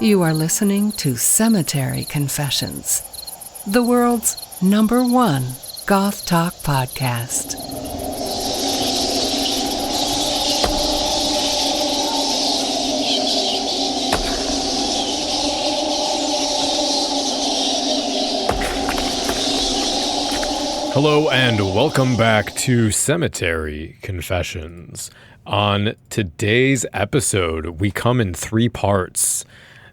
You are listening to Cemetery Confessions, the world's #1 goth talk podcast. Hello and welcome back to Cemetery Confessions. On today's episode, we come in 3 parts.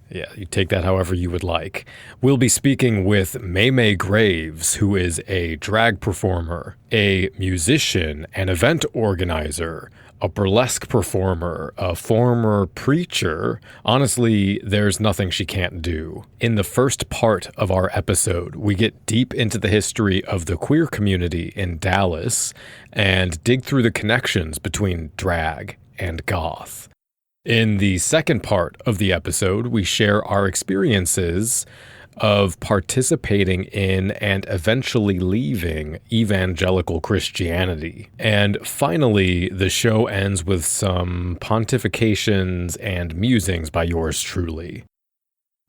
Yeah, you take that however you would like. We'll be speaking with May Graves, who is a drag performer, a musician, an event organizer, a burlesque performer, a former preacher. Honestly, there's nothing she can't do. In the first part of our episode, we get deep into the history of the queer community in Dallas and dig through the connections between drag and goth. In the second part of the episode, we share our experiences of participating in and eventually leaving evangelical Christianity. And finally, the show ends with some pontifications and musings by yours truly.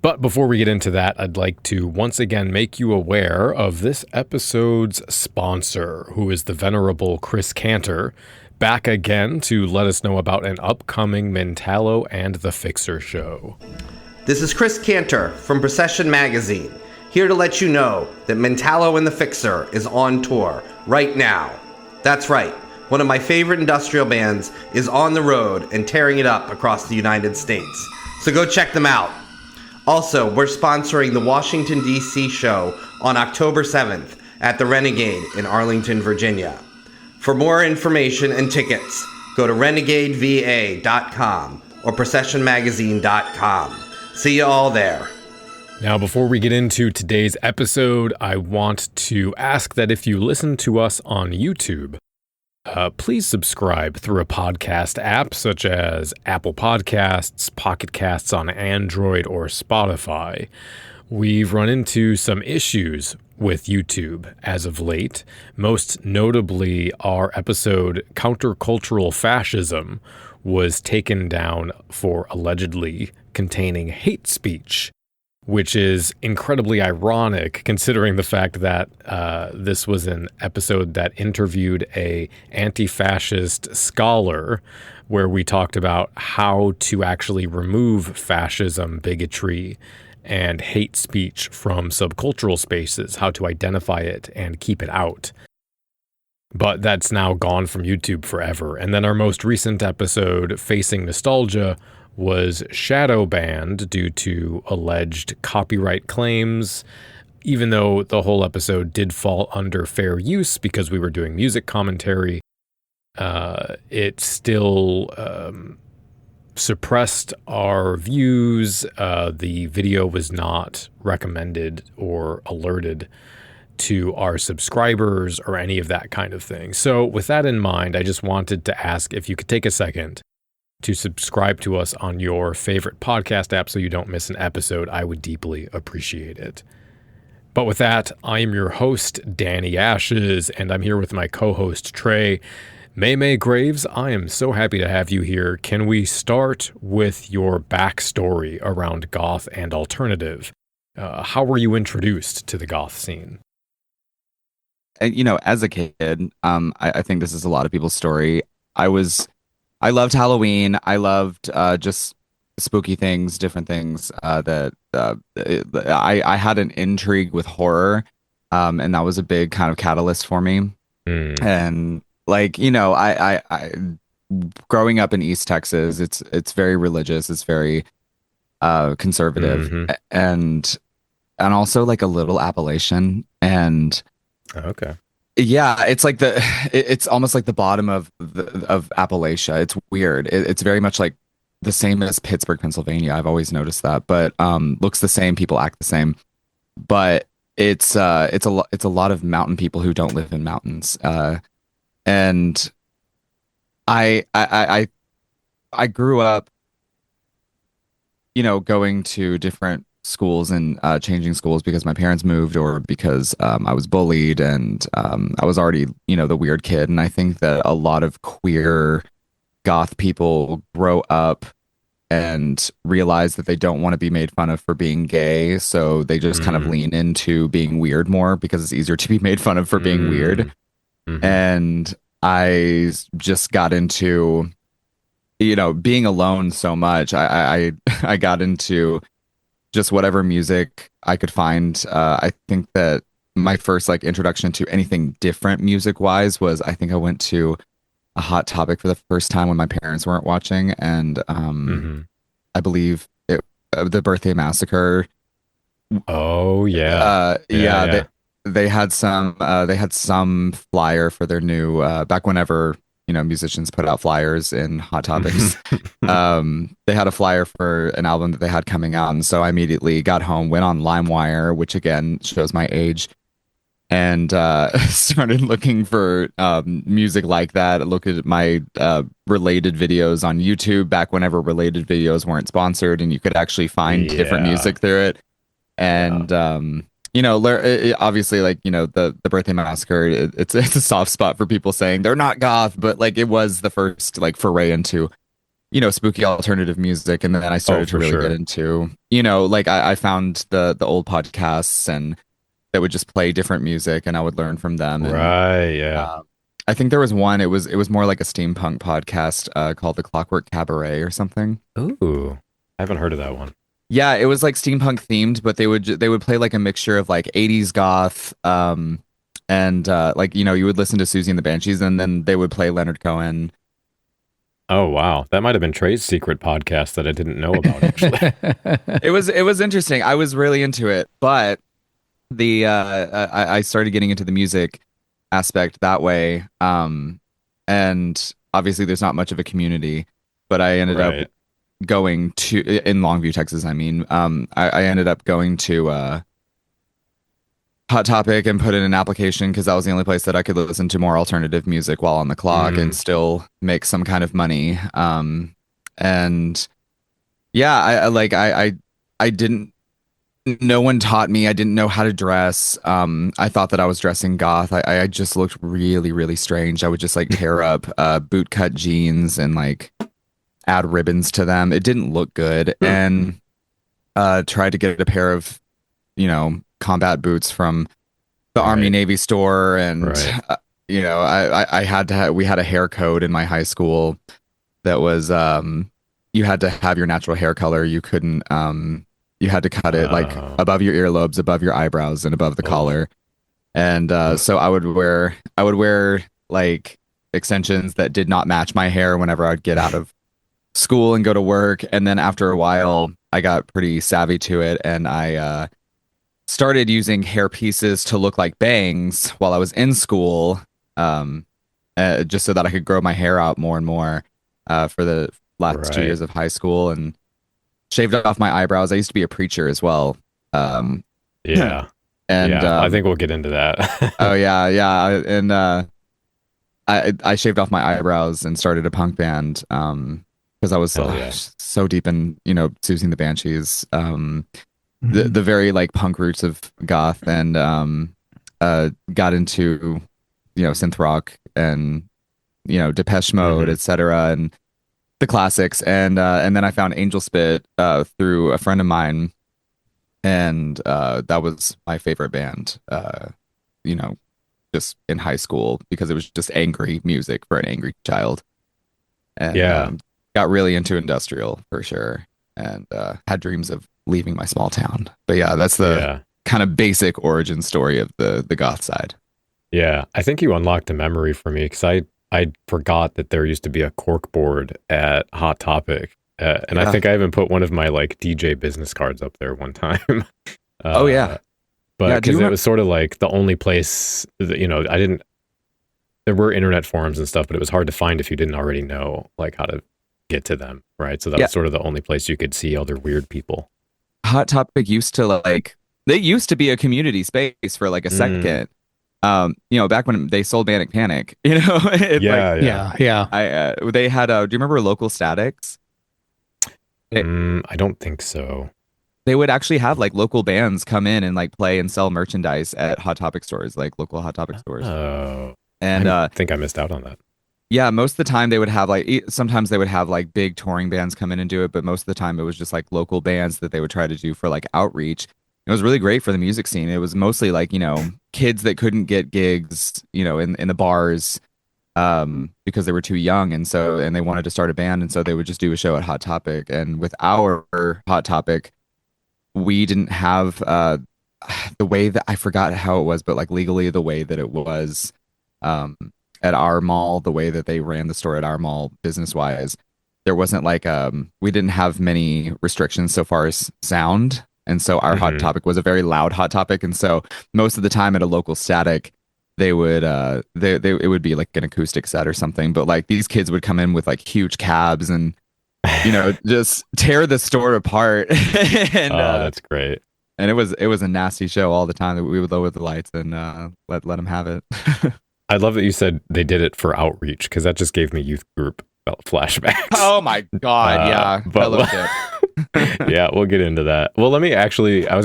But before we get into that, I'd like to once again make you aware of this episode's sponsor, who is the venerable Chris Cantor, back again to let us know about an upcoming Mentallo and the Fixer show. This is Chris Cantor from Procession Magazine, here to let you know that Mentallo and the Fixer is on tour right now. That's right, one of my favorite industrial bands is on the road and tearing it up across the United States. So go check them out. Also, we're sponsoring the Washington, D.C. show on October 7th at the Renegade in Arlington, Virginia. For more information and tickets, go to renegadeva.com or processionmagazine.com. See you all there. Now, before we get into today's episode, I want to ask that if you listen to us on YouTube, please subscribe through a podcast app such as Apple Podcasts, Pocket Casts on Android, or Spotify. We've run into some issues with YouTube as of late, most notably our episode Countercultural Fascism was taken down for allegedly containing hate speech, which is incredibly ironic considering the fact that this was an episode that interviewed a anti-fascist scholar where we talked about how to actually remove fascism, bigotry, and hate speech from subcultural spaces, how to identify it and keep it out. But that's now gone from YouTube forever. And then our most recent episode, Facing Nostalgia, was shadow banned due to alleged copyright claims, even though the whole episode did fall under fair use because we were doing music commentary. It still suppressed our views. The video was not recommended or alerted to our subscribers or any of that kind of thing. So with that in mind, I just wanted to ask if you could take a second to subscribe to us on your favorite podcast app so you don't miss an episode. I would deeply appreciate it. But with that, I am your host, Danny Ashes, and I'm here with my co-host, Trey. May Graves, I am so happy to have you here. Can we start with your backstory around goth and alternative? How were you introduced to the goth scene? You know, as a kid, I think this is a lot of people's story. I loved Halloween. I loved just spooky things, different things I had an intrigue with horror, and that was a big kind of catalyst for me. And like, you know, I growing up in East Texas, it's very religious. It's very conservative, and also like a little Appalachian. And okay, yeah, it's like it's almost like the bottom of Appalachia. It's weird. It's very much like the same as Pittsburgh, Pennsylvania. I've always noticed that, but looks the same. People act the same, but it's a lot of mountain people who don't live in mountains. And I grew up, you know, going to different schools and changing schools because my parents moved or because I was bullied, and I was already, you know, the weird kid. And I think that a lot of queer goth people grow up and realize that they don't want to be made fun of for being gay. So they just kind of lean into being weird more because it's easier to be made fun of for being weird. And I just got into, being alone so much. I got into just whatever music I could find. I think that my first like introduction to anything different music wise was, I think I went to a Hot Topic for the first time when my parents weren't watching, and I believe the Birthday Massacre. Oh yeah. They had some flyer for their new back whenever musicians put out flyers in Hot Topics. They had a flyer for an album that they had coming out, and so I immediately got home, went on LimeWire, which again shows my age, and started looking for music like that. Look at my related videos on YouTube back whenever related videos weren't sponsored and you could actually find different music through it. And obviously, like, the Birthday Massacre, it's a soft spot for people saying they're not goth, but like it was the first like foray into spooky alternative music. And then I started to really get into, like I found the old podcasts and that would just play different music and I would learn from them. And, I think there was one, it was more like a steampunk podcast called The Clockwork Cabaret or something. Ooh, I haven't heard of that one. Yeah, it was like steampunk themed, but they would play like a mixture of like 80s goth and like you would listen to Susie and the Banshees and then they would play Leonard Cohen. Oh wow, that might have been Trey's secret podcast that I didn't know about actually. It was interesting. I was really into it, but I started getting into the music aspect that way. And obviously there's not much of a community, but I ended up going to in Longview, Texas. I ended up going to Hot Topic and put in an application because that was the only place that I could listen to more alternative music while on the clock and still make some kind of money. And yeah, I didn't. No one taught me. I didn't know how to dress. I thought that I was dressing goth. I just looked really, really strange. I would just like tear up bootcut jeans and like add ribbons to them. It didn't look good. And tried to get a pair of, combat boots from the Army Navy store. And, I had to we had a hair code in my high school that was you had to have your natural hair color. You couldn't you had to cut it like above your earlobes, above your eyebrows, and above the collar. And so I would wear like extensions that did not match my hair whenever I'd get out of school and go to work. And then after a while, I got pretty savvy to it, and I started using hair pieces to look like bangs while I was in school, just so that I could grow my hair out more and more for the last 2 years of high school, and shaved off my eyebrows. I used to be a preacher as well. And I think we'll get into that. Oh yeah. And I shaved off my eyebrows and started a punk band because I was so deep in Susie and the Banshees, the very like punk roots of goth, and got into synth rock and Depeche Mode, etc. and the classics, and then I found Angel Spit through a friend of mine, and that was my favorite band, just in high school, because it was just angry music for an angry child, and got really into industrial for sure, and had dreams of leaving my small town. But yeah, that's the kind of basic origin story of the goth side. Yeah, I think you unlocked a memory for me because I forgot that there used to be a cork board at Hot Topic. And I think I even put one of my like DJ business cards up there one time. But because it was sort of like the only place that, there were internet forums and stuff, but it was hard to find if you didn't already know like how to get to them. Right. So that was sort of the only place you could see other weird people. Hot Topic used to be a community space for like a second. Back when they sold Manic Panic, they had, do you remember Local Statics? I don't think so. They would actually have like local bands come in and like play and sell merchandise at Hot Topic stores, like local Hot Topic stores. Oh, and I think I missed out on that. Yeah, most of the time they would have like sometimes they would have like big touring bands come in and do it, but most of the time it was just like local bands that they would try to do for like outreach. It was really great for the music scene. It was mostly like, kids that couldn't get gigs, in the bars because they were too young and they wanted to start a band and so they would just do a show at Hot Topic. And with our Hot Topic, we didn't have the way that I forgot how it was, but like legally the way that it was. Um, at our mall, the way that they ran the store at our mall business wise, there wasn't like we didn't have many restrictions so far as sound. And so our Hot Topic was a very loud Hot Topic. And so most of the time at a local static, they would it would be like an acoustic set or something. But like these kids would come in with like huge cabs and just tear the store apart. And that's great. And it was a nasty show all the time that we would lower the lights and let them have it. I love that you said they did it for outreach because that just gave me youth group flashbacks. Oh my God. Yeah. But yeah, we'll get into that. Well, I was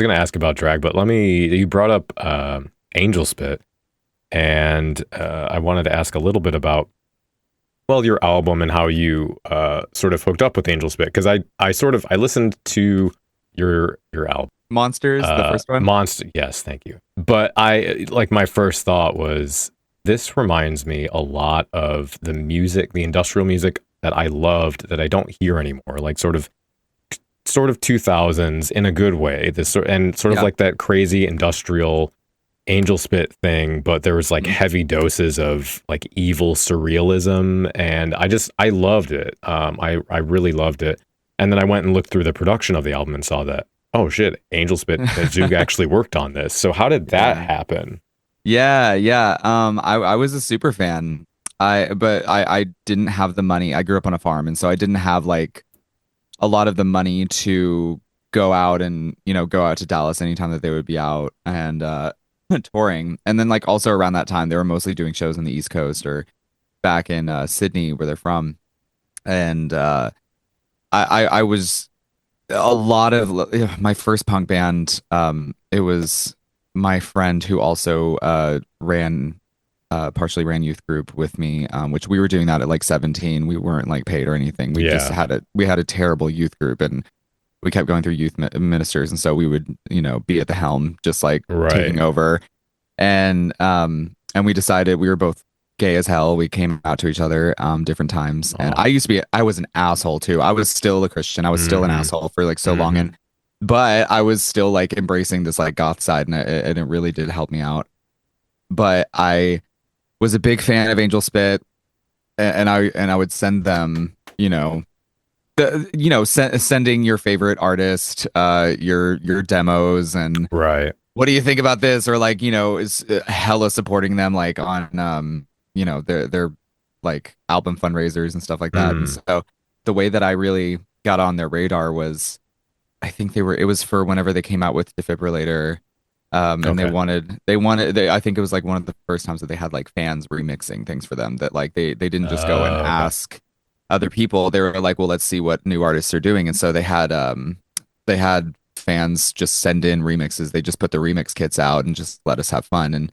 going to ask about drag, but you brought up Angel Spit, and I wanted to ask a little bit about, well, your album and how you sort of hooked up with Angel Spit, because I listened to your album. Monsters, the first one? Yes, thank you. But my first thought was, this reminds me a lot of the music, the industrial music that I loved that I don't hear anymore, like sort of 2000s in a good way. Of like that crazy industrial Angel Spit thing, but there was like heavy doses of like evil surrealism, and I loved it. I really loved it. And then I went and looked through the production of the album and saw that, oh shit, Angel Spit and Zoog actually worked on this. So how did that happen? Yeah. I was a super fan. But I didn't have the money. I grew up on a farm, and so I didn't have like a lot of the money to go out and go out to Dallas anytime that they would be out and touring. And then like also around that time, they were mostly doing shows on the East Coast or back in Sydney, where they're from. And I was a lot of my first punk band. It was my friend who also partially ran youth group with me, which we were doing that at like 17. We weren't like paid or anything. We just had a terrible youth group, and we kept going through youth ministers, and so we would be at the helm, just like taking over. And we decided we were both gay as hell. We came out to each other different times. And I was an asshole too. I was still a Christian. I was still an asshole for like so long, but I was still like embracing this like goth side, and it really did help me out. But I was a big fan of Angel Spit, and I would send them, sending your favorite artist, your demos, and what do you think about this? Or like, is hella supporting them like on their like album fundraisers and stuff like that. And so the way that I really got on their radar was, I think it was for whenever they came out with Defibrillator. And I think it was like one of the first times that they had like fans remixing things for them, that like they didn't just go and ask other people. They were like, well, let's see what new artists are doing. And so they had fans just send in remixes. They just put the remix kits out and just let us have fun. And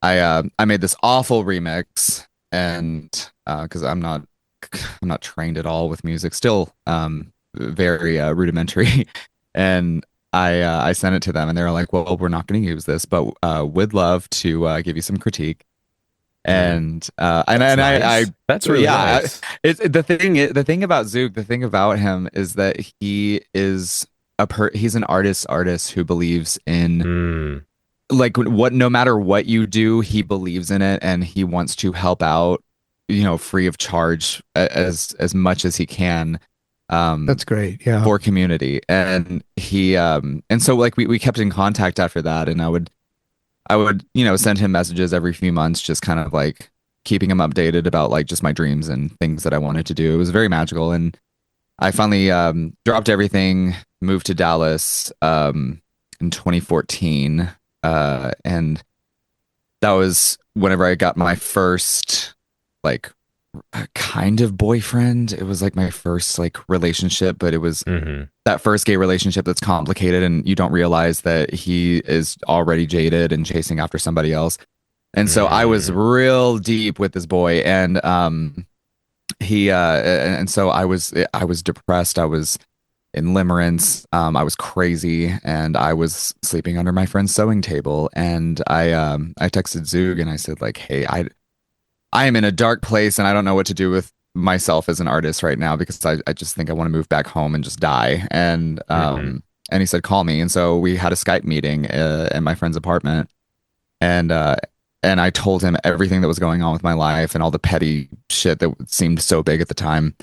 I made this awful remix, and because I'm not trained at all with music, still very rudimentary. And I sent it to them, and they were like, well, we're not going to use this, but would love to give you some critique. And that's really nice. It's the thing about Zoog, the thing about him is that he is he's an artist who believes in like no matter what you do, he believes in it, and he wants to help out, free of charge as much as he can. That's great. Yeah. For community. And he and so like we kept in contact after that, and I would send him messages every few months, just kind of like keeping him updated about like just my dreams and things that I wanted to do. It was very magical. And I finally dropped everything, moved to Dallas in 2014, and that was whenever I got my first like kind of boyfriend. It was like my first like relationship, but it was that first gay relationship that's complicated, and you don't realize that he is already jaded and chasing after somebody else. And so I was real deep with this boy, and so I was depressed. I was in limerence. I was crazy, and I was sleeping under my friend's sewing table. And I texted Zug and I said like, hey, I am in a dark place and I don't know what to do with myself as an artist right now because I just think I want to move back home and just die. And he said, call me. And so we had a Skype meeting at my friend's apartment. And I told him everything that was going on with my life and all the petty shit that seemed so big at the time.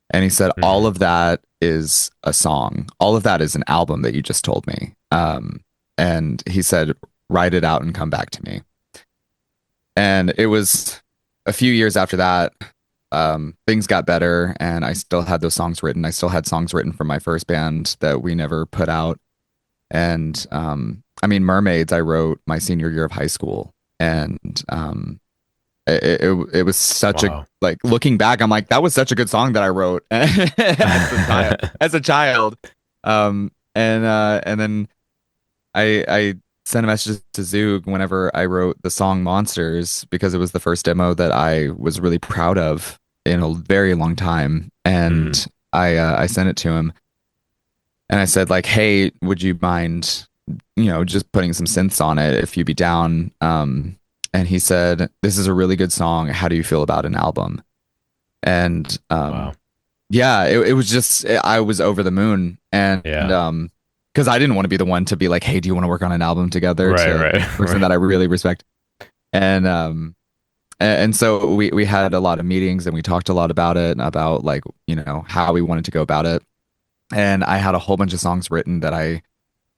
And he said, all of that is a song. All of that is an album that you just told me. And he said, write it out and come back to me. And it was a few years after that, things got better and I still had those songs written. I still had songs written from my first band that we never put out. And Mermaids, I wrote my senior year of high school. And it was such a, like, looking back, I'm like, that was such a good song that I wrote as a child. And then I sent a message to Zug whenever I wrote the song Monsters, because it was the first demo that I was really proud of in a very long time. And I sent it to him and I said like, hey, would you mind, just putting some synths on it if you'd be down. And he said, this is a really good song. How do you feel about an album? And yeah, it was just, I was over the moon. And because I didn't want to be the one to be like, hey, do you want to work on an album together? Right. Person that I really respect. And so we had a lot of meetings and we talked a lot about it and about like, how we wanted to go about it. And I had a whole bunch of songs written that I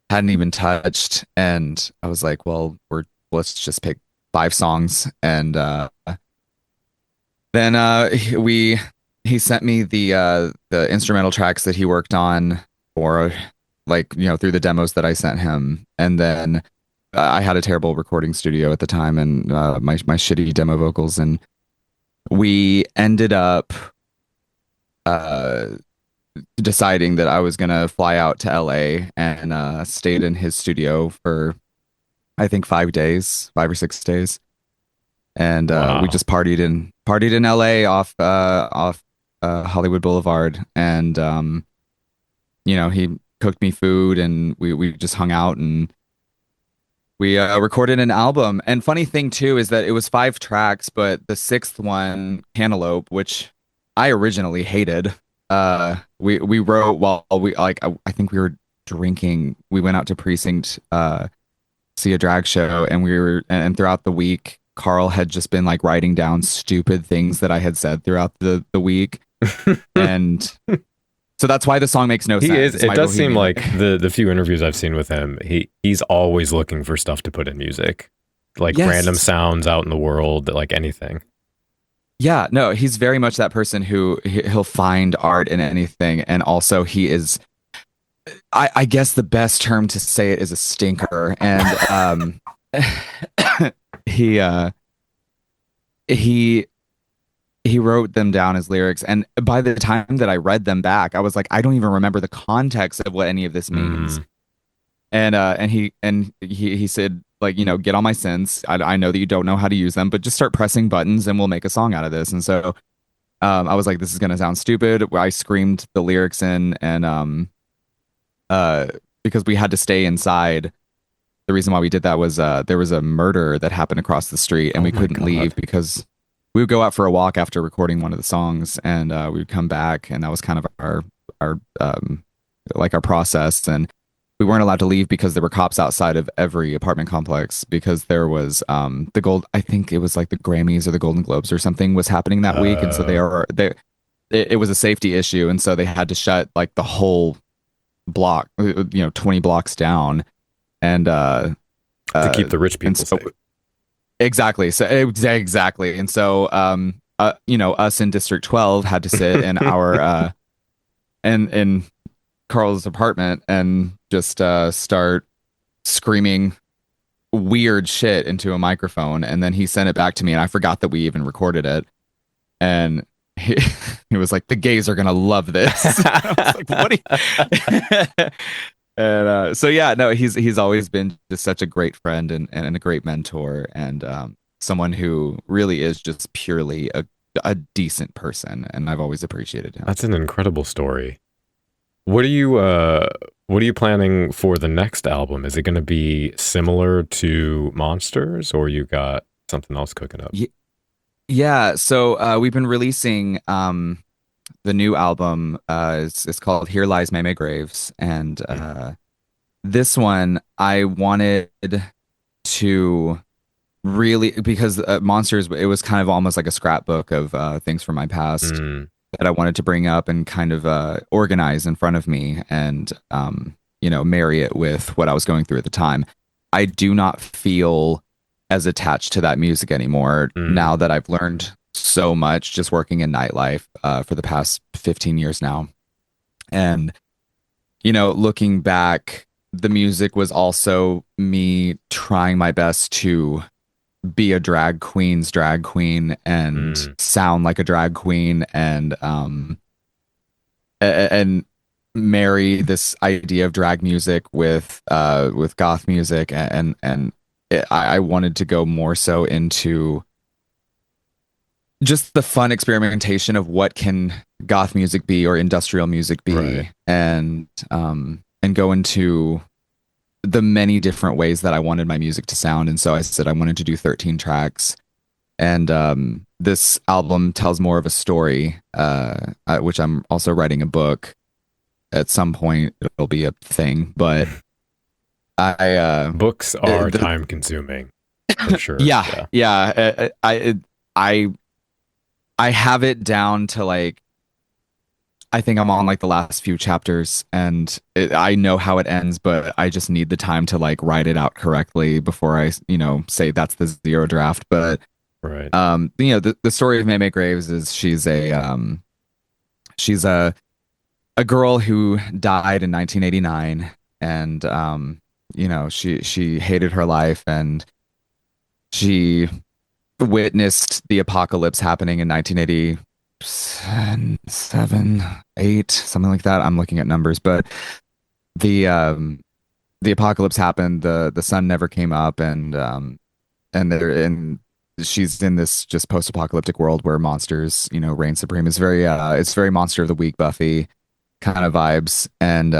hadn't even touched. And I was like, well, let's just pick 5 songs. And then he sent me the instrumental tracks that he worked on for through the demos that I sent him. And then I had a terrible recording studio at the time and my shitty demo vocals. And we ended up deciding that I was going to fly out to LA and stayed in his studio for, I think, 5 or 6 days. And we just partied in LA off Hollywood Boulevard. And, he cooked me food and we just hung out and we recorded an album. And funny thing too, is that it was 5 tracks, but the 6th one, Cantaloupe, which I originally hated, we wrote while I think we were drinking. We went out to Precinct, see a drag show, and throughout the week, Carl had just been like writing down stupid things that I had said throughout the week. And so that's why the song makes no sense. It does seem like the few interviews I've seen with him, he's always looking for stuff to put in music, like random sounds out in the world, like anything. Yeah, no, he's very much that person who he'll find art in anything. And also he is, I guess the best term to say it is a stinker. And he wrote them down as lyrics. And by the time that I read them back, I was like, I don't even remember the context of what any of this means. And he said, like, get on my synths. I know that you don't know how to use them, but just start pressing buttons and we'll make a song out of this. And so I was like, this is going to sound stupid. I screamed the lyrics in, and because we had to stay inside. The reason why we did that was there was a murder that happened across the street and we couldn't leave because we would go out for a walk after recording one of the songs, and we would come back, and that was kind of our process. And we weren't allowed to leave because there were cops outside of every apartment complex, because there was I think it was like the Grammys or the Golden Globes or something was happening that week, and so it was a safety issue, and so they had to shut like the whole block, 20 blocks down, and to keep the rich people safe. Exactly. So exactly. And so, us in District 12 had to sit in our, in Carl's apartment and just start screaming weird shit into a microphone. And then he sent it back to me, and I forgot that we even recorded it. And he was like, the gays are going to love this. I was like, what are you? And so yeah, no, he's always been just such a great friend and a great mentor. And someone who really is just purely a decent person, and I've always appreciated him. That's an incredible story. What are you planning for the next album? Is it going to be similar to Monsters, or you got something else cooking up? Yeah, so we've been releasing the new album. It's called Here Lies May May Graves, and this one I wanted to really, because Monsters, it was kind of almost like a scrapbook of things from my past that I wanted to bring up and kind of organize in front of me and marry it with what I was going through at the time. I do not feel as attached to that music anymore now that I've learned so much just working in nightlife for the past 15 years now. And, looking back, the music was also me trying my best to be a drag queen's drag queen and sound like a drag queen and marry this idea of drag music with goth music I wanted to go more so into just the fun experimentation of what can goth music be or industrial music be, right. and go into the many different ways that I wanted my music to sound. And so I said I wanted to do 13 tracks. And this album tells more of a story, which I'm also writing a book. At some point, it'll be a thing. But books are time consuming, for sure. Yeah. I have it down to like, I think I'm on like the last few chapters, and I know how it ends, but I just need the time to like write it out correctly before I, say that's the zero draft. But right, the story of May May Graves is she's a girl who died in 1989, and she hated her life, and she witnessed the apocalypse happening in 1980. 7, 8, something like that. I'm looking at numbers, but the apocalypse happened. The sun never came up, and she's in this just post-apocalyptic world where monsters, reign supreme. It's very Monster of the Week, Buffy kind of vibes, and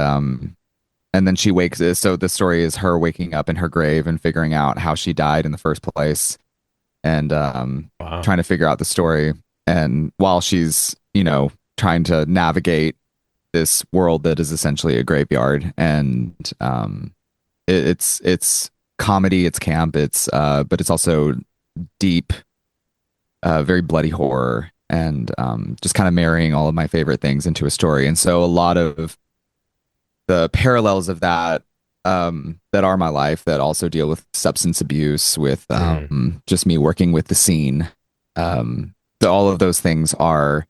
then she wakes. So the story is her waking up in her grave and figuring out how she died in the first place, and trying to figure out the story. And while she's, trying to navigate this world that is essentially a graveyard, and it's comedy, it's camp, but it's also deep, very bloody horror, and just kind of marrying all of my favorite things into a story. And so a lot of the parallels of that are my life that also deal with substance abuse, with just me working with the scene. All of those things are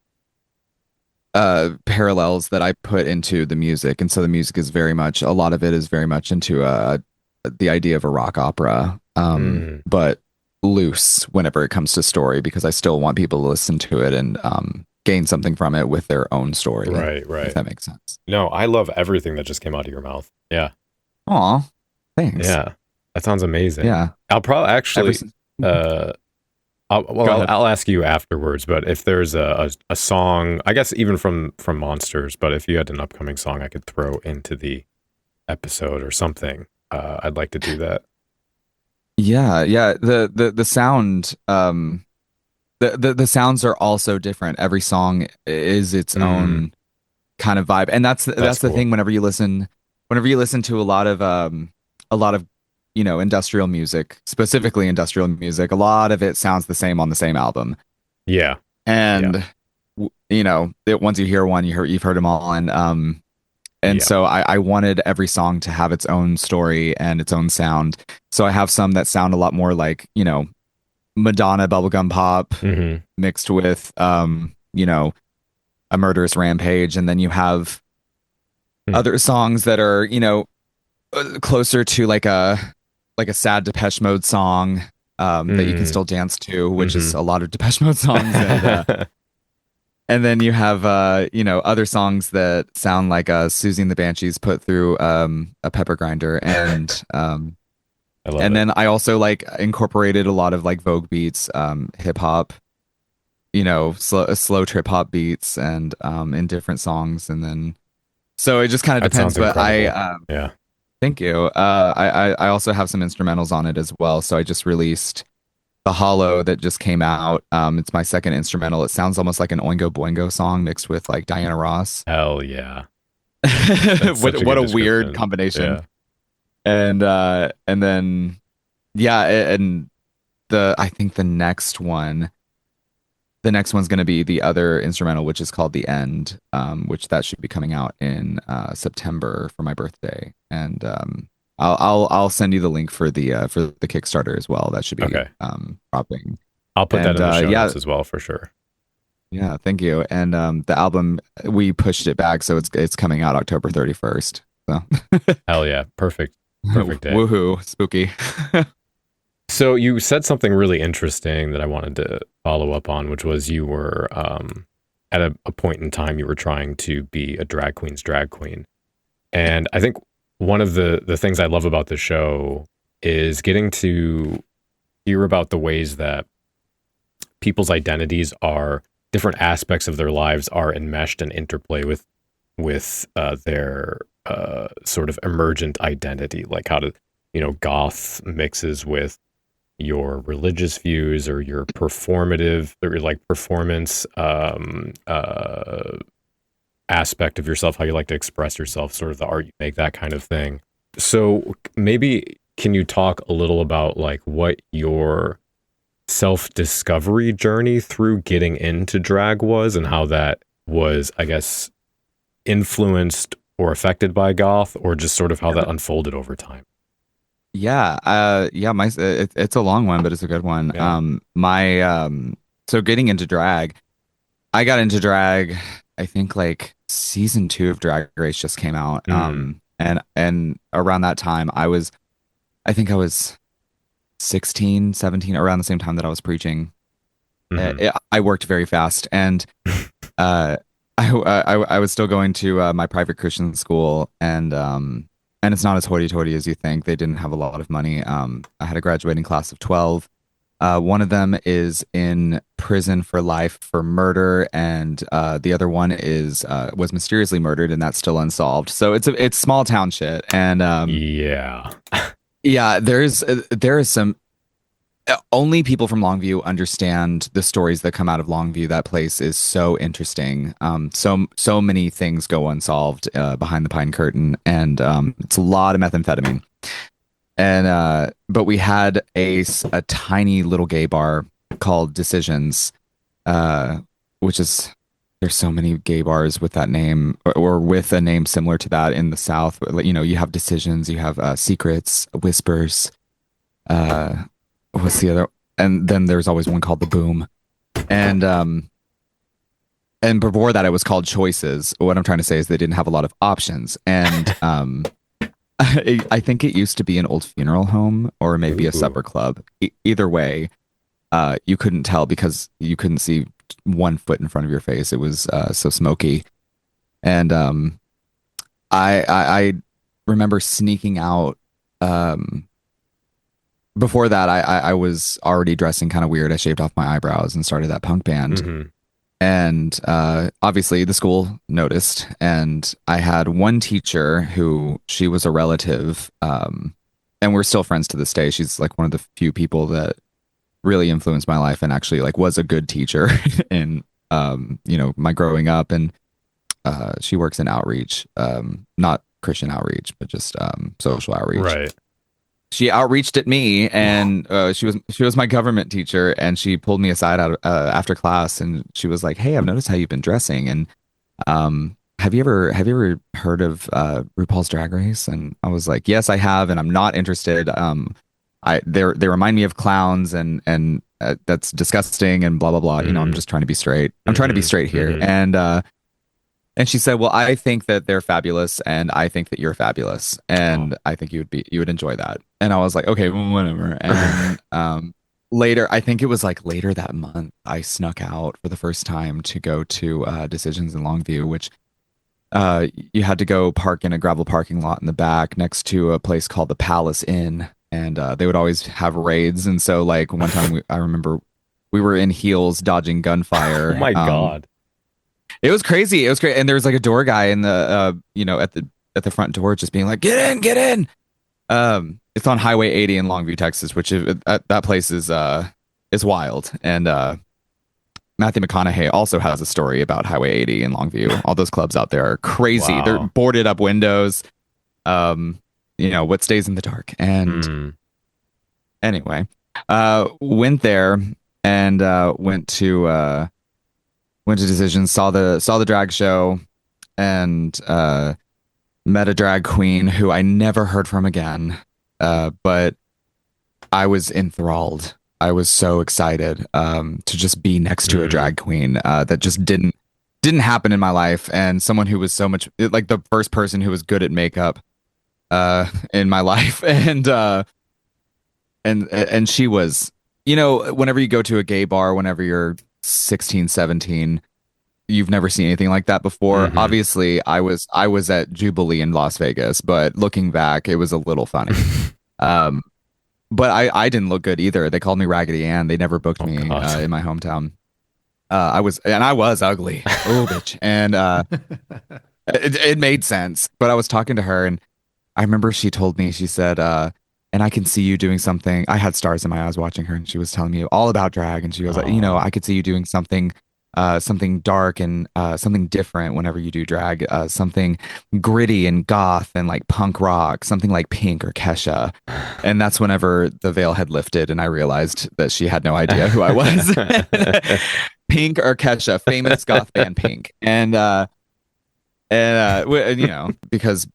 parallels that I put into the music. And so the music is very much, a lot of it is very much into the idea of a rock opera, but loose whenever it comes to story, because I still want people to listen to it and gain something from it with their own story. Right. If that makes sense. No, I love everything that just came out of your mouth. Yeah. Aw, thanks. Yeah. That sounds amazing. Yeah. I'll probably actually... I'll ask you afterwards, but if there's a song, I guess even from Monsters, but if you had an upcoming song I could throw into the episode or something, I'd like to do that. Yeah. The sound, the sounds are also different. Every song is its own kind of vibe, and that's the cool thing. Whenever you listen to a lot of industrial music, specifically industrial music, a lot of it sounds the same on the same album. Yeah. And once you hear one, you've heard them all. And so I wanted every song to have its own story and its own sound. So I have some that sound a lot more like, Madonna bubblegum pop mixed with, a murderous rampage. And then you have other songs that are, closer to like a sad Depeche Mode song that you can still dance to, which is a lot of Depeche Mode songs. And then you have other songs that sound like Susie and the Banshees put through a pepper grinder, and I love And it. then I also like incorporated a lot of like Vogue beats, hip hop, slow trip hop beats and in different songs. And then so it just kind of That depends. sounds But incredible. Yeah. thank you. I also have some instrumentals on it as well. So I just released The Hollow that just came out. It's my second instrumental. It sounds almost like an Oingo Boingo song mixed with like Diana Ross. Hell yeah. That's such a What good a weird description. combination. Yeah. And then yeah, and I think the next one's going to be the other instrumental, which is called The End, which that should be coming out in September for my birthday. And I'll send you the link for the Kickstarter as well. That should be Okay. dropping. I'll put that in the show yeah, notes as well for sure. yeah, thank you. And the album, we pushed it back, so it's coming out October 31st. So Hell yeah. Perfect. Perfect day. Woohoo, spooky. So you said something really interesting that I wanted to follow up on, which was you were at a point in time you were trying to be a drag queen's drag queen. And I think one of the things I love about the show is getting to hear about the ways that people's identities are, different aspects of their lives are enmeshed and interplay with their sort of emergent identity, like how to, goth mixes with your religious views or your performative or like performance aspect of yourself, how you like to express yourself, sort of the art you make, that kind of thing. So maybe can you talk a little about like what your self-discovery journey through getting into drag was and how that was, I guess, influenced or affected by goth, or just sort of how that unfolded over time? Yeah, it's a long one, but it's a good one. Yeah. So getting into drag, I got into drag, I think like season 2 of Drag Race just came out. And around that time I think I was 16, 17, around the same time that I was preaching. I worked very fast, and I was still going to my private Christian school, and it's not as hoity-toity as you think. They didn't have a lot of money. I had a graduating class of 12. One of them is in prison for life for murder, and the other one was mysteriously murdered, and that's still unsolved. So it's small town shit, and Yeah. yeah, there is some. Only people from Longview understand the stories that come out of Longview. That place is so interesting. So many things go unsolved behind the pine curtain, and it's a lot of methamphetamine. And but we had a tiny little gay bar called Decisions, which is, there's so many gay bars with that name or with a name similar to that in the South. You have Decisions, you have Secrets, Whispers. What's the other? And then there's always one called The Boom. And before that it was called Choices. What I'm trying to say is they didn't have a lot of options. And I think it used to be an old funeral home or maybe a supper club. Either way, you couldn't tell because you couldn't see 1 foot in front of your face. It was so smoky. And I remember sneaking out. Before that, I was already dressing kind of weird. I shaved off my eyebrows and started that punk band. And obviously the school noticed. And I had one teacher who, she was a relative, and we're still friends to this day. She's like one of the few people that really influenced my life and actually like was a good teacher in my growing up. And she works in outreach, not Christian outreach, but just social outreach. Right. She outreached at me, and she was my government teacher, and she pulled me aside after class, and she was like, "Hey, I've noticed how you've been dressing, and have you ever heard of RuPaul's Drag Race?" And I was like, "Yes, I have, and I'm not interested. They remind me of clowns, and that's disgusting, and blah blah blah. I'm just trying to be straight. I'm trying to be straight here." And she said, "Well, I think that they're fabulous, and I think that you're fabulous, and I think you would enjoy that." And I was like, "Okay, well, whatever." And then later, I think it was like later that month, I snuck out for the first time to go to Decisions in Longview, which you had to go park in a gravel parking lot in the back next to a place called the Palace Inn. and they would always have raids. And so like one time I remember we were in heels dodging gunfire. Oh my God. It was crazy. It was great. And there was like a door guy in the at the front door just being like, get in, get in. It's on Highway 80 in Longview, Texas, which that place is wild. And Matthew McConaughey also has a story about Highway 80 in Longview. All those clubs out there are crazy. Wow. They're boarded up windows. What stays in the dark. And anyway, went there and went to Decisions, saw the drag show, and met a drag queen who I never heard from again. But I was enthralled. I was so excited to just be next to a drag queen that just didn't happen in my life, and someone who was so much like the first person who was good at makeup in my life, and she was, whenever you go to a gay bar, whenever you're 16, 17, you've never seen anything like that before. Obviously, I was at Jubilee in Las Vegas, but looking back, it was a little funny. But I didn't look good either. They called me Raggedy Ann. They never booked me in my hometown. I was ugly. Oh, bitch. And it made sense. But I was talking to her, and I remember she told me, she said, and I can see you doing something. I had stars in my eyes watching her, and she was telling me all about drag. And she was like, I could see you doing something dark and something different whenever you do drag, something gritty and goth and like punk rock, something like Pink or Kesha. And that's whenever the veil had lifted and I realized that she had no idea who I was. Pink or Kesha, famous goth band Pink. And because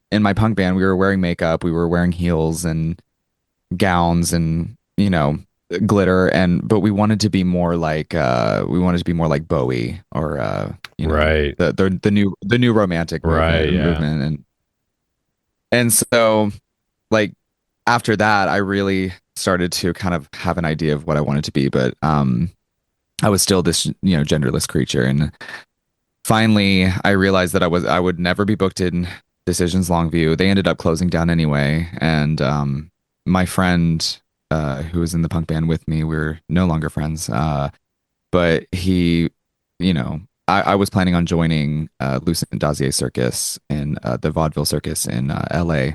in my punk band we were wearing makeup, we were wearing heels and gowns and glitter, but we wanted to be more like Bowie or right, the new romantic movement, and so like after that I really started to kind of have an idea of what I wanted to be, but I was still this genderless creature, and finally I realized that I would never be booked in Decisions Longview. They ended up closing down anyway, and my friend who was in the punk band with me, we're no longer friends. But he, I was planning on joining Lucent Dazier Circus in the Vaudeville Circus in LA.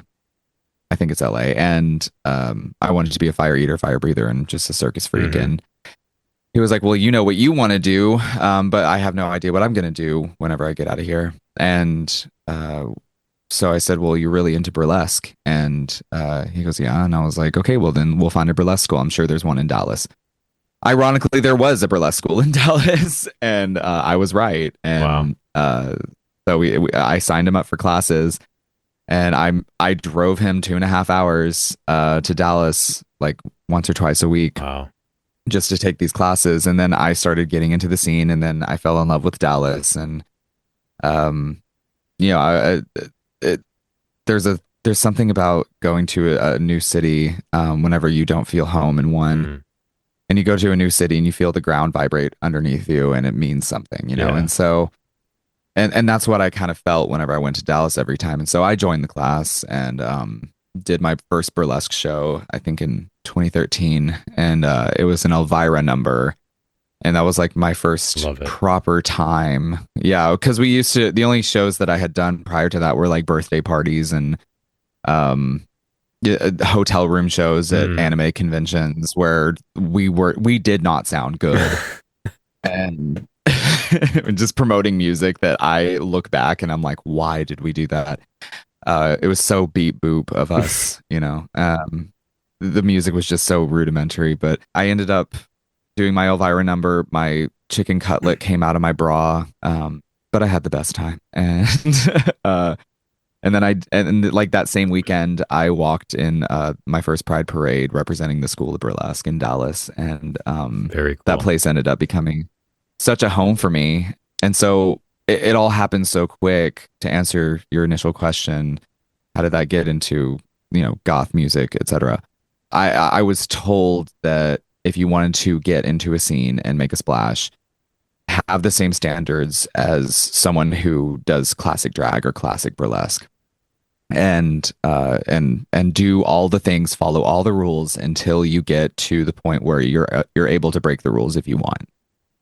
I think it's LA. And I wanted to be a fire eater, fire breather, and just a circus freak. And he was like, well, you know what you want to do, but I have no idea what I'm going to do whenever I get out of here. And so I said, well, you're really into burlesque. And he goes, yeah. And I was like, okay, well, then we'll find a burlesque school. I'm sure there's one in Dallas. Ironically, there was a burlesque school in Dallas, and I was right. And so I signed him up for classes, and I drove him 2.5 hours to Dallas like once or twice a week just to take these classes. And then I started getting into the scene, and then I fell in love with Dallas. And there's something about going to a new city whenever you don't feel home in one, and you go to a new city and you feel the ground vibrate underneath you, and it means something, and so and that's what I kind of felt whenever I went to Dallas every time. And so I joined the class and did my first burlesque show, I think in 2013, and it was an Elvira number. And that was like my first proper time. Yeah, because the only shows that I had done prior to that were like birthday parties and hotel room shows at anime conventions where we did not sound good. And just promoting music that I look back and I'm like, why did we do that? It was so beep boop of us, the music was just so rudimentary. But I ended up doing my Elvira number. My chicken cutlet came out of my bra, but I had the best time. And and then like that same weekend, I walked in my first Pride Parade representing the School of Burlesque in Dallas, and very cool. That place ended up becoming such a home for me. And so it all happened so quick. To answer your initial question, how did that get into goth music, etc.? I was told that if you wanted to get into a scene and make a splash, have the same standards as someone who does classic drag or classic burlesque. and do all the things, follow all the rules until you get to the point where you're able to break the rules if you want.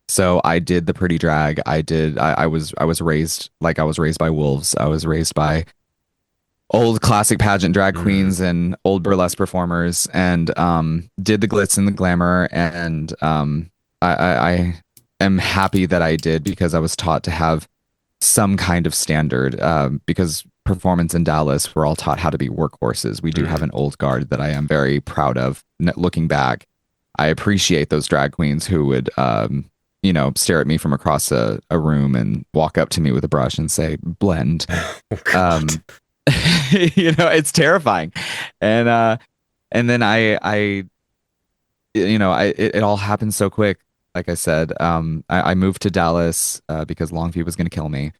So I did the pretty drag. I was raised like I was raised by wolves. I was raised by old classic pageant drag queens and old burlesque performers, and did the glitz and the glamour. And I am happy that I did, because I was taught to have some kind of standard, because performance in Dallas, we're all taught how to be workhorses. We do have an old guard that I am very proud of. Looking back, I appreciate those drag queens who would stare at me from across a room and walk up to me with a brush and say, blend. It's terrifying. And then it all happened so quick. Like I said, I moved to Dallas because Longview was going to kill me,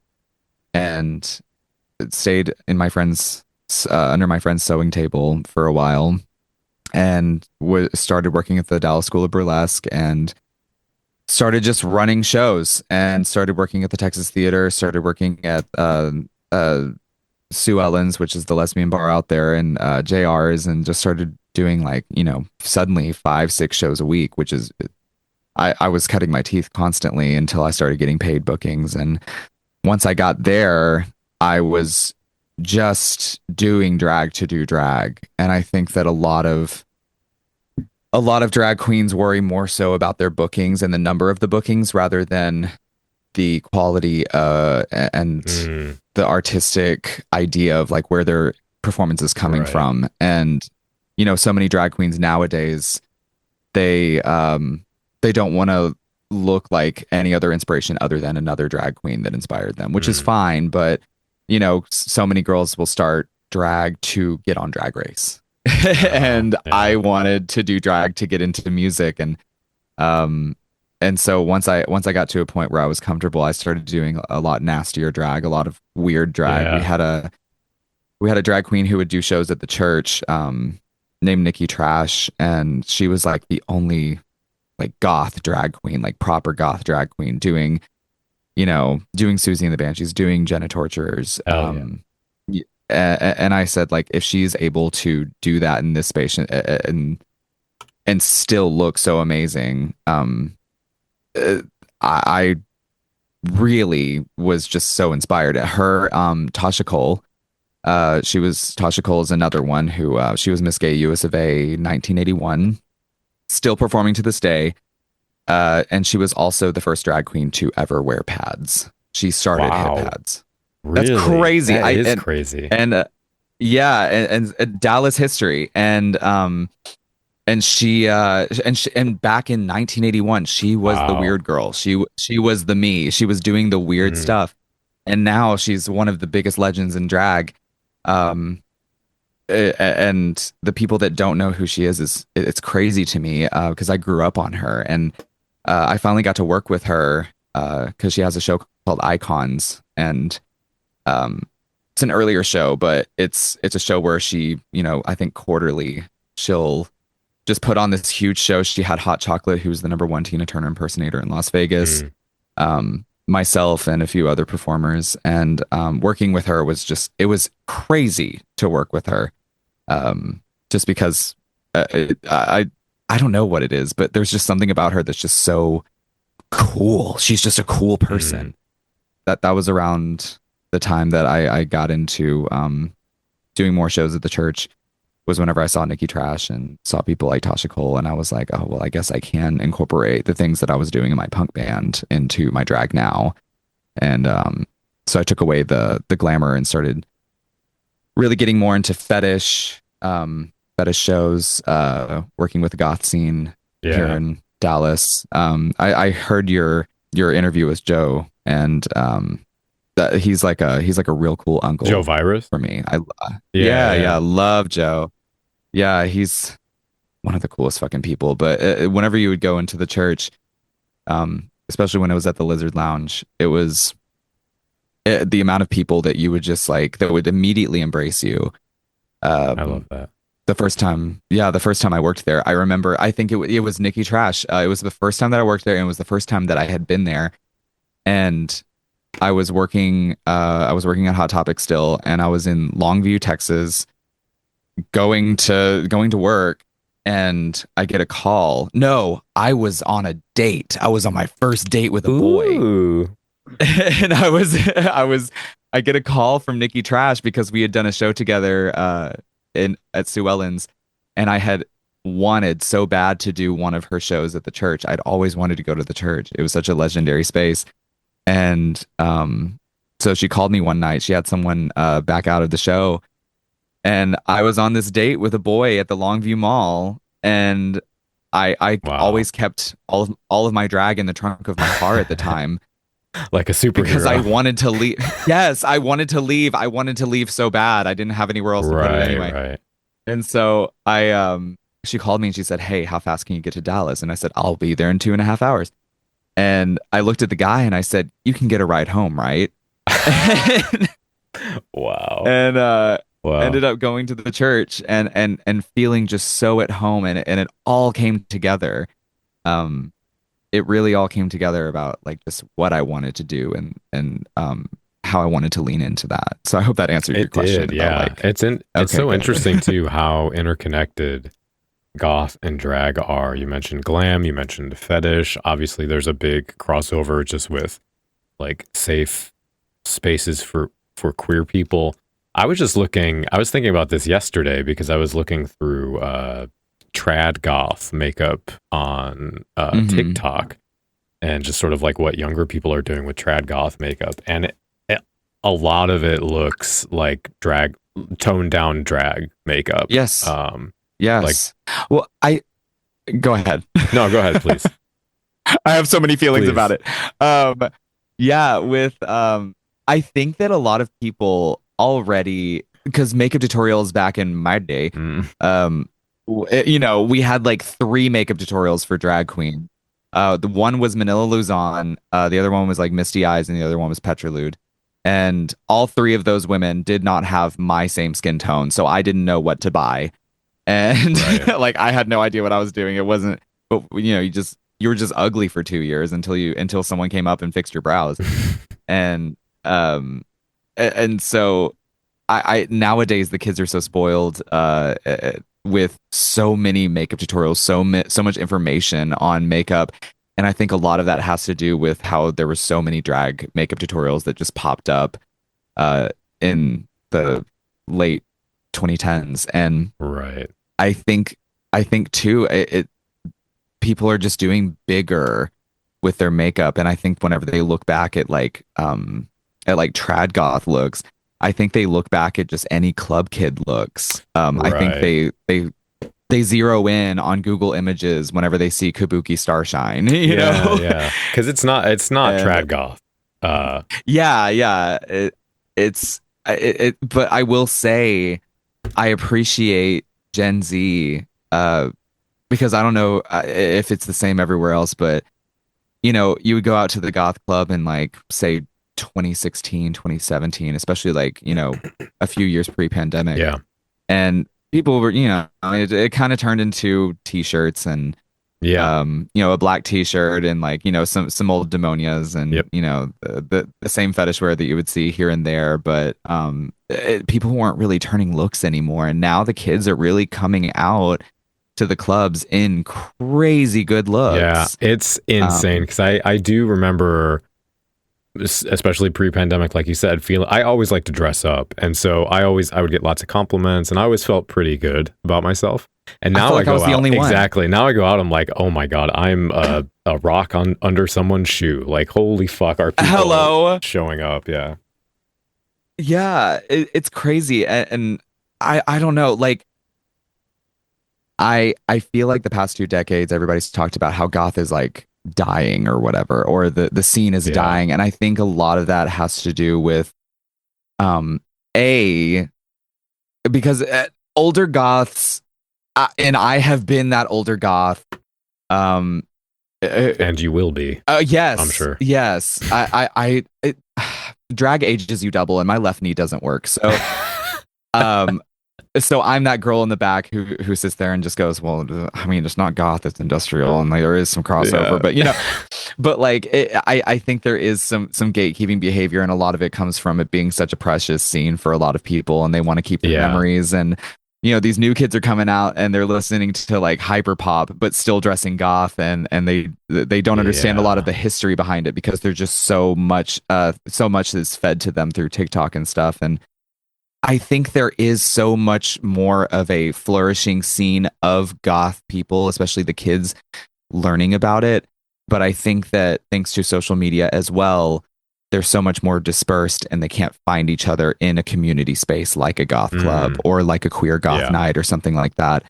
and stayed in my friend's under my friend's sewing table for a while, and started working at the Dallas School of Burlesque, and started just running shows, and started working at the Texas Theater, started working at Sue Ellen's, which is the lesbian bar out there, and JR's, and just started doing suddenly 5-6 shows a week, which is I was cutting my teeth constantly until I started getting paid bookings. And once I got there, I was just doing drag to do drag. And I think that a lot of drag queens worry more so about their bookings and the number of the bookings rather than the quality and the artistic idea of where their performance is coming from. And so many drag queens nowadays, they don't want to look like any other inspiration other than another drag queen that inspired them, which is fine. But so many girls will start drag to get on Drag Race. And I wanted to do drag to get into music. And so once I got to a point where I was comfortable, I started doing a lot nastier drag, a lot of weird drag. We had a drag queen who would do shows at the church, named Nikki Trash, and she was the only goth drag queen, proper goth drag queen, doing Susie and the Banshees, doing Jenna Torturers. And I said, if she's able to do that in this space and still look so amazing, I really was just so inspired at her. Tasha Cole, Tasha Cole is another one who she was Miss Gay US of A 1981, still performing to this day. And she was also the first drag queen to ever wear pads. She started hip pads. Really? That's crazy. That is crazy. And Dallas history. And she back in 1981, she was the weird girl. She was the me. She was doing the weird stuff. And now she's one of the biggest legends in drag. And the people that don't know who she is it's crazy to me, because I grew up on her, and I finally got to work with her because she has a show called Icons, and it's an earlier show, but it's a show where she, I think quarterly she'll just put on this huge show. She had Hot Chocolate, who was the #1 Tina Turner impersonator in Las Vegas, myself and a few other performers, and working with her it was crazy to work with her, just because I don't know what it is, but there's just something about her that's just so cool. She's just a cool person. That was around the time that I got into doing more shows at the church, was whenever I saw Nikki Trash and saw people like Tasha Cole, and I was like, oh, well, I guess I can incorporate the things that I was doing in my punk band into my drag now. And so I took away the glamour and started really getting more into fetish shows, working with the goth scene here in Dallas. I heard your interview with Joe, and that he's like a real cool uncle. Joe Virus for me. I love Joe. Yeah, he's one of the coolest fucking people. But whenever you would go into the church, especially when it was at the Lizard Lounge, it was the amount of people that you would just that would immediately embrace you. I love that. The first time I worked there, I remember, I think it was Nikki Trash. It was the first time that I worked there, and it was the first time that I had been there. And I was working at Hot Topic still, and I was in Longview, Texas, going to work, and I get a call. No, I was on a date. I was on my first date with a boy. Ooh. And I get a call from Nikki Trash because we had done a show together at Sue Ellen's, and I had wanted so bad to do one of her shows at the church. I'd always wanted to go to the church. It was such a legendary space. And so she called me one night. She had someone back out of the show, and I was on this date with a boy at the Longview Mall, and I Wow. always kept all of my drag in the trunk of my car at the time. Like a superhero. Because I wanted to leave. Yes, I wanted to leave. I wanted to leave so bad. I didn't have anywhere else to put it anyway. Right. And so she called me and she said, "Hey, how fast can you get to Dallas?" And I said, "I'll be there in 2.5 hours." And I looked at the guy and I said, "You can get a ride home, right?" Wow. And Wow. ended up going to the church and feeling just so at home, and it all came together. It really all came together about like just what I wanted to do and how I wanted to lean into that. So I hope that answered your question. Did, yeah. Like, it's so interesting too how interconnected goth and drag are. You mentioned glam, you mentioned fetish. Obviously there's a big crossover just with like safe spaces for queer people. I was thinking about this yesterday because I was looking through trad goth makeup on TikTok, and just sort of like what younger people are doing with trad goth makeup, and a lot of it looks like toned down drag makeup. Yes. Yes. Well, go ahead. No, go ahead, please. I have so many feelings Please. about it. I think that a lot of people already, because makeup tutorials back in my day, we had like 3 makeup tutorials for drag queen. The one was Manila Luzon, the other one was like Misty Eyes, and the other one was Petralude. And all 3 of those women did not have my same skin tone, so I didn't know what to buy. And Right. like I had no idea what I was doing. It wasn't, but you were just ugly for 2 years until someone came up and fixed your brows. And so I nowadays the kids are so spoiled with so many makeup tutorials, so much information on makeup. And I think a lot of that has to do with how there were so many drag makeup tutorials that just popped up in the late 2010s. And Right. I think too, people are just doing bigger with their makeup. And I think whenever they look back at like trad goth looks, I think they look back at just any club kid looks. I think they zero in on Google Images whenever they see Kabuki Starshine. You know? Yeah. Because it's not trad goth. But I will say I appreciate Gen Z because I don't know if it's the same everywhere else, but you would go out to the goth club in like say 2016, 2017, especially like, a few years pre-pandemic. Yeah. And people were, it kind of turned into t-shirts and a black t-shirt and like, some old demonias and, the same fetish wear that you would see here and there. But people weren't really turning looks anymore. And now the kids are really coming out to the clubs in crazy good looks. Yeah, it's insane because I do remember, especially pre-pandemic, like you said, I always like to dress up, and so I would get lots of compliments, and I always felt pretty good about myself. And now I go out, the only one. Exactly. Now I go out, I'm like, oh my god, I'm a rock under someone's shoe. Like, holy fuck, are people showing up? Yeah, it's crazy, and I don't know, like. I feel like the past 2 decades, everybody's talked about how goth is like dying or whatever, or the scene is dying. And I think a lot of that has to do with, because older goths, and I have been that older goth. And you will be. Yes. I'm sure. Yes. Drag ages you double and my left knee doesn't work. So, So I'm that girl in the back who sits there and just goes, well, I mean, it's not goth, it's industrial, and like, there is some crossover, but but like I think there is some gatekeeping behavior, and a lot of it comes from it being such a precious scene for a lot of people, and they want to keep their memories. And these new kids are coming out and they're listening to like hyper pop, but still dressing goth, and they don't understand a lot of the history behind it because there's just so much is fed to them through TikTok and stuff. And I think there is so much more of a flourishing scene of goth people, especially the kids, learning about it. But I think that thanks to social media as well, they're so much more dispersed and they can't find each other in a community space like a goth club or like a queer goth night or something like that,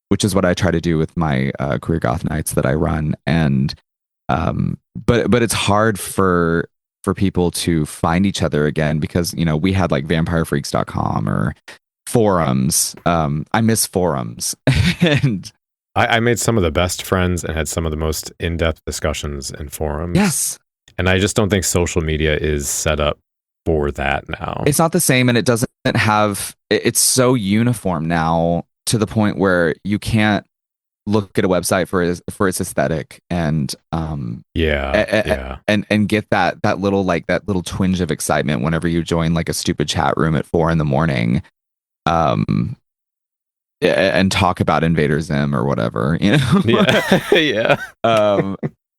which is what I try to do with my queer goth nights that I run. And but it's hard for people to find each other again because we had like vampirefreaks.com or forums. I miss forums. And I made some of the best friends and had some of the most in-depth discussions in forums. Yes. And I just don't think social media is set up for that now. It's not the same, and it doesn't have, it's so uniform now to the point where you can't look at a website for its aesthetic and and get that little twinge of excitement whenever you join like a stupid chat room at 4 a.m. And talk about Invader Zim or whatever,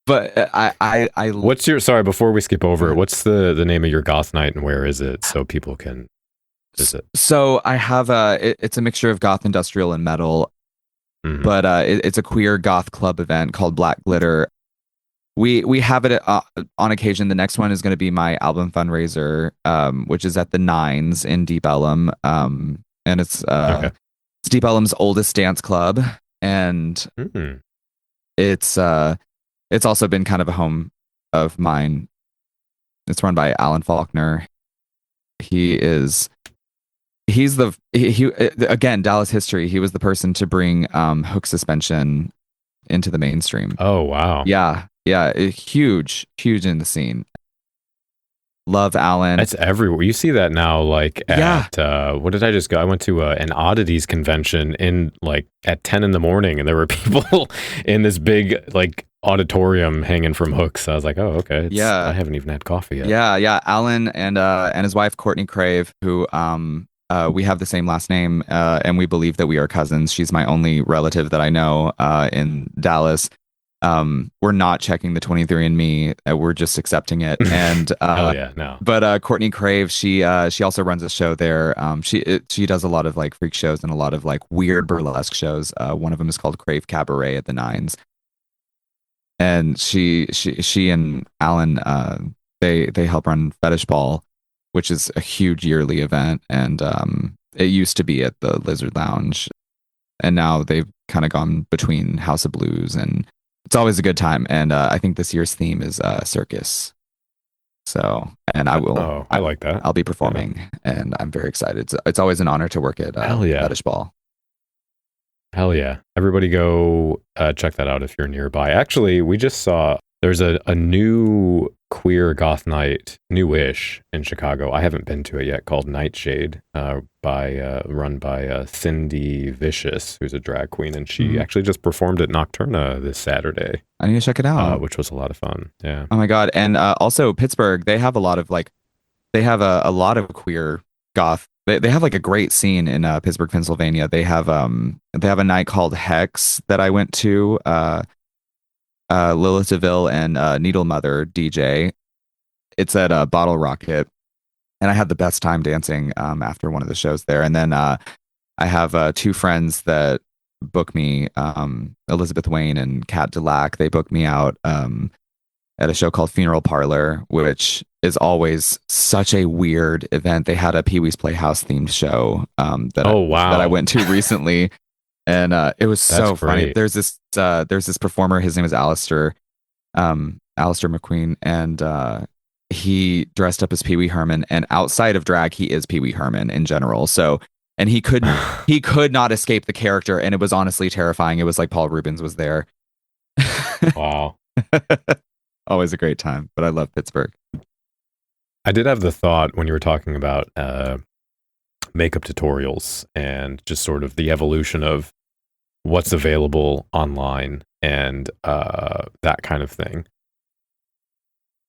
But I what's your, sorry, before we skip over it, what's the name of your goth night and where is it so people can visit? So I have it's a mixture of goth, industrial, and metal. But it's a queer goth club event called Black Glitter. We have it on occasion. The next one is going to be my album fundraiser, which is at the Nines in Deep Ellum. And it's Deep Ellum's oldest dance club, and it's also been kind of a home of mine. It's run by Alan Faulkner. He's again, Dallas history. He was the person to bring hook suspension into the mainstream. Oh, wow. Yeah. Huge in the scene. Love Alan. It's everywhere. You see that now, like at what did I just go? I went to an oddities convention at 10 in the morning, and there were people in this big like auditorium hanging from hooks. I was like, oh, okay. I haven't even had coffee yet. Yeah. Alan and his wife Courtney Crave, who we have the same last name, and we believe that we are cousins. She's my only relative that I know in Dallas. We're not checking the 23andMe. We're just accepting it. And hell yeah, no. But Courtney Crave, she also runs a show there. She does a lot of like freak shows and a lot of like weird burlesque shows. One of them is called Crave Cabaret at the Nines. And she and Alan they help run Fetish Ball, which is a huge yearly event. And it used to be at the Lizard Lounge, and now they've kind of gone between House of Blues, and it's always a good time. And I think this year's theme is circus. So, and I like that. I'll be performing, and I'm very excited. It's always an honor to work at Fetish Ball. Hell yeah. Everybody go check that out if you're nearby. Actually, we just saw there's a new queer goth night, newish, in Chicago. I haven't been to it yet, called Nightshade, run by Cindy Vicious, who's a drag queen, and she actually just performed at Nocturna this Saturday. I need to check it out. Which was a lot of fun. Yeah. Oh my God. And also Pittsburgh, they have a lot of a lot of queer goth. They have like a great scene in Pittsburgh, Pennsylvania. They have a night called Hex that I went to. Lilith DeVille and Needle Mother DJ. It's at Bottle Rocket, and I had the best time dancing after one of the shows there. And then I have two friends that book me, Elizabeth Wayne and Kat Delac. They booked me out at a show called Funeral Parlor, which is always such a weird event. They had a Pee-wee's Playhouse themed show that I went to recently. And it was so funny. There's this performer. His name is Alistair McQueen, and he dressed up as Pee Wee Herman. And outside of drag, he is Pee Wee Herman in general. So, and he could not escape the character, and it was honestly terrifying. It was like Paul Rubens was there. Wow, always a great time. But I love Pittsburgh. I did have the thought when you were talking about makeup tutorials and just sort of the evolution of what's available online and that kind of thing.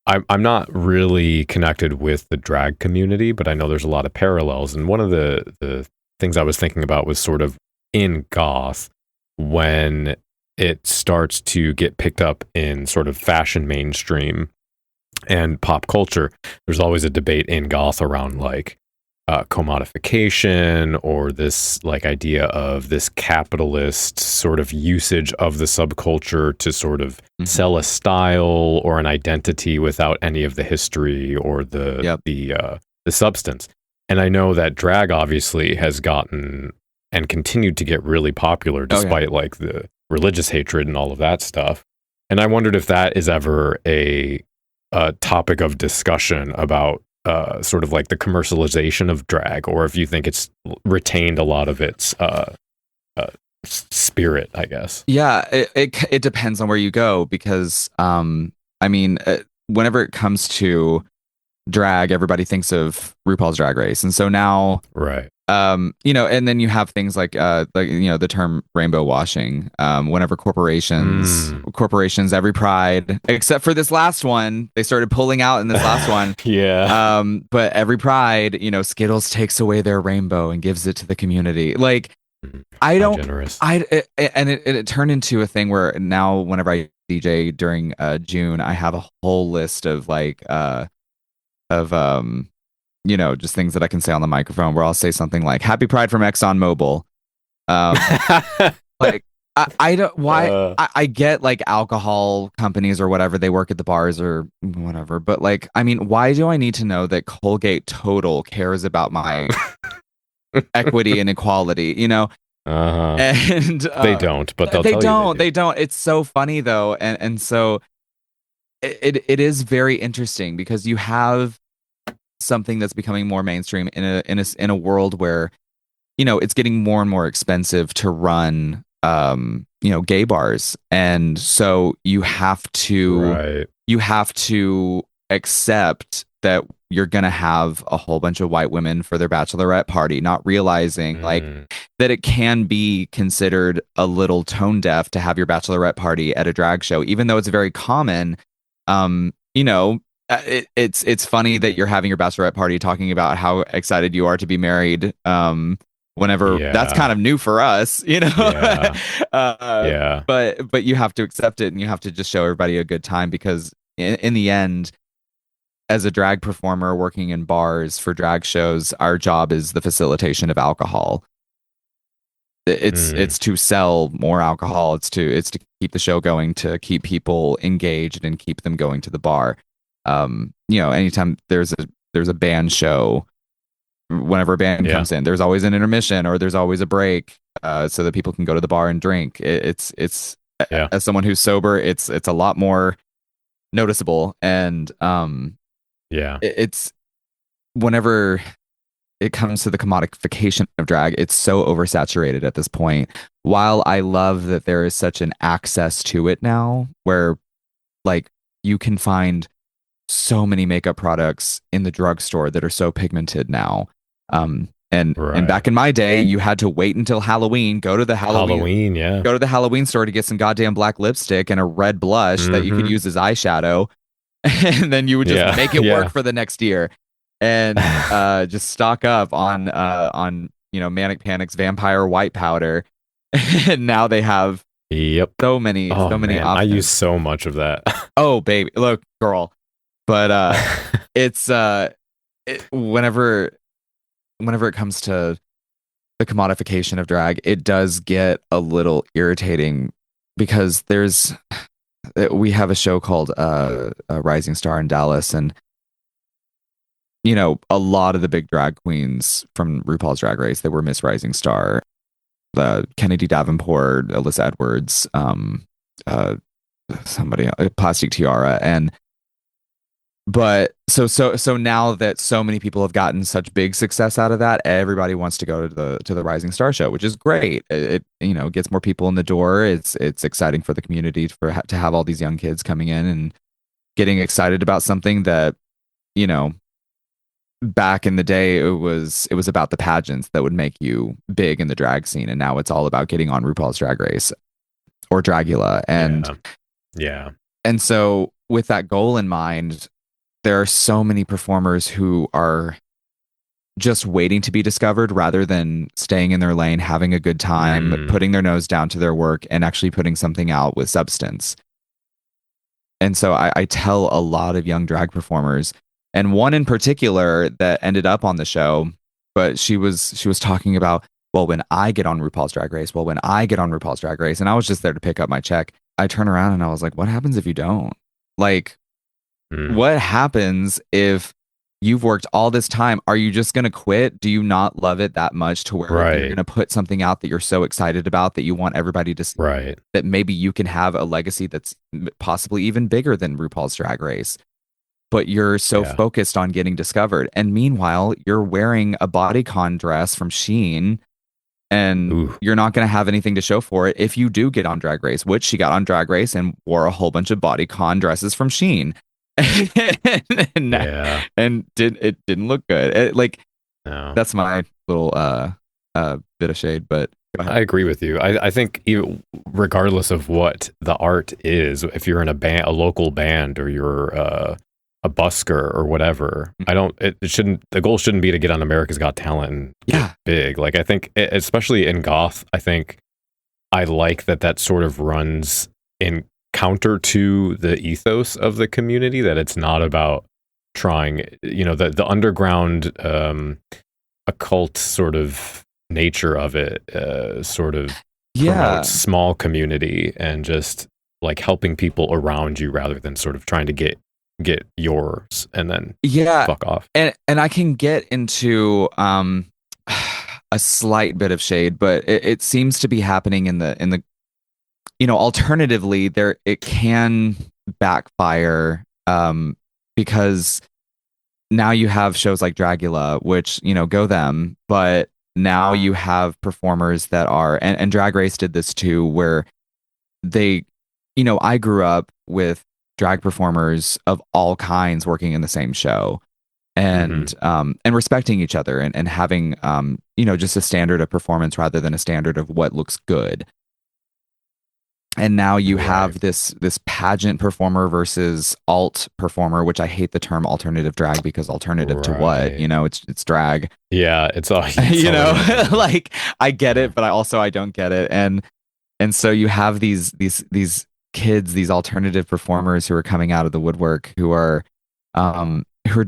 I'm not really connected with the drag community, but I know there's a lot of parallels. And one of the things I was thinking about was sort of in goth, when it starts to get picked up in sort of fashion mainstream and pop culture, there's always a debate in goth around like commodification, or this like idea of this capitalist sort of usage of the subculture to sort of sell a style or an identity without any of the history or the substance. And I know that drag obviously has gotten and continued to get really popular despite like the religious hatred and all of that stuff. And I wondered if that is ever a topic of discussion about sort of like the commercialization of drag, or if you think it's retained a lot of its spirit, I guess. Yeah, it depends on where you go, because I mean, whenever it comes to drag, everybody thinks of RuPaul's Drag Race, and so now, right, you know, and then you have things like you know, the term rainbow washing. Whenever corporations, every Pride, except for this last one, they started pulling out in this last one. Yeah. But every Pride, you know, Skittles takes away their rainbow and gives it to the community. Like, I don't, generous. It turned into a thing where now whenever I DJ during June, I have a whole list of like you know, just things that I can say on the microphone, where I'll say something like "Happy Pride from ExxonMobil." Like, I don't, why, I get like alcohol companies or whatever, they work at the bars or whatever, but like, I mean, why do I need to know that Colgate Total cares about my equity and equality, you know? And they don't, but they don't. It's so funny though, and so it is very interesting, because you have something that's becoming more mainstream in a world where, you know, it's getting more and more expensive to run you know, gay bars, and so you have to accept that you're gonna have a whole bunch of white women for their bachelorette party, not realizing like that it can be considered a little tone deaf to have your bachelorette party at a drag show, even though it's very common. You know, it's funny that you're having your bachelorette party talking about how excited you are to be married. Whenever that's kind of new for us, you know. But you have to accept it, and you have to just show everybody a good time, because in the end, as a drag performer working in bars for drag shows, our job is the facilitation of alcohol. It's to sell more alcohol. It's to keep the show going, to keep people engaged and keep them going to the bar. You know, anytime there's a band show, whenever a band comes in, there's always an intermission or there's always a break, so that people can go to the bar and drink. It's as someone who's sober, it's a lot more noticeable, and it's whenever it comes to the commodification of drag, it's so oversaturated at this point. While I love that there is such an access to it now, where like you can find so many makeup products in the drugstore that are so pigmented now. And back in my day, you had to wait until Halloween, go to the Halloween store to get some goddamn black lipstick and a red blush that you could use as eyeshadow, and then you would just make it work for the next year, and just stock up on you know, Manic Panic's vampire white powder. And now they have so many options. I use so much of that. Oh baby, look, girl. But it's whenever it comes to the commodification of drag, it does get a little irritating, because we have a show called Rising Star in Dallas, and you know, a lot of the big drag queens from RuPaul's Drag Race, they were Miss Rising Star, Kennedy Davenport, Alyssa Edwards, somebody, Plastic Tiara, but so now that so many people have gotten such big success out of that, everybody wants to go to the Rising Star show, which is great. It you know, gets more people in the door. It's exciting for the community to have all these young kids coming in and getting excited about something that, you know, back in the day, it was about the pageants that would make you big in the drag scene, and now it's all about getting on RuPaul's Drag Race or Dragula. And so with that goal in mind, there are so many performers who are just waiting to be discovered rather than staying in their lane, having a good time, putting their nose down to their work, and actually putting something out with substance. And so I tell a lot of young drag performers, and one in particular that ended up on the show, but she was talking about, well, when I get on RuPaul's Drag Race, and I was just there to pick up my check. I turn around and I was like, what happens if you don't? Like, what happens if you've worked all this time? Are you just going to quit? Do you not love it that much to where you're going to put something out that you're so excited about that you want everybody to see, that maybe you can have a legacy that's possibly even bigger than RuPaul's Drag Race, but you're so focused on getting discovered. And meanwhile, you're wearing a bodycon dress from Shein, and you're not going to have anything to show for it if you do get on Drag Race, which she got on Drag Race and wore a whole bunch of bodycon dresses from Shein. And it didn't look good. That's my little bit of shade, but I agree with you. I think even regardless of what the art is, if you're in a local band, or you're a busker or whatever, the goal shouldn't be to get on America's Got Talent and get big. Like, I think especially in goth, I think I like that sort of runs in counter to the ethos of the community, that it's not about trying, the underground occult sort of nature of it sort of promotes small community and just like helping people around you rather than sort of trying to get yours and then fuck off. And I can get into a slight bit of shade, but it seems to be happening in the alternatively, it can backfire because now you have shows like Dragula, which, go them, but now you have performers that are, and Drag Race did this too, where they, I grew up with drag performers of all kinds working in the same show, and respecting each other, and having just a standard of performance rather than a standard of what looks good. And now you have this pageant performer versus alt performer, which I hate the term alternative drag, because alternative to what? It's drag. Yeah, it's all like, I get it, but I don't get it. And so you have these kids, these alternative performers who are coming out of the woodwork, who are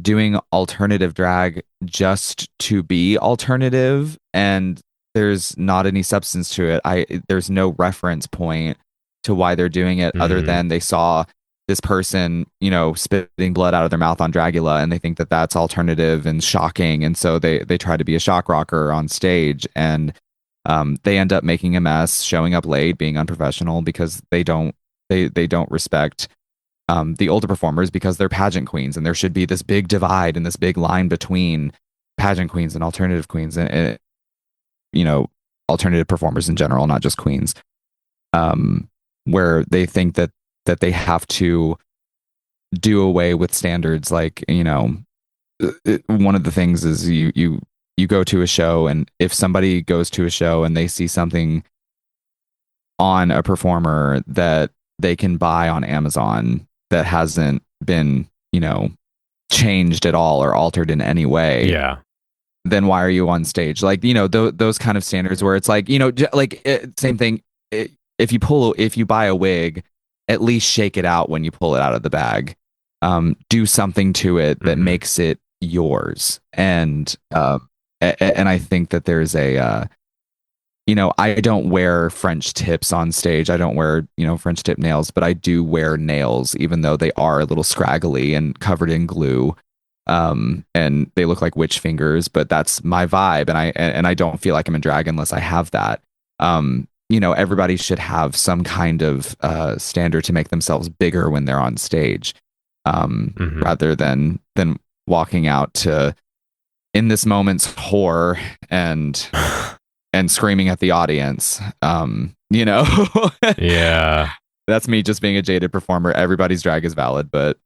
doing alternative drag just to be alternative, and there's not any substance to it. There's no reference point to why they're doing it, other than they saw this person, spitting blood out of their mouth on Dragula, and they think that that's alternative and shocking, and so they try to be a shock rocker on stage, and they end up making a mess, showing up late, being unprofessional, because they don't respect the older performers, because they're pageant queens, and there should be this big divide and this big line between pageant queens and alternative queens, and alternative performers in general, not just queens. Where they think that they have to do away with standards. Like, one of the things is you go to a show, and if somebody goes to a show and they see something on a performer that they can buy on Amazon that hasn't been, changed at all or altered in any way, then why are you on stage? Like, those kind of standards where it's like, same thing. If you buy a wig, at least shake it out when you pull it out of the bag. Do something to it that makes it yours. And I think that there's I don't wear French tips on stage. I don't wear, French tip nails, but I do wear nails, even though they are a little scraggly and covered in glue. And they look like witch fingers, but that's my vibe. And I don't feel like I'm a drag unless I have that. Everybody should have some kind of standard to make themselves bigger when they're on stage, rather than walking out to "In This Moment's whore" and screaming at the audience. That's me just being a jaded performer. Everybody's drag is valid, but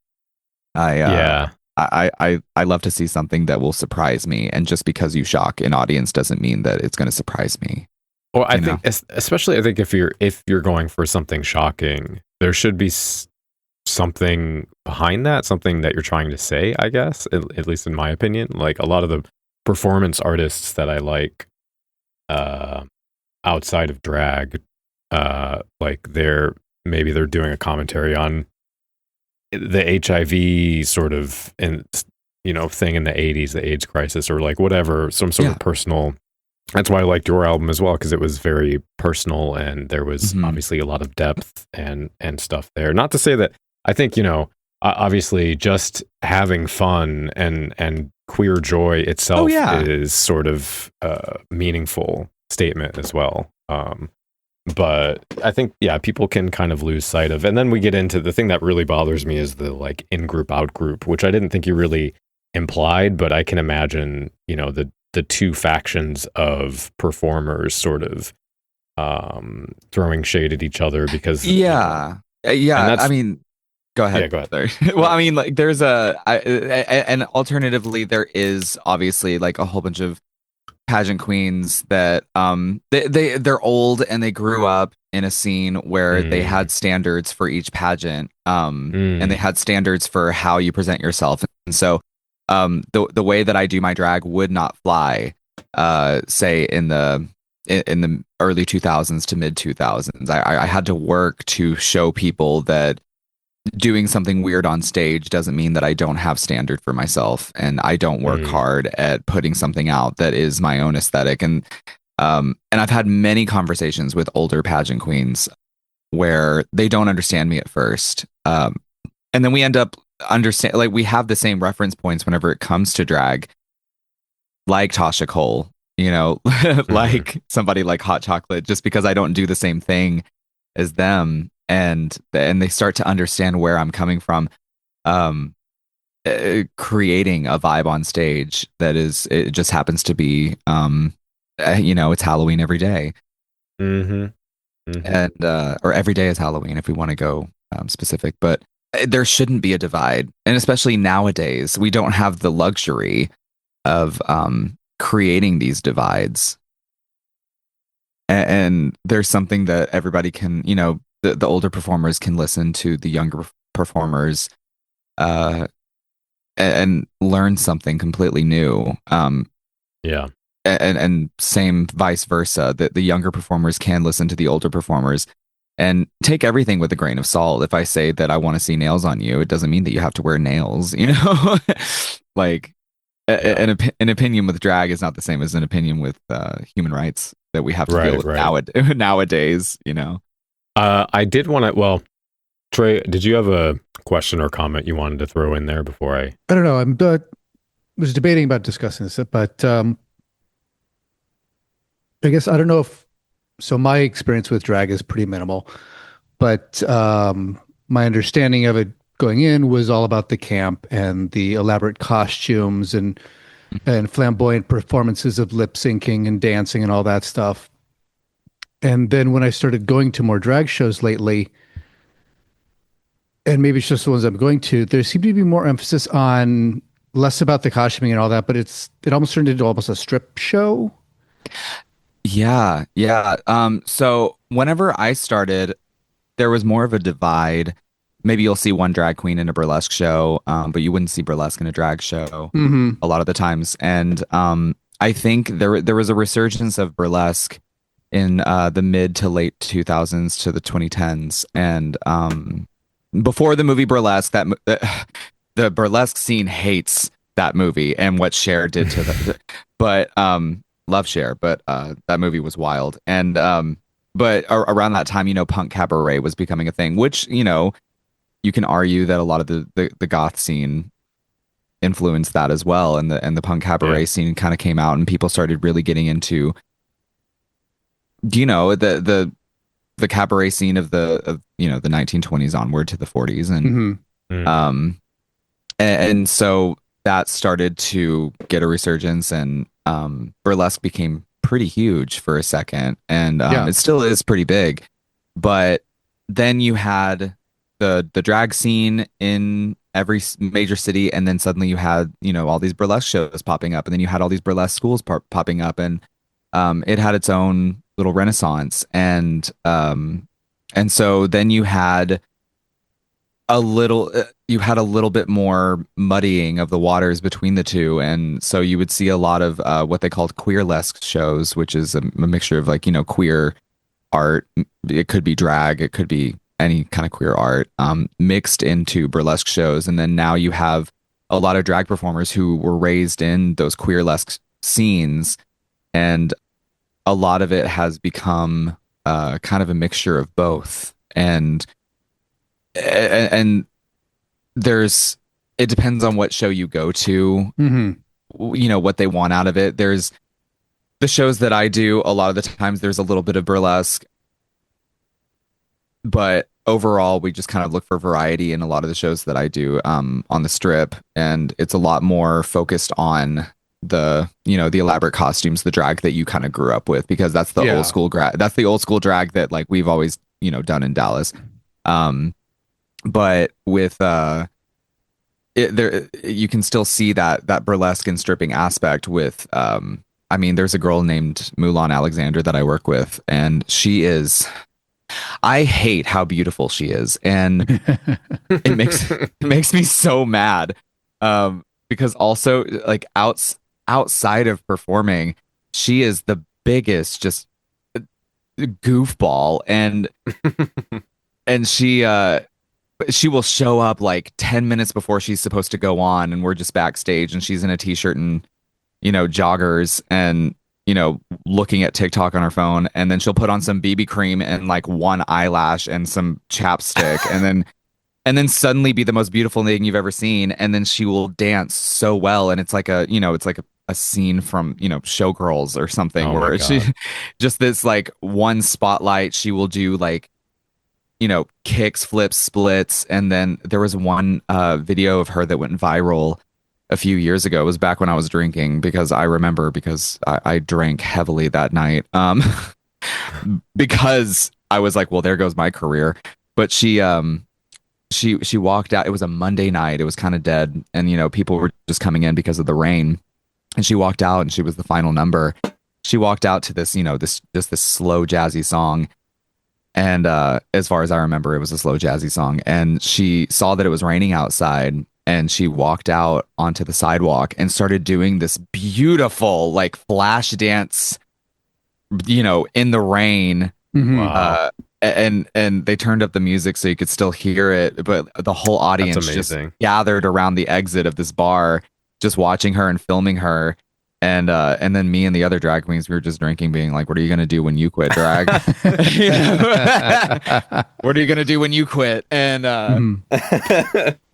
I I love to see something that will surprise me, and just because you shock an audience doesn't mean that it's going to surprise me. Well, I think especially I think if you're going for something shocking, there should be something behind that, something that you're trying to say, I guess, at least in my opinion. Like a lot of the performance artists that I like outside of drag, like they're doing a commentary on the HIV sort of thing in the 80s, the AIDS crisis, or like whatever, some sort of personal. That's why I liked your album as well, because it was very personal and there was obviously a lot of depth and stuff there. Not to say that I think, obviously just having fun and queer joy itself is sort of a meaningful statement as well. But I think, people can kind of lose sight of. And then we get into the thing that really bothers me is the like in-group, out-group, which I didn't think you really implied, but I can imagine, the two factions of performers sort of throwing shade at each other because I mean, go ahead. Yeah, go ahead. Sorry. Well, I mean, like there's and alternatively there is obviously like a whole bunch of pageant queens that they're old and they grew up in a scene where they had standards for each pageant and they had standards for how you present yourself, and so the way that I do my drag would not fly, say in the early 2000s to mid 2000s. I had to work to show people that doing something weird on stage doesn't mean that I don't have standard for myself, and I don't work hard at putting something out that is my own aesthetic. And I've had many conversations with older pageant queens where they don't understand me at first, and then we end up understand, like we have the same reference points whenever it comes to drag, like Tasha Cole, like somebody like Hot Chocolate, just because I don't do the same thing as them, and they start to understand where I'm coming from, creating a vibe on stage that it just happens to be it's Halloween every day. And or every day is Halloween if we want to go specific, but there shouldn't be a divide. And especially nowadays, we don't have the luxury of creating these divides. And there's something that everybody can, the older performers can listen to the younger performers and learn something completely new. And same vice versa, that the younger performers can listen to the older performers and take everything with a grain of salt. If I say that I want to see nails on you, it doesn't mean that you have to wear nails, like an opinion with drag is not the same as an opinion with human rights that we have to deal with nowadays, I did want to, well, Trey, did you have a question or comment you wanted to throw in there before I don't know. I was debating about discussing this, but I guess I don't know if, so my experience with drag is pretty minimal, but my understanding of it going in was all about the camp and the elaborate costumes and flamboyant performances of lip syncing and dancing and all that stuff. And then when I started going to more drag shows lately, and maybe it's just the ones I'm going to, there seemed to be more emphasis on less about the costuming and all that, but it almost turned into almost a strip show. Yeah. So whenever I started, there was more of a divide. Maybe you'll see one drag queen in a burlesque show, but you wouldn't see burlesque in a drag show a lot of the times. And I think there was a resurgence of burlesque in the mid to late 2000s to the 2010s. And before the movie Burlesque, the burlesque scene hates that movie and what Cher did to them. But love Cher, but that movie was wild. And but around that time, punk cabaret was becoming a thing, which you can argue that a lot of the goth scene influenced that as well, and the punk cabaret scene kind of came out, and people started really getting into the cabaret scene of the 1920s onward to the 40s, and and so that started to get a resurgence, and burlesque became pretty huge for a second, and it still is pretty big. But then you had the drag scene in major city, and then suddenly you had, you know, all these burlesque shows popping up, and then you had all these burlesque schools popping up, and it had its own little renaissance, and so then you had a little bit more muddying of the waters between the two, and so you would see a lot of what they called queerlesque shows, which is a mixture of, like, you know, queer art. It could be drag, it could be any kind of queer art, mixed into burlesque shows. And then now you have a lot of drag performers who were raised in those queerlesque scenes, and a lot of it has become kind of a mixture of both. And it depends on what show you go to, you know, what they want out of it. There's the shows that I do, a lot of the times there's a little bit of burlesque, but overall we just kind of look for variety in a lot of the shows that I do on the Strip, and it's a lot more focused on the, you know, the elaborate costumes, the drag that you kind of grew up with, because that's the old school drag that, like, we've always, you know, done in Dallas. But with you can still see that burlesque and stripping aspect with I mean, there's a girl named Mulan Alexander that I work with, and I hate how beautiful she is, and it makes me so mad, because also, like, outside of performing, she is the biggest just goofball, and she will show up like 10 minutes before she's supposed to go on, and we're just backstage, and she's in a t-shirt and, you know, joggers, and, you know, looking at TikTok on her phone, and then she'll put on some BB cream and like one eyelash and some chapstick, and then suddenly be the most beautiful thing you've ever seen, and then she will dance so well, and it's like a scene from, you know, Showgirls or something, where she just this like one spotlight, she will do, like, you know, kicks, flips, splits. And then there was one video of her that went viral a few years ago. It was back when I was drinking, because I remember, because I drank heavily that night, because I was like, well, there goes my career. But she walked out. It was a Monday night. It was kind of dead, and, you know, people were just coming in because of the rain. And she walked out, and she was the final number. She walked out to this, you know, this slow jazzy song. And as far as I remember, it was a slow jazzy song. And she saw that it was raining outside, and she walked out onto the sidewalk and started doing this beautiful, like, flash dance, you know, in the rain. Wow. And they turned up the music so you could still hear it, but the whole audience just gathered around the exit of this bar, just watching her and filming her. And then me and the other drag queens, we were just drinking, being like, what are you going to do when you quit drag? What are you going to do when you quit? And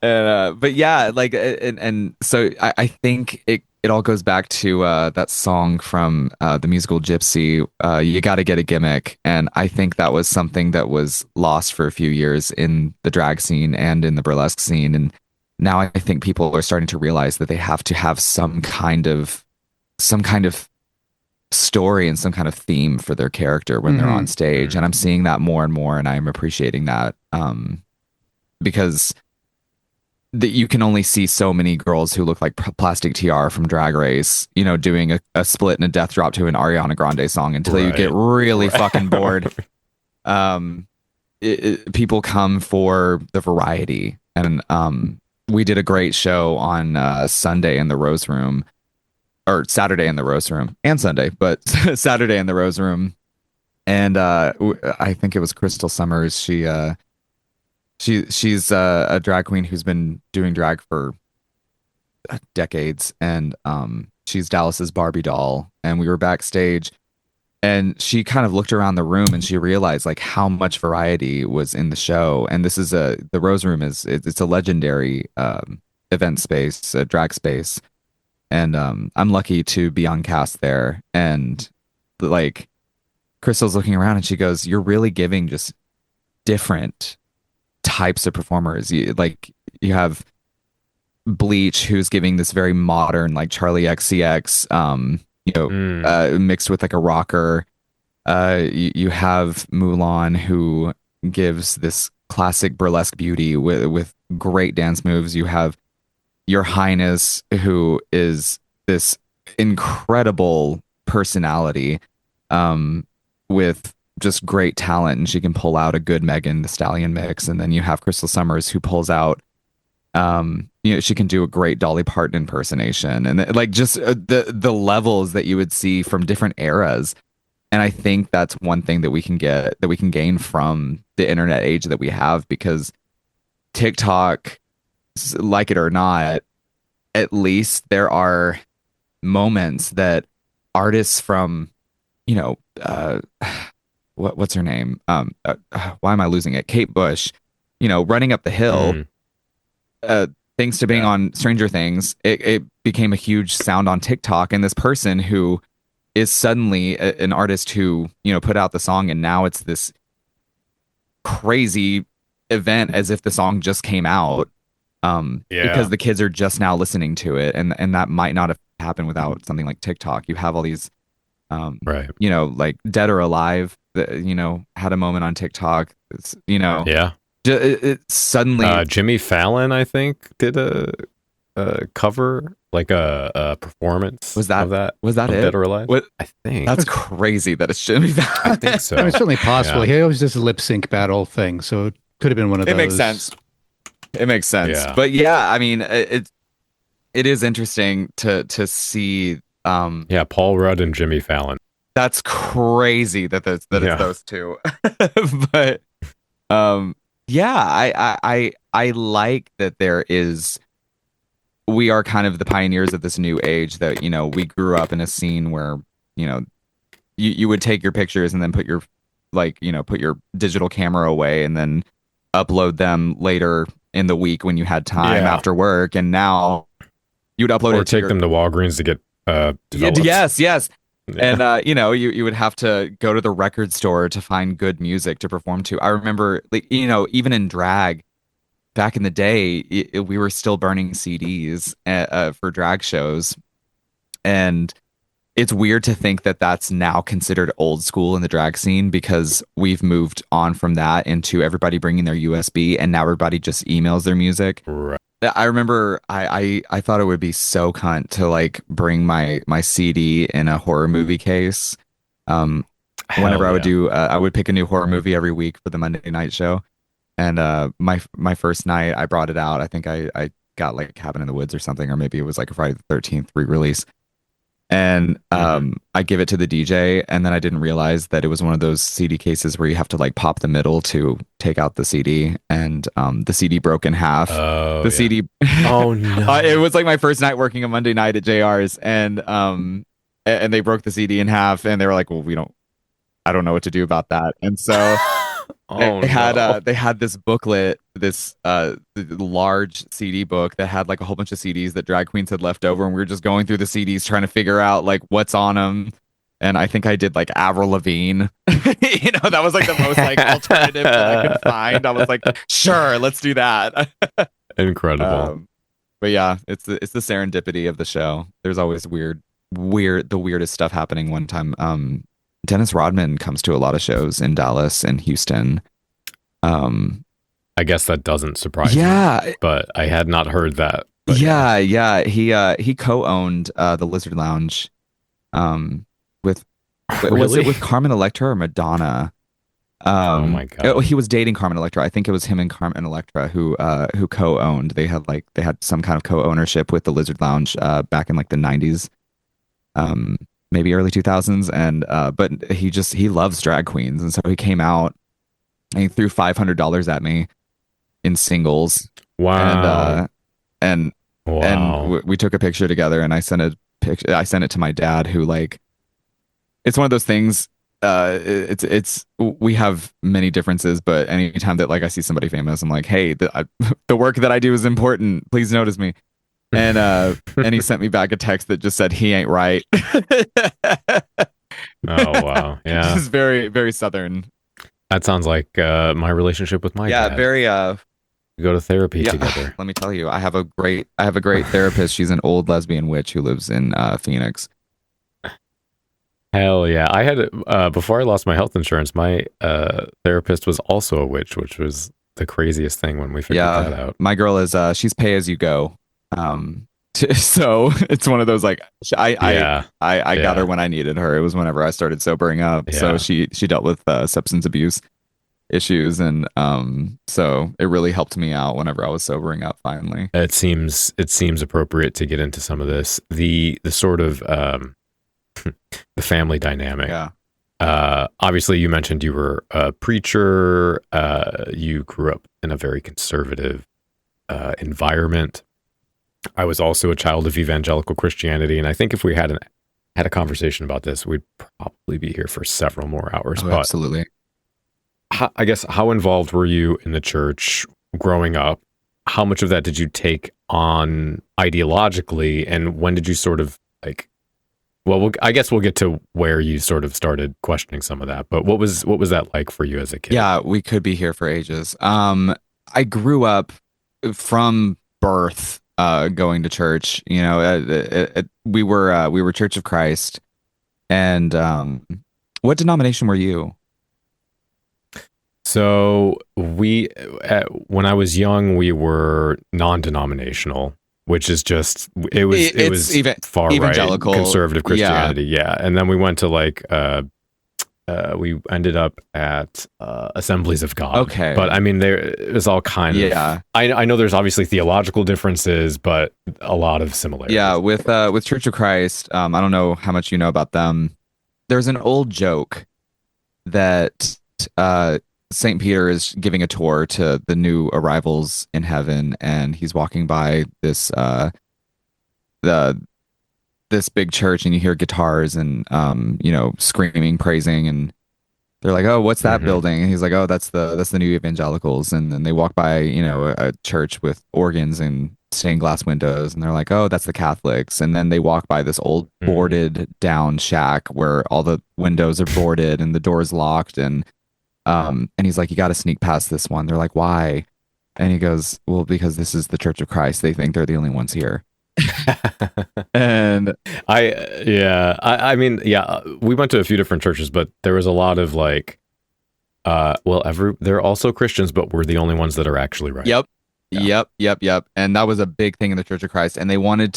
but yeah, like, and so I think it all goes back to that song from the musical Gypsy, You Gotta Get a Gimmick. And I think that was something that was lost for a few years in the drag scene and in the burlesque scene. And now I think people are starting to realize that they have to have some kind of story and some kind of theme for their character when they're on stage. And I'm seeing that more and more, and I'm appreciating that, because you can only see so many girls who look like Plastic TR from Drag Race, you know, doing a split and a death drop to an Ariana Grande song until you get really fucking bored. People come for the variety. And we did a great show on Sunday in the Rose Room, or Saturday in the Rose Room, and Sunday, but Saturday in the Rose Room. And I think it was Crystal Summers. She's a drag queen who's been doing drag for decades, and she's Dallas's Barbie doll. And we were backstage, and she kind of looked around the room, and she realized, like, how much variety was in the show. And this is the Rose Room it's a legendary event space, a drag space. And I'm lucky to be on cast there. And, like, Crystal's looking around, and she goes, you're really giving just different types of performers. You have Bleach, who's giving this very modern, like, Charlie XCX, mixed with, like, a rocker. You have Mulan, who gives this classic burlesque beauty with great dance moves. You have Your Highness, who is this incredible personality, with just great talent, and she can pull out a good Megan Thee Stallion mix. And then you have Crystal Summers, who pulls out, she can do a great Dolly Parton impersonation, and like just the levels that you would see from different eras. And I think that's one thing that we can gain from the internet age that we have, because TikTok, like it or not, at least there are moments that artists from, what's her name? Why am I losing it? Kate Bush, Running Up the Hill. Thanks to being on Stranger Things, it became a huge sound on TikTok. And this person who is suddenly an artist who, put out the song, and now it's this crazy event as if the song just came out. Because the kids are just now listening to it, and that might not have happened without something like TikTok. You have all these, right? Like Dead or Alive, that had a moment on TikTok. It suddenly Jimmy Fallon, I think, did a cover, like a performance. Was that it? Dead or Alive? What? I think that's crazy that it's Jimmy Fallon. I think so. It's certainly possible. He always does a lip sync battle thing, so it could have been one of those. It makes sense. It makes sense. Yeah. But yeah, I mean, it is interesting to see. Paul Rudd and Jimmy Fallon. That's crazy that it's those two. But I like that we are kind of the pioneers of this new age, that we grew up in a scene where you would take your pictures and then put your digital camera away and then upload them later in the week when you had time after work, and now you would upload or it take them to Walgreens to get developed. Yes. And you would have to go to the record store to find good music to perform to. I remember, even in drag back in the day, we were still burning CDs for drag shows, and it's weird to think that that's now considered old school in the drag scene, because we've moved on from that into everybody bringing their USB, and now everybody just emails their music. Right. I remember I thought it would be so cunt to like bring my CD in a horror movie case. Whenever I would do, I would pick a new horror movie every week for the Monday night show. And my first night I brought it out. I think I got like Cabin in the Woods or something, or maybe it was like a Friday the 13th re-release. And I give it to the DJ, and then I didn't realize that it was one of those CD cases where you have to like pop the middle to take out the CD, and the CD broke in half. CD. Oh no! It was like my first night working a Monday night at JR's, and they broke the CD in half, and they were like, "Well, I don't know what to do about that," and so. They had this booklet, this large CD book that had like a whole bunch of CDs that drag queens had left over, and we were just going through the CDs trying to figure out like what's on them. And I think I did like Avril Lavigne. That was like the most like alternative that I could find. I was like, sure, let's do that. Incredible. But yeah, it's the serendipity of the show. There's always the weirdest stuff happening. One time, Dennis Rodman comes to a lot of shows in Dallas and Houston. I guess that doesn't surprise me, but I had not heard that. But he co-owned the Lizard Lounge with was it with Carmen Electra or Madonna? Oh my god! He was dating Carmen Electra. I think it was him and Carmen Electra who co-owned. They had some kind of co-ownership with the Lizard Lounge back in like the 90s. Maybe early 2000s, and but he loves drag queens, and so he came out and he threw $500 at me in singles. Wow. And we took a picture together, and I sent it to my dad, who like, it's one of those things. We have many differences, but anytime that like I see somebody famous, I'm like, hey, the work that I do is important. Please notice me. And he sent me back a text that just said he ain't right. Oh wow, yeah, this is very, very Southern. That sounds like my relationship with my dad. Very. We go to therapy together. Let me tell you, I have a great therapist. She's an old lesbian witch who lives in Phoenix. Hell yeah! I had before I lost my health insurance, my therapist was also a witch, which was the craziest thing when we figured that out. My girl is she's pay as you go. So it's one of those like I got her when I needed her. It was whenever I started sobering up. Yeah. So she dealt with substance abuse issues, and so it really helped me out whenever I was sobering up finally. It seems appropriate to get into some of this. The sort of the family dynamic. Yeah. Obviously you mentioned you were a preacher. You grew up in a very conservative environment. I was also a child of evangelical Christianity, and I think if we had a conversation about this, we'd probably be here for several more hours. Oh, but absolutely. I guess, how involved were you in the church growing up? How much of that did you take on ideologically, and when did you sort of like? Well, I guess we'll get to where you sort of started questioning some of that. But what was that like for you as a kid? Yeah, we could be here for ages. I grew up from birth going to church. You know, we were Church of Christ. And what denomination were you? So when I was young, we were non-denominational, which is just it was far evangelical, right conservative Christianity. Yeah. And then we went to like we ended up at Assemblies of God. Okay. But I mean, it was all kind of. I know there's obviously theological differences, but a lot of similarities. Yeah, with Church of Christ, I don't know how much you know about them. There's an old joke that St. Peter is giving a tour to the new arrivals in heaven, and he's walking by this this big church, and you hear guitars and screaming, praising, and they're like, "Oh, what's that building?" And he's like, "Oh, that's the new evangelicals." And then they walk by, a church with organs and stained glass windows, and they're like, "Oh, that's the Catholics." And then they walk by this old boarded down shack where all the windows are boarded and the door's locked, and he's like, "You got to sneak past this one." They're like, "Why?" And he goes, "Well, because this is the Church of Christ. They think they're the only ones here." And I mean, we went to a few different churches, but there was a lot of like, they're also Christians, but we're the only ones that are actually right. Yep. And that was a big thing in the Church of Christ. And they would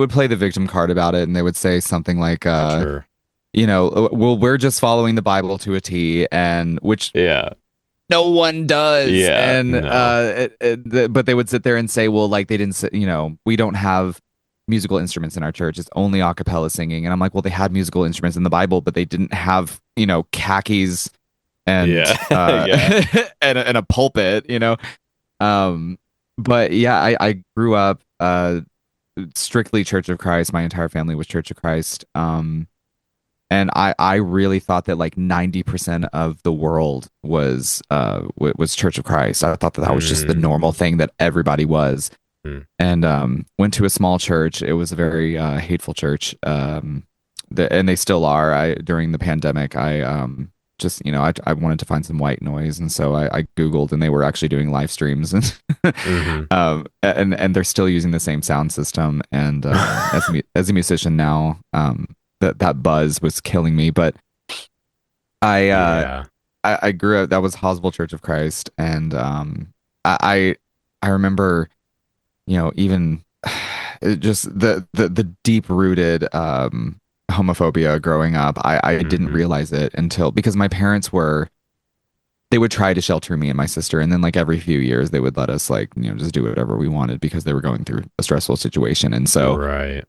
play the victim card about it, and they would say something like, sure. Well, we're just following the Bible to a T, and which no one does. Yeah. And but they would sit there and say, well, like they didn't say, we don't have musical instruments in our church. It's only a cappella singing. And I'm like, well, they had musical instruments in the Bible, but they didn't have, khakis and and a pulpit, But yeah, I grew up strictly Church of Christ. My entire family was Church of Christ. And I really thought that like 90% of the world was Church of Christ. I thought that was just the normal thing that everybody was. And went to a small church. It was a very hateful church. And they still are. During the pandemic, I wanted to find some white noise, and so I Googled, and they were actually doing live streams, and and they're still using the same sound system. And as a musician now, that buzz was killing me. But I grew up. That was Hoswell Church of Christ, and I remember, even just the deep rooted homophobia growing up. I didn't realize it because my parents they would try to shelter me and my sister, and then like every few years they would let us just do whatever we wanted because they were going through a stressful situation. And so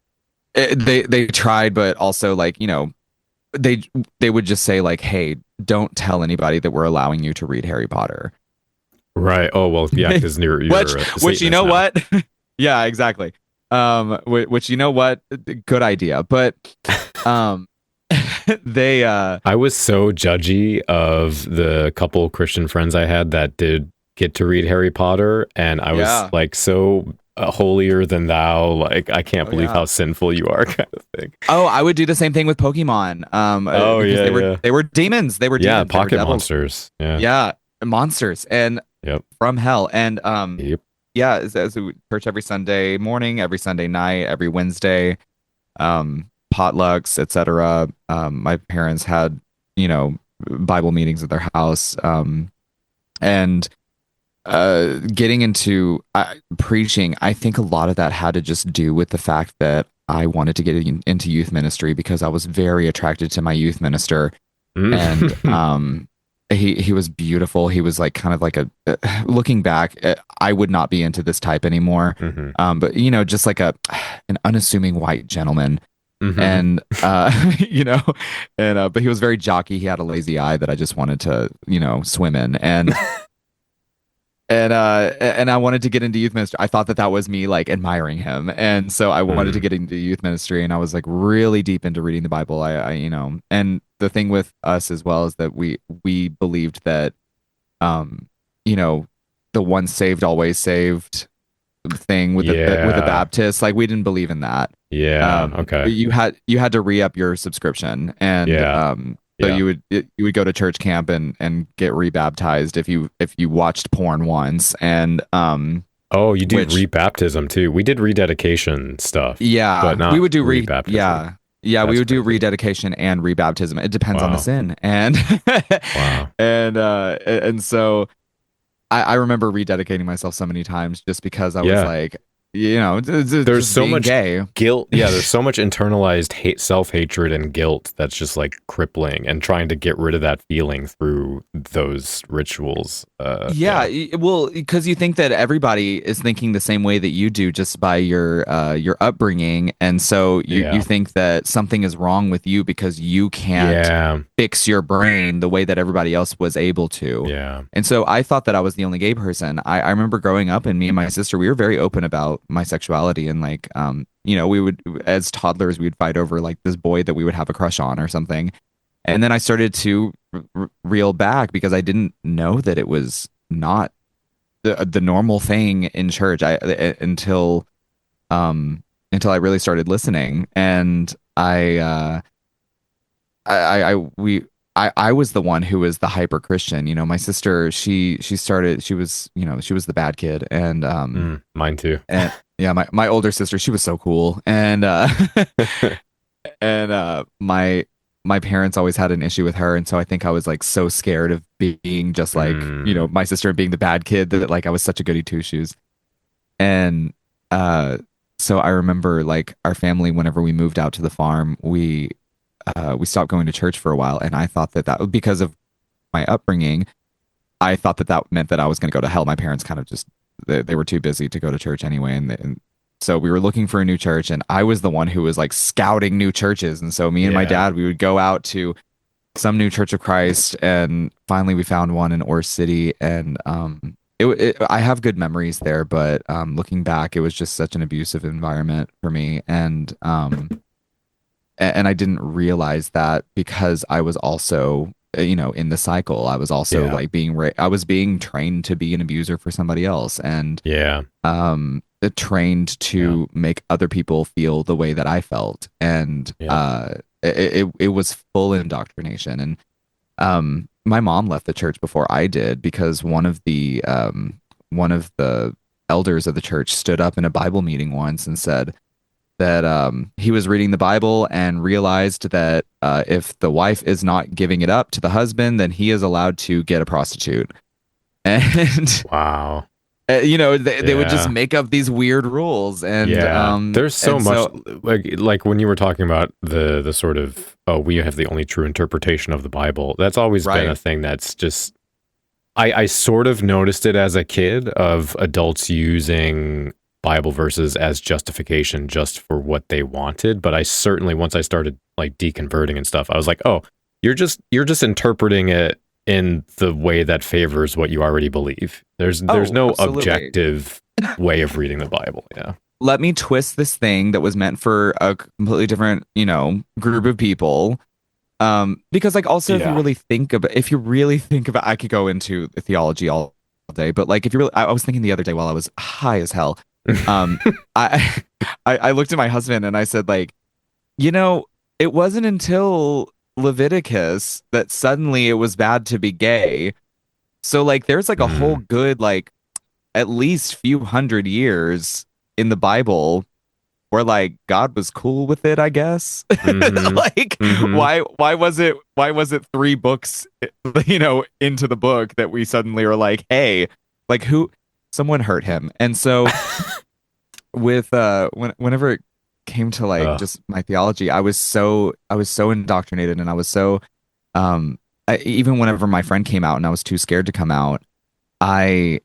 they tried, but also they would just say like, hey, don't tell anybody that we're allowing you to read Harry Potter. Right. Oh, well, yeah, because you're which you know what? Yeah, exactly. Which good idea. But they I was so judgy of the couple Christian friends I had that did get to read Harry Potter, and I was like so holier than thou, like I can't believe how sinful you are, kind of thing. Oh, I would do the same thing with Pokemon. They were demons. They were demons. Pocket monsters. Yeah, monsters and from hell. And as we church every Sunday morning, every Sunday night, every Wednesday, potlucks, etc. My parents had Bible meetings at their house, and getting into preaching, I think a lot of that had to just do with the fact that I wanted to get into youth ministry because I was very attracted to my youth minister, and he was beautiful. He was like kind of like looking back, I would not be into this type anymore. But just like an unassuming white gentleman. And but he was very jockey. He had a lazy eye that I just wanted to swim in, and and I wanted to get into youth ministry. I thought that was me like admiring him, and so I wanted to get into youth ministry, and I was like really deep into reading the Bible. And the thing with us as well is that we believed that the once saved always saved thing with the Baptists, like we didn't believe in that. Okay. You had to re-up your subscription, and so you would go to church camp and get rebaptized if you watched porn once, and you do rebaptism too. We did rededication stuff. But not we would do rebaptism. We would do rededication and rebaptism. It depends on the sin, and and so I remember rededicating myself so many times just because I was like, there's so much gay. guilt. Yeah, there's so much internalized self-hatred and guilt that's just like crippling, and trying to get rid of that feeling through those rituals. Well, because you think that everybody is thinking the same way that you do just by your upbringing, and so you think that something is wrong with you because you can't fix your brain the way that everybody else was able to. And so I thought that I was the only gay person. I remember growing up, and me and my sister, we were very open about my sexuality, and like we would, as toddlers, we'd fight over like this boy that we would have a crush on or something, and then I started to reel back because I didn't know that it was not the normal thing in church until I really started listening, and I was the one who was the hyper Christian. My sister, she was the bad kid, and mine too. And my older sister, she was so cool, and and my parents always had an issue with her, and so I think I was like so scared of being just like my sister being the bad kid that like I was such a goody two shoes, and so I remember like our family, whenever we moved out to the farm, we stopped going to church for a while, and I thought that because of my upbringing, I thought that meant that I was going to go to hell. My parents kind of just they were too busy to go to church anyway, and so we were looking for a new church, and I was the one who was like scouting new churches, and so me and my dad, we would go out to some new Church of Christ, and finally we found one in Ore City, and I have good memories there, but looking back, it was just such an abusive environment for me, and I didn't realize that because I was also, in the cycle. I was also like I was being trained to be an abuser for somebody else, and trained to make other people feel the way that I felt, and it was full indoctrination. And my mom left the church before I did because one of the elders of the church stood up in a Bible meeting once and said that he was reading the Bible and realized that if the wife is not giving it up to the husband, then he is allowed to get a prostitute. And wow. They would just make up these weird rules, and there's so much like when you were talking about the sort of we have the only true interpretation of the Bible. That's always been a thing that's just I sort of noticed it as a kid of adults using Bible verses as justification just for what they wanted, but I certainly, once I started like deconverting and stuff, I was like, oh, you're just interpreting it in the way that favors what you already believe. There's no objective way of reading the Bible. Yeah. Let me twist this thing that was meant for a completely different, group of people. Because like also if you really think about, I could go into theology all day, but like if you really, I was thinking the other day while I was high as hell, I looked at my husband and I said like, it wasn't until Leviticus that suddenly it was bad to be gay. So like there's like a whole good like at least few hundred years in the Bible where like God was cool with it, I guess. Like why was it 3 books into the book that we suddenly are like, hey, Like who? Someone hurt him, and so with whenever it came to like just my theology, I was so indoctrinated, and I was so even whenever my friend came out and I was too scared to come out, I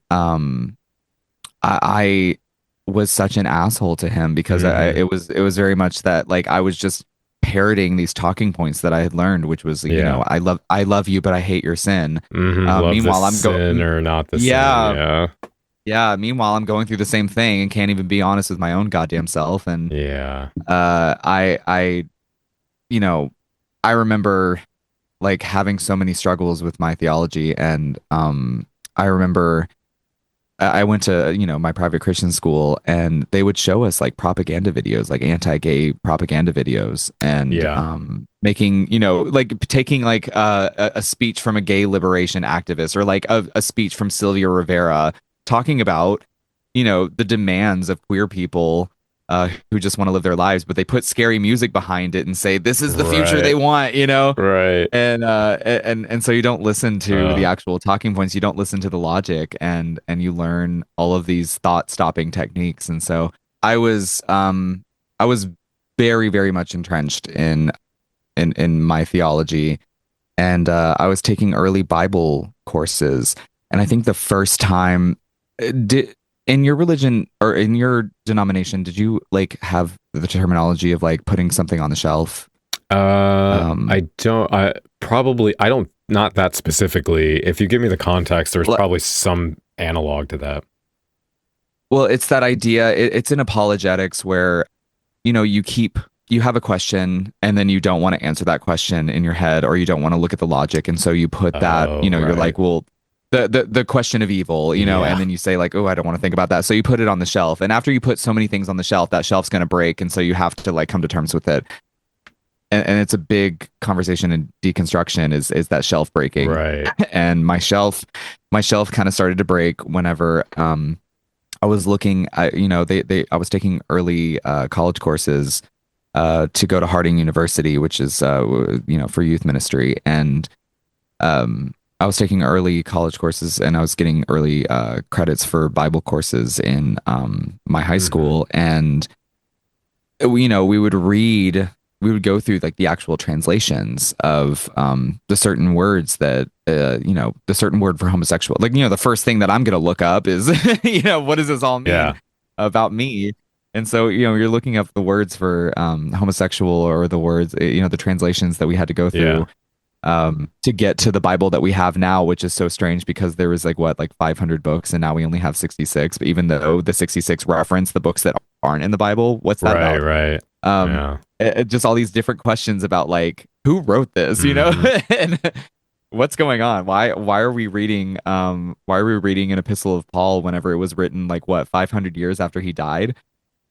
was such an asshole to him because it was very much that like I was just parroting these talking points that I had learned, which was you know, I love you but I hate your sin. Meanwhile I'm going or not the sin. Meanwhile I'm going through the same thing and can't even be honest with my own goddamn self. And I you know, I remember like having so many struggles with my theology. And I remember I went to, you know, my private Christian school, and they would show us like propaganda videos, like anti-gay propaganda videos, and making, you know, like taking like a speech from a gay liberation activist, or like a speech from Sylvia Rivera talking about, you know, the demands of queer people who just want to live their lives, but they put scary music behind it and say this is the future they want, you know, and so you don't listen to the actual talking points, you don't listen to the logic, and you learn all of these thought stopping techniques. And so I was very, very much entrenched in my theology, and I was taking early Bible courses, and I think the first time in your religion or in your denomination, did you like have the terminology of like putting something on the shelf? I don't, not that specifically. If you give me the context, there's probably some analog to that. Well, it's that idea. It's in apologetics where, you know, you have a question and then you don't want to answer that question in your head, or you don't want to look at the logic. And so you put that, you know, you're like, well, the question of evil, you know, and then you say like, oh, I don't want to think about that. So you put it on the shelf. And after you put so many things on the shelf, that shelf's going to break. And so you have to like come to terms with it. And it's a big conversation in deconstruction is that shelf breaking. Right. And my shelf kind of started to break whenever I was looking at, you know, I was taking early college courses to go to Harding University, which is, you know, for youth ministry. And I was taking early college courses, and I was getting early credits for Bible courses in my high school. And, you know, we would go through like the actual translations of the certain words that, you know, the certain word for homosexual. Like, you know, the first thing that I'm going to look up is, you know, what does this all mean about me? And so, you know, you're looking up the words for homosexual, or the words, you know, the translations that we had to go through. To get to the Bible that we have now, which is so strange because there was like 500 books, and now we only have 66. But even though the 66 reference the books that aren't in the Bible, what's that about? Right. Just all these different questions about like who wrote this, you know, and what's going on? Why are we reading? Why are we reading an epistle of Paul whenever it was written like 500 years after he died,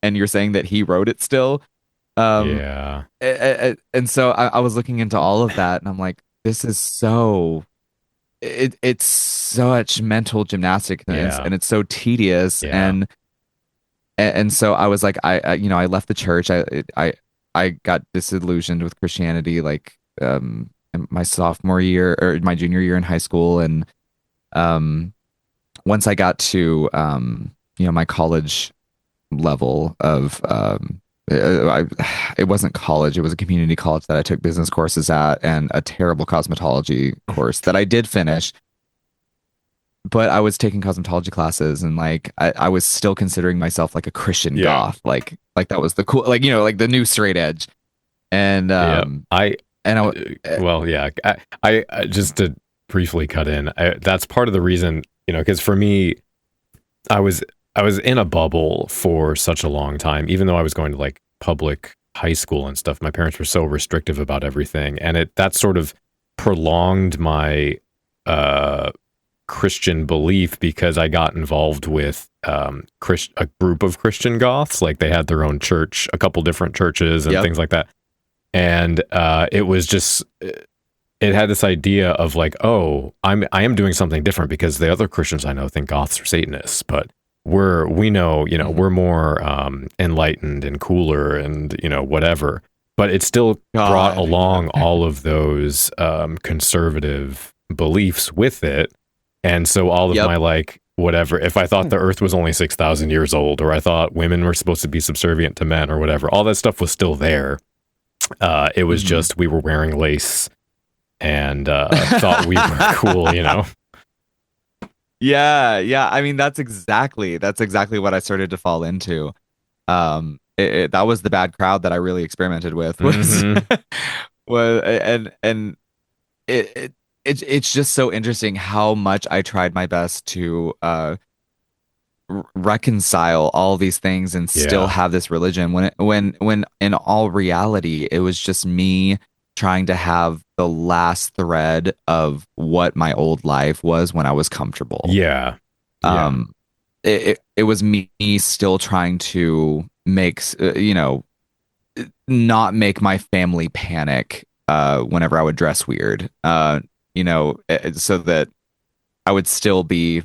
and you're saying that he wrote it still? And so I was looking into all of that, and I'm like, this is so it's such mental gymnastics, and it's so tedious. And so I was like, I you know, I left the church. I got disillusioned with Christianity like in my sophomore year or my junior year in high school. And once I got to you know, my college level of it wasn't college, it was a community college that I took business courses at, and a terrible cosmetology course that I did finish. But I was taking cosmetology classes, and like I was still considering myself like a Christian goth, like that was the cool, like, you know, like the new straight edge. And I just to briefly cut in, that's part of the reason, you know, because for me, I was in a bubble for such a long time, even though I was going to like public high school and stuff. My parents were so restrictive about everything, and that sort of prolonged my Christian belief, because I got involved with a group of Christian goths. Like they had their own church, a couple different churches and things like that. And it was just, it had this idea of like, oh, I am doing something different, because the other Christians I know think goths are Satanists, but we know, you know, we're more enlightened and cooler and, you know, whatever. But it still brought along all of those conservative beliefs with it. And so all of my like whatever, if I thought the earth was only 6,000 years old, or I thought women were supposed to be subservient to men or whatever, all that stuff was still there. It was just, we were wearing lace and thought we were cool, you know? Yeah. I mean, that's exactly what I started to fall into. That was the bad crowd that I really experimented with, was was and it's just so interesting how much I tried my best to reconcile all these things and still have this religion, when in all reality it was just me trying to have the last thread of what my old life was when I was comfortable. It was me still trying to make not make my family panic whenever I would dress weird, so that I would still be,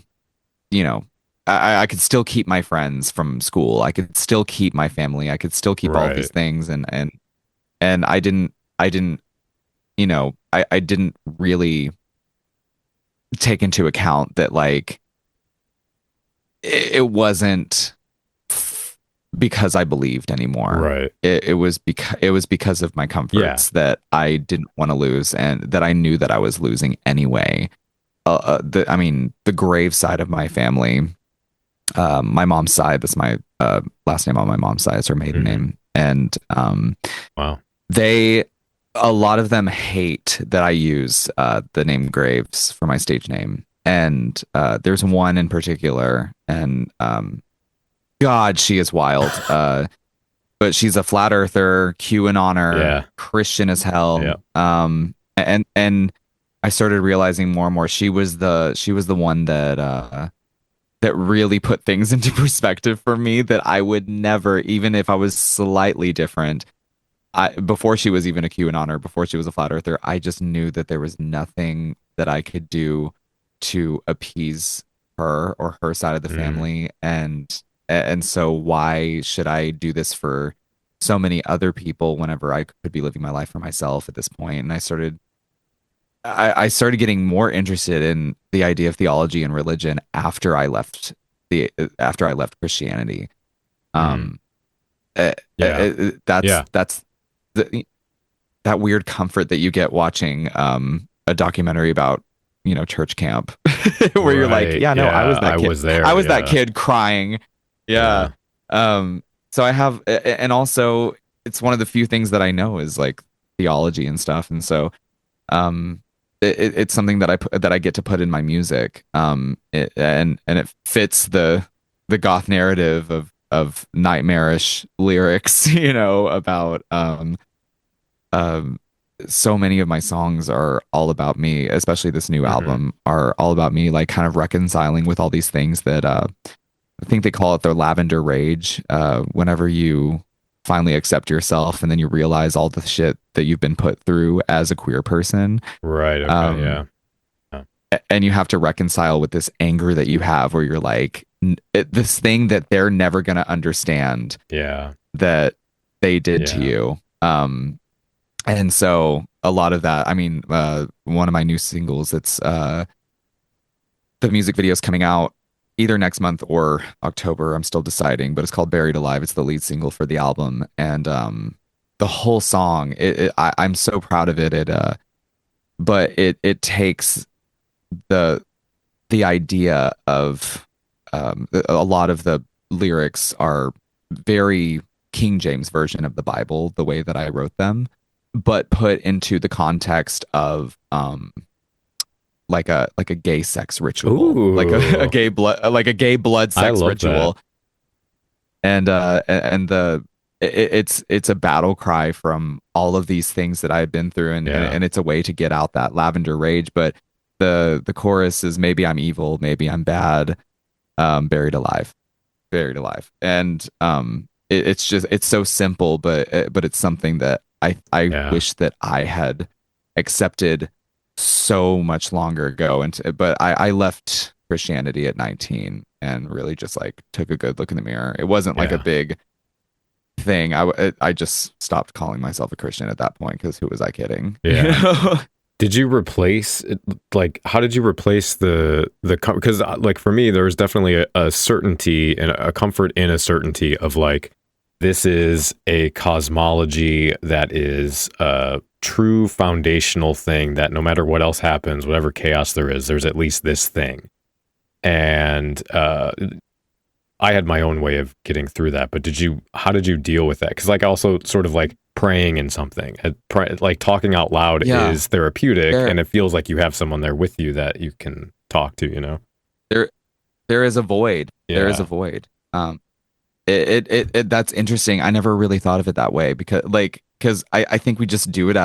I could still keep my friends from school. I could still keep my family. I could still keep all of these things. And I didn't, I didn't really take into account that, like, it wasn't because I believed anymore. Right. It was because of my comforts that I didn't want to lose, and that I knew that I was losing anyway. The grave side of my family, my mom's side, that's my last name on my mom's side, it's her maiden name. And wow. A lot of them hate that I use the name Graves for my stage name. And there's one in particular, and God, she is wild. But she's a flat earther, QAnoner, Christian as hell. Yeah. And I started realizing more and more she was the one that really put things into perspective for me, that I would never, even if I was slightly different. Before she was even a QAnoner, before she was a flat earther, I just knew that there was nothing that I could do to appease her or her side of the family. And so why should I do this for so many other people whenever I could be living my life for myself at this point? And I started getting more interested in the idea of theology and religion after I left Christianity. That's that weird comfort that you get watching a documentary about, church camp, where you're like, I was that kid. I was there. I was that kid crying. Yeah. So I have, and also it's one of the few things that I know is like theology and stuff. And so, it's something that I get to put in my music. And it fits the goth narrative of nightmarish lyrics, about, so many of my songs are all about me, especially this new album, are all about me, like kind of reconciling with all these things that, I think they call it their lavender rage. Whenever you finally accept yourself and then you realize all the shit that you've been put through as a queer person. Right. Okay, yeah. And you have to reconcile with this anger that you have, where you're like, this thing that they're never going to understand. Yeah. That they did to you. And so a lot of that, one of my new singles, it's the music video is coming out either next month or October. I'm still deciding, but it's called Buried Alive. It's the lead single for the album. And the whole song, I'm so proud of it. But it takes the idea of a lot of the lyrics are very King James version of the Bible, the way that I wrote them, but put into the context of like a gay sex ritual. Ooh. like a gay blood sex ritual. That. It's a battle cry from all of these things that I've been through, and it's a way to get out that lavender rage. But the chorus is, maybe I'm evil, maybe I'm bad, buried alive. And it's so simple, but it's something that I wish that I had accepted so much longer ago. But I left Christianity at 19 and really just like took a good look in the mirror. It wasn't like a big thing. I just stopped calling myself a Christian at that point, because who was I kidding? Yeah. Did you replace it, like, how did you replace because like for me, there was definitely a certainty and a comfort in a certainty of like, this is a cosmology that is a true foundational thing that no matter what else happens, whatever chaos there is, there's at least this thing. And I had my own way of getting through that, but how did you deal with that? Because like also sort of like praying in something, like talking out loud is therapeutic, and it feels like you have someone there with you that you can talk to, you know? There is a void. Yeah. There is a void. It that's interesting. I never really thought of it that way because I think we just do it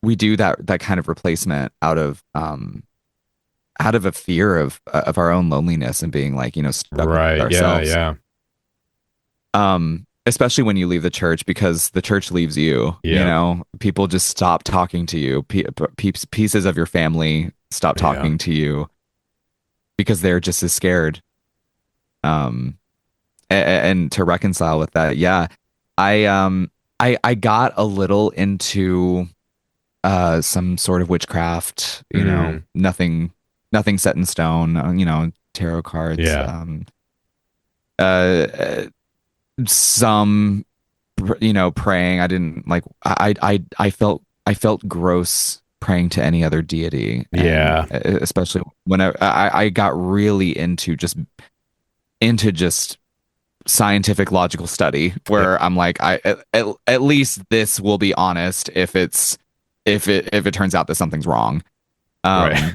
we do that kind of replacement out of a fear of our own loneliness and being like, stuck with ourselves. Yeah. Especially when you leave the church, because the church leaves you. People just stop talking to you. Pieces of your family stop talking to you because they're just as scared. And to reconcile with that, I got a little into some sort of witchcraft. Nothing set in stone. Tarot cards. Some praying. I didn't like. I felt gross praying to any other deity. Especially when I got really into just scientific logical study, where I'm like, at least this will be honest if it turns out that something's wrong. Right.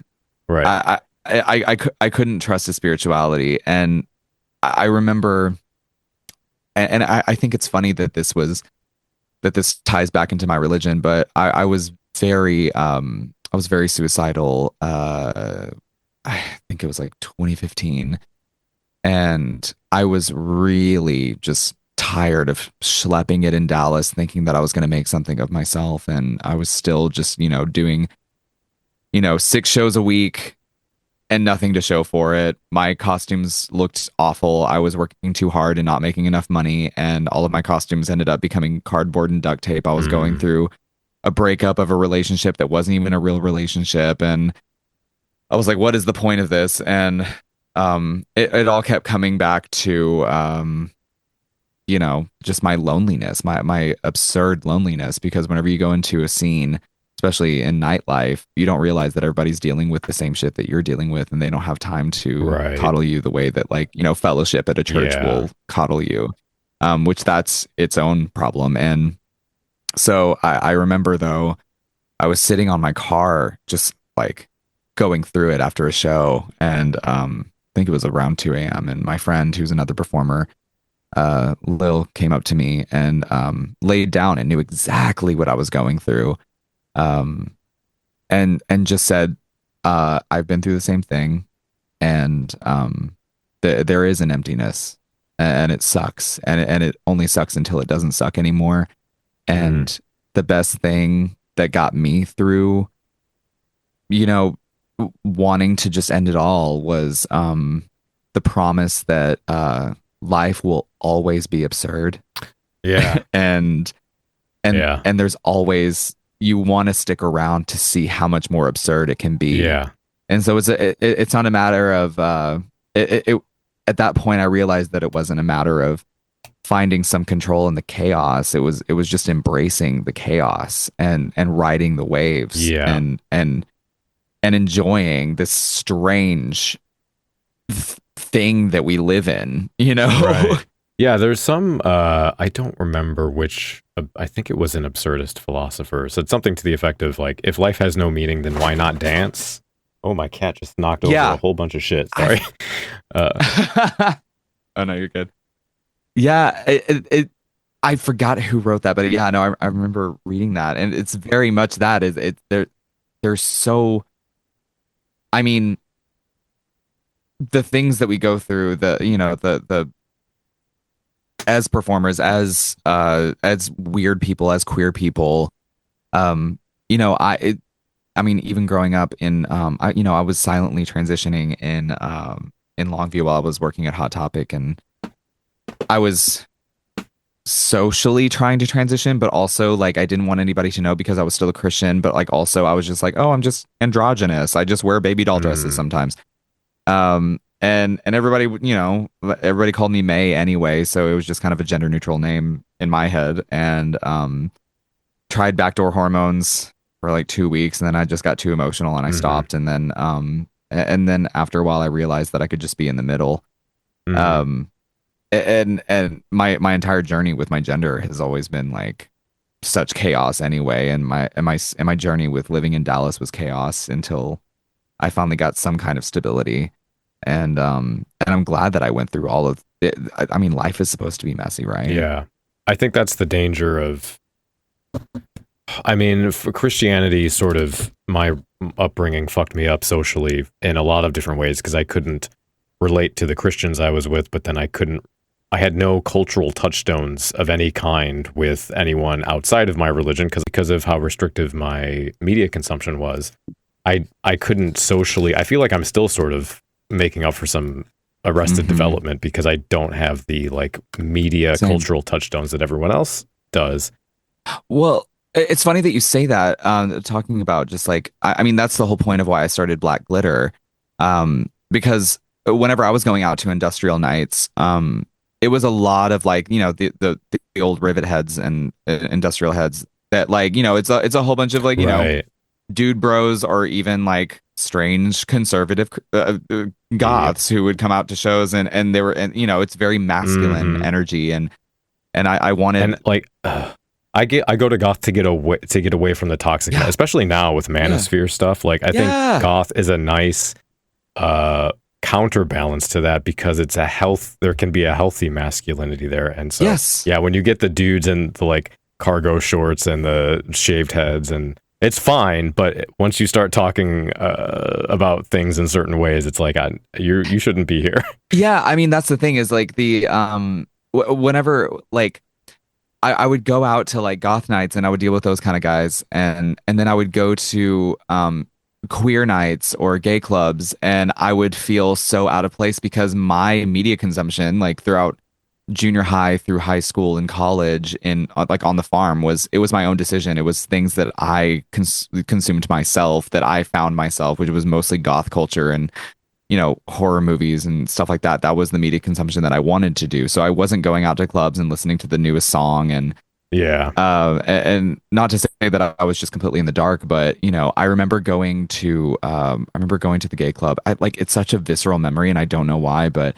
I couldn't trust his spirituality, and I remember, and I think it's funny that this ties back into my religion, but I was very suicidal. I think it was like 2015. And I was really just tired of schlepping it in Dallas, thinking that I was going to make something of myself. And I was still just, doing, 6 shows a week and nothing to show for it. My costumes looked awful. I was working too hard and not making enough money. And all of my costumes ended up becoming cardboard and duct tape. I was going through a breakup of a relationship that wasn't even a real relationship. And I was like, what is the point of this? And it all kept coming back to, just my loneliness, my absurd loneliness, because whenever you go into a scene, especially in nightlife, you don't realize that everybody's dealing with the same shit that you're dealing with, and they don't have time to coddle you the way that fellowship at a church will coddle you, which that's its own problem. And so I remember, though, I was sitting on my car just like going through it after a show, and I think it was around 2 a.m. and my friend, who's another performer, Lil, came up to me and laid down and knew exactly what I was going through, and just said, I've been through the same thing, and there is an emptiness, and it sucks, and it only sucks until it doesn't suck anymore. And the best thing that got me through, wanting to just end it all was the promise that life will always be absurd. and there's always, you want to stick around to see how much more absurd it can be. And so it's not a matter of at that point I realized that it wasn't a matter of finding some control in the chaos. It was just embracing the chaos and riding the waves and enjoying this strange thing that we live in, Right. Yeah, there's some, I don't remember which, I think it was an absurdist philosopher, said something to the effect of like, if life has no meaning, then why not dance? Oh, my cat just knocked over a whole bunch of shit. Sorry. Oh, no, you're good. Yeah, I forgot who wrote that, but yeah, no, I remember reading that, and it's very much that they're so, I mean, the things that we go through, the as performers, as weird people, as queer people, I mean, even growing up in, I was silently transitioning in Longview while I was working at Hot Topic, and I was socially trying to transition, but also like I didn't want anybody to know because I was still a Christian, but like also I was just like, oh, I'm just androgynous. I just wear baby doll dresses sometimes. And everybody, everybody called me May anyway, so it was just kind of a gender neutral name in my head. And tried backdoor hormones for like 2 weeks, and then I just got too emotional and I stopped. And then after a while, I realized that I could just be in the middle. And my entire journey with my gender has always been like such chaos anyway. And my journey with living in Dallas was chaos until I finally got some kind of stability. And I'm glad that I went through all of it. I mean, life is supposed to be messy, right? Yeah. I think that's the danger of, I mean, for Christianity, sort of my upbringing fucked me up socially in a lot of different ways because I couldn't relate to the Christians I was with, but then I had no cultural touchstones of any kind with anyone outside of my religion because of how restrictive my media consumption was. I couldn't socially, I feel like I'm still sort of making up for some arrested development because I don't have the like media cultural touchstones that everyone else does. Well, it's funny that you say that, talking about just like, I mean, that's the whole point of why I started Black Glitter. Because whenever I was going out to industrial nights, it was a lot of like, the old rivet heads and industrial heads that like, it's a whole bunch of like, dude bros or even like strange conservative goths who would come out to shows and they were, and it's very masculine energy and I wanted, and like I go to goth to get away from the toxic, especially now with manosphere stuff. Like I think goth is a nice counterbalance to that because it's there can be a healthy masculinity there. And so when you get the dudes in the like cargo shorts and the shaved heads, and it's fine, but once you start talking about things in certain ways, it's like you shouldn't be here. Yeah, I mean that's the thing is like the whenever like I would go out to like goth nights and I would deal with those kind of guys, and then I would go to queer nights or gay clubs and I would feel so out of place because my media consumption like throughout junior high through high school and college in like on the farm was my own decision. It was things that I consumed myself, that I found myself, which was mostly goth culture and horror movies and stuff like that. That was the media consumption that I wanted to do. So I wasn't going out to clubs and listening to the newest song and and not to say that I was just completely in the dark, but I remember going to the gay club. It's such a visceral memory and I don't know why, but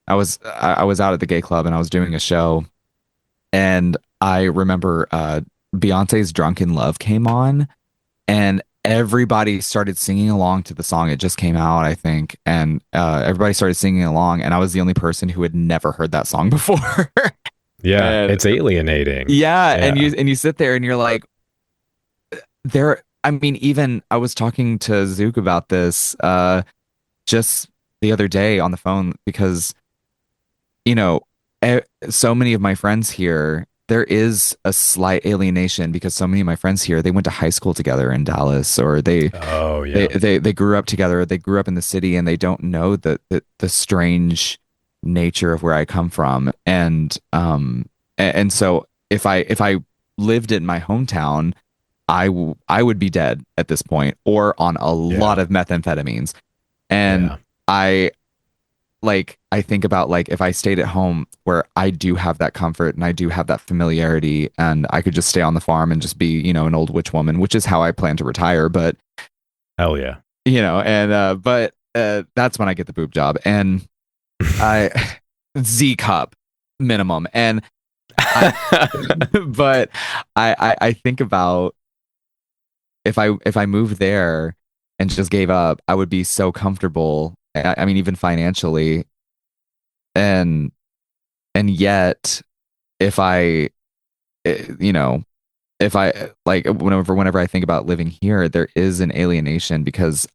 I was out at the gay club and I was doing a show and I remember Beyonce's Drunk in Love came on and everybody started singing along to the song. It just came out, I think, and everybody started singing along and I was the only person who had never heard that song before. It's alienating. And you sit there and you're like, I mean, even I was talking to Zook about this just the other day on the phone because so many of my friends here, there is a slight alienation because so many of my friends here, they went to high school together in Dallas, or they grew up together, they grew up in the city, and they don't know the strange nature of where I come from, and so if I lived in my hometown, I would be dead at this point, or on a lot of methamphetamines, and I think about like if I stayed at home where I do have that comfort and I do have that familiarity and I could just stay on the farm and just be, an old witch woman, which is how I plan to retire. But hell yeah. But that's when I get the boob job and Z cup minimum. And but I think about if I moved there and just gave up, I would be so comfortable. I mean, even financially, and yet, if I like, whenever I think about living here, there is an alienation because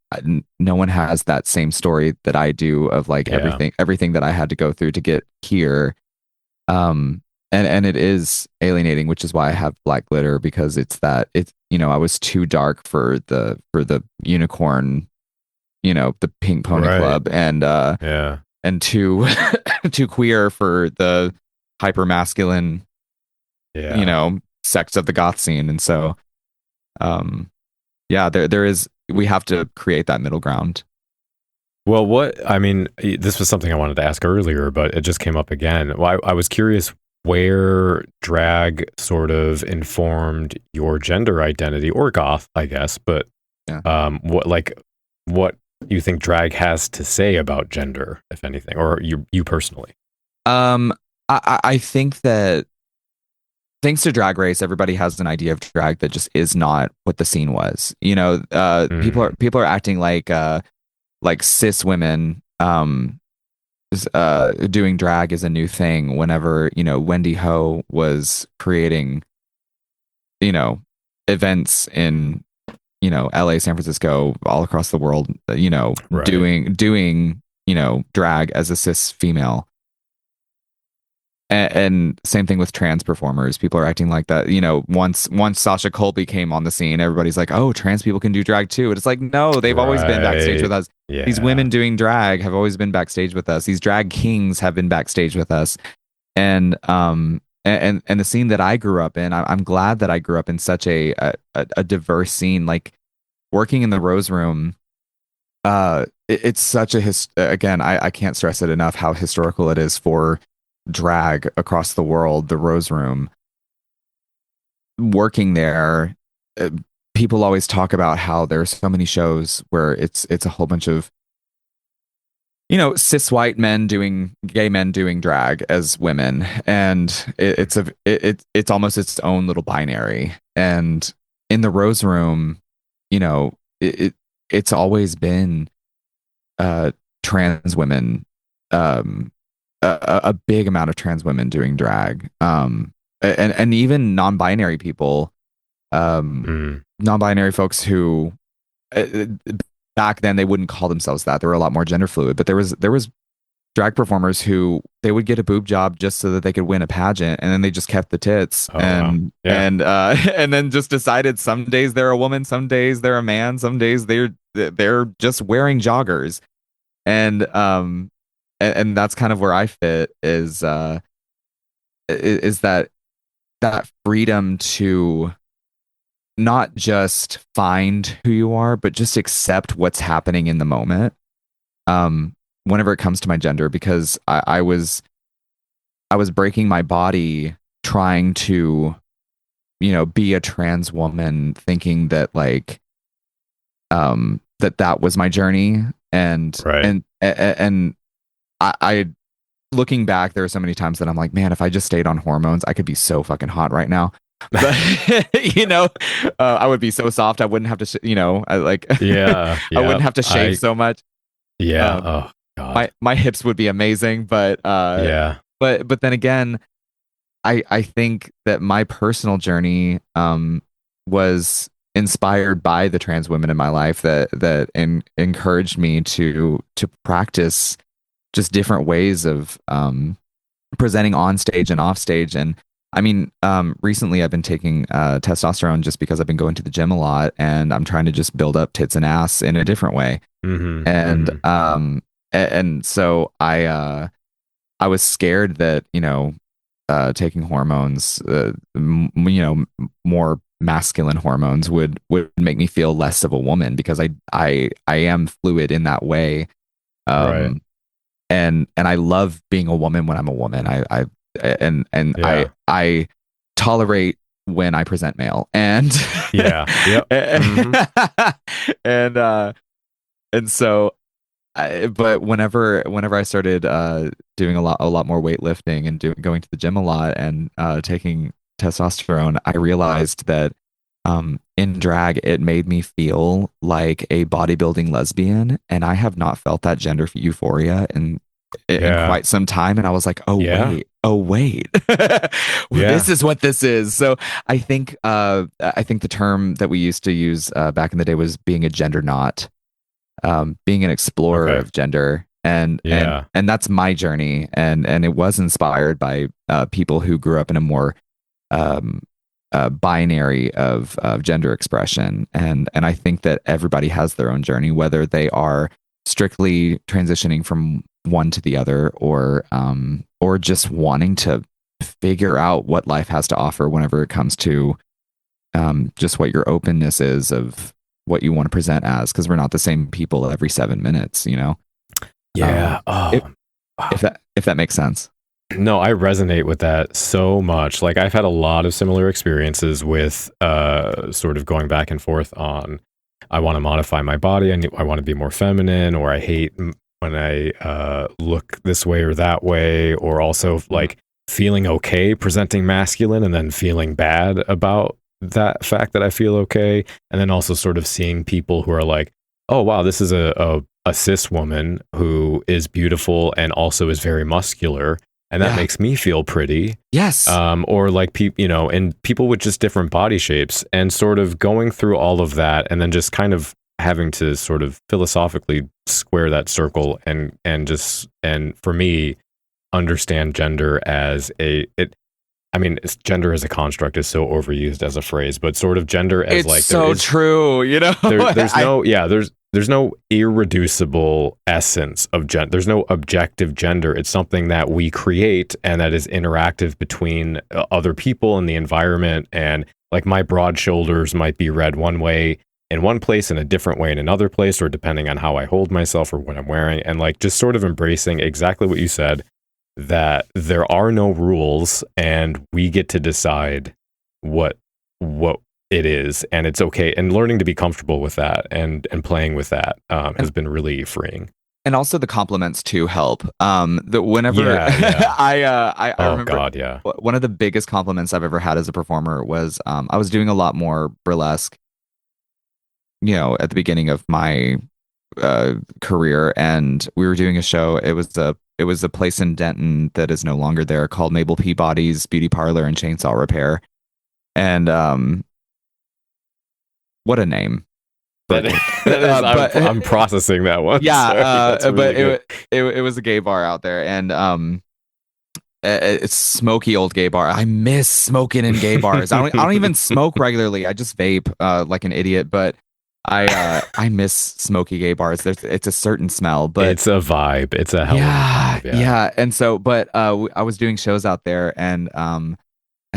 no one has that same story that I do of like everything that I had to go through to get here, and it is alienating, which is why I have Black Glitter, because I was too dark for the unicorn. The Pink Pony Club and too too queer for the hyper masculine sects of the goth scene. And so, there is, we have to create that middle ground. Well, this was something I wanted to ask earlier, but it just came up again. Well, I was curious where drag sort of informed your gender identity, or goth, I guess, but what you think drag has to say about gender, if anything, or you personally? I think that thanks to Drag Race, everybody has an idea of drag that just is not what the scene was. People are acting like cis women doing drag is a new thing. Whenever Wendy Ho was creating events in LA, San Francisco, all across the world, Right. doing drag as a cis female. And same thing with trans performers. People are acting like that. Once Sasha Colby came on the scene, everybody's like, "Oh, trans people can do drag too." And it's like, no, they've always been backstage with us. Yeah. These women doing drag have always been backstage with us. These drag kings have been backstage with us. And the scene that I grew up in, I'm glad that I grew up in such a diverse scene. Like working in the Rose Room, it's such again, I can't stress it enough how historical it is for drag across the world. The Rose Room, working there, people always talk about how there's so many shows where it's a whole bunch of cis white men gay men doing drag as women, and it's almost its own little binary. And in the Rose Room, it's always been trans women, a big amount of trans women doing drag, and even non-binary people, non-binary folks who back then they wouldn't call themselves that. They were a lot more gender fluid, but there was drag performers who they would get a boob job just so that they could win a pageant, and then they just kept the tits. And then just decided some days they're a woman, some days they're a man, some days they're just wearing joggers. And that's kind of where I fit, is that freedom to not just find who you are, but just accept what's happening in the moment. Whenever it comes to my gender, because I was breaking my body trying to, be a trans woman, thinking that that was my journey. And I looking back, there are so many times that I'm like, man, if I just stayed on hormones, I could be so fucking hot right now. But I would be so soft. I wouldn't have to, I wouldn't have to shave so much. Yeah. Oh God. My hips would be amazing, but but then again, I think that my personal journey was inspired by the trans women in my life that encouraged me to practice just different ways of presenting on stage and off stage. And I mean, recently I've been taking testosterone just because I've been going to the gym a lot, and I'm trying to just build up tits and ass in a different way. And so I was scared that taking hormones, more masculine hormones would make me feel less of a woman, because I am fluid in that way. Right. And I love being a woman when I'm a woman. I tolerate when I present male, and and so but whenever I started doing a lot more weightlifting and going to the gym a lot and taking testosterone, I realized that in drag it made me feel like a bodybuilding lesbian, and I have not felt that gender euphoria in quite some time. And I was like, oh wait, this is what this is. So I think the term that we used to use back in the day was being a gender not, being an explorer of gender. And that's my journey. And it was inspired by people who grew up in a more binary of gender expression. And I think that everybody has their own journey, whether they are strictly transitioning from one to the other, or just wanting to figure out what life has to offer whenever it comes to just what your openness is of what you want to present as, because we're not the same people every 7 minutes, you know? Yeah. If that makes sense. No, I resonate with that so much. Like, I've had a lot of similar experiences with sort of going back and forth on, I want to modify my body, I want to be more feminine, or I hate when I look this way or that way, or also like feeling okay presenting masculine and then feeling bad about that fact that I feel okay. And then also sort of seeing people who are like, oh, wow, this is a cis woman who is beautiful and also is very muscular. And that makes me feel pretty. Yes. Or like people, you know, and people with just different body shapes, and sort of going through all of that, and then just kind of having to sort of philosophically square that circle, and for me, understand gender as gender as a construct is so overused as a phrase, but sort of gender as it's like, so true, you know. There's no irreducible essence of gender. There's no objective gender. It's something that we create and that is interactive between other people and the environment. And like, my broad shoulders might be read one way in one place and a different way in another place, or depending on how I hold myself or what I'm wearing. And like, just sort of embracing exactly what you said, that there are no rules and we get to decide what it is, and it's okay, and learning to be comfortable with that and playing with that has been really freeing. And also the compliments too help. Whenever I remember one of the biggest compliments I've ever had as a performer was I was doing a lot more burlesque, you know, at the beginning of my career, and we were doing a show. It was a place in Denton that is no longer there, called Mabel Peabody's Beauty Parlor and Chainsaw Repair. And what a name. I'm processing that one. Yeah, Sorry, but it was a gay bar out there, and it's smoky old gay bar. I miss smoking in gay bars. I don't even smoke regularly. I just vape like an idiot, but I miss smoky gay bars. It's a certain smell, but it's a vibe. It's a hell of a vibe. Yeah. And so, but I was doing shows out there, and I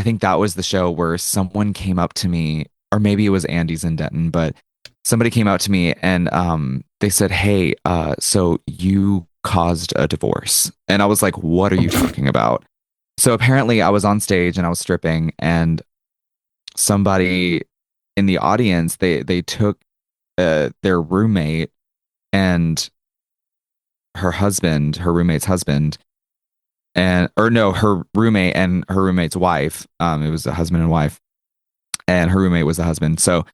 think that was the show where someone came up to me, or maybe it was Andy's in Denton, but somebody came out to me and they said, "Hey, so you caused a divorce." And I was like, "What are you talking about?" So apparently I was on stage and I was stripping, and somebody in the audience, they took their roommate and her roommate's husband, her roommate and her roommate's wife. It was a husband and wife, and her roommate was the husband. So,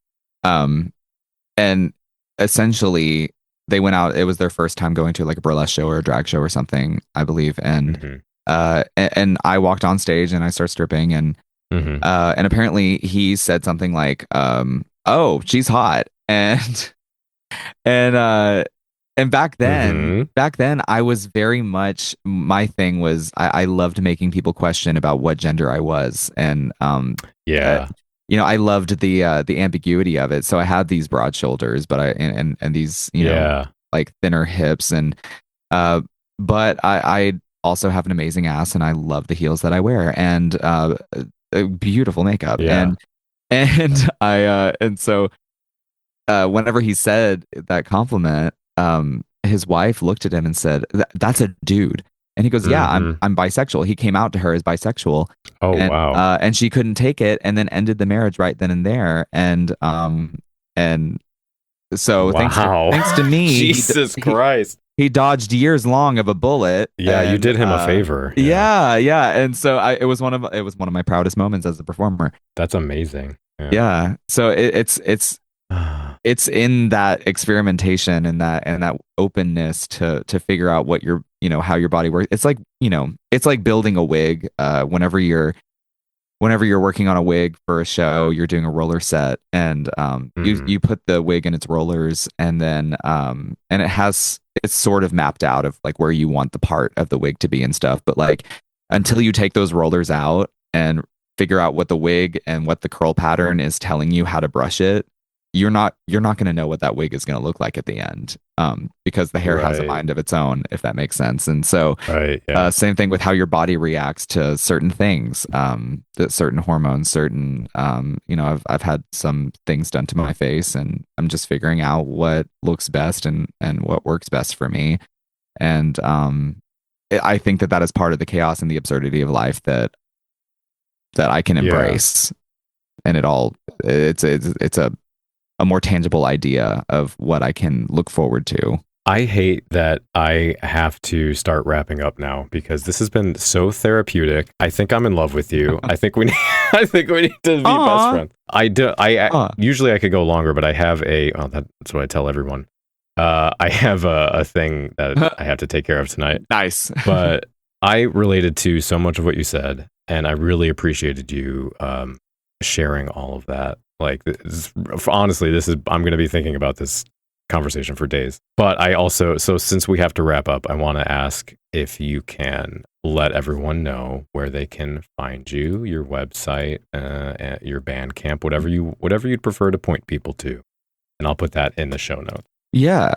and essentially they went out. It was their first time going to like a burlesque show or a drag show or something, I believe. And and I walked on stage and I started stripping, and and apparently he said something like, "Oh, she's hot." And back then I was very much, my thing was I loved making people question about what gender I was, and you know, I loved the ambiguity of it. So I had these broad shoulders, but and these, you know, like thinner hips, and but I also have an amazing ass, and I love the heels that I wear, and beautiful makeup, and so whenever he said that compliment, his wife looked at him and said, "That's a dude." And he goes, "Yeah, I'm bisexual." He came out to her as bisexual. Oh, wow. And she couldn't take it, and then ended the marriage right then and there. And so thanks to me, Jesus Christ, he dodged years long of a bullet. Yeah, and you did him a favor. Yeah. And so it was one of my proudest moments as a performer. That's amazing. Yeah. So it's in that experimentation and that openness to figure out what your, you know, how your body works. It's like, you know, it's like building a wig. Whenever you're working on a wig for a show, you're doing a roller set, and you put the wig in its rollers, and then and it's sort of mapped out of like where you want the part of the wig to be and stuff. But like, until you take those rollers out and figure out what the wig and what the curl pattern is telling you how to brush it, you're not going to know what that wig is going to look like at the end, because the hair has a mind of its own, if that makes sense. And so same thing with how your body reacts to certain things, certain hormones, certain I've had some things done to my face, and I'm just figuring out what looks best and what works best for me. And I think that is part of the chaos and the absurdity of life that I can embrace. And it's a more tangible idea of what I can look forward to. I hate that I have to start wrapping up now because this has been so therapeutic. I think I'm in love with you. I think we need to be best friends. Usually I could go longer, but I have that's what I tell everyone. I have a thing that I have to take care of tonight. Nice. But I related to so much of what you said, and I really appreciated you sharing all of that. Like, honestly, I'm going to be thinking about this conversation for days. But I also, since we have to wrap up, I want to ask if you can let everyone know where they can find you, your website, your Bandcamp, whatever you'd prefer to point people to. And I'll put that in the show notes. Yeah.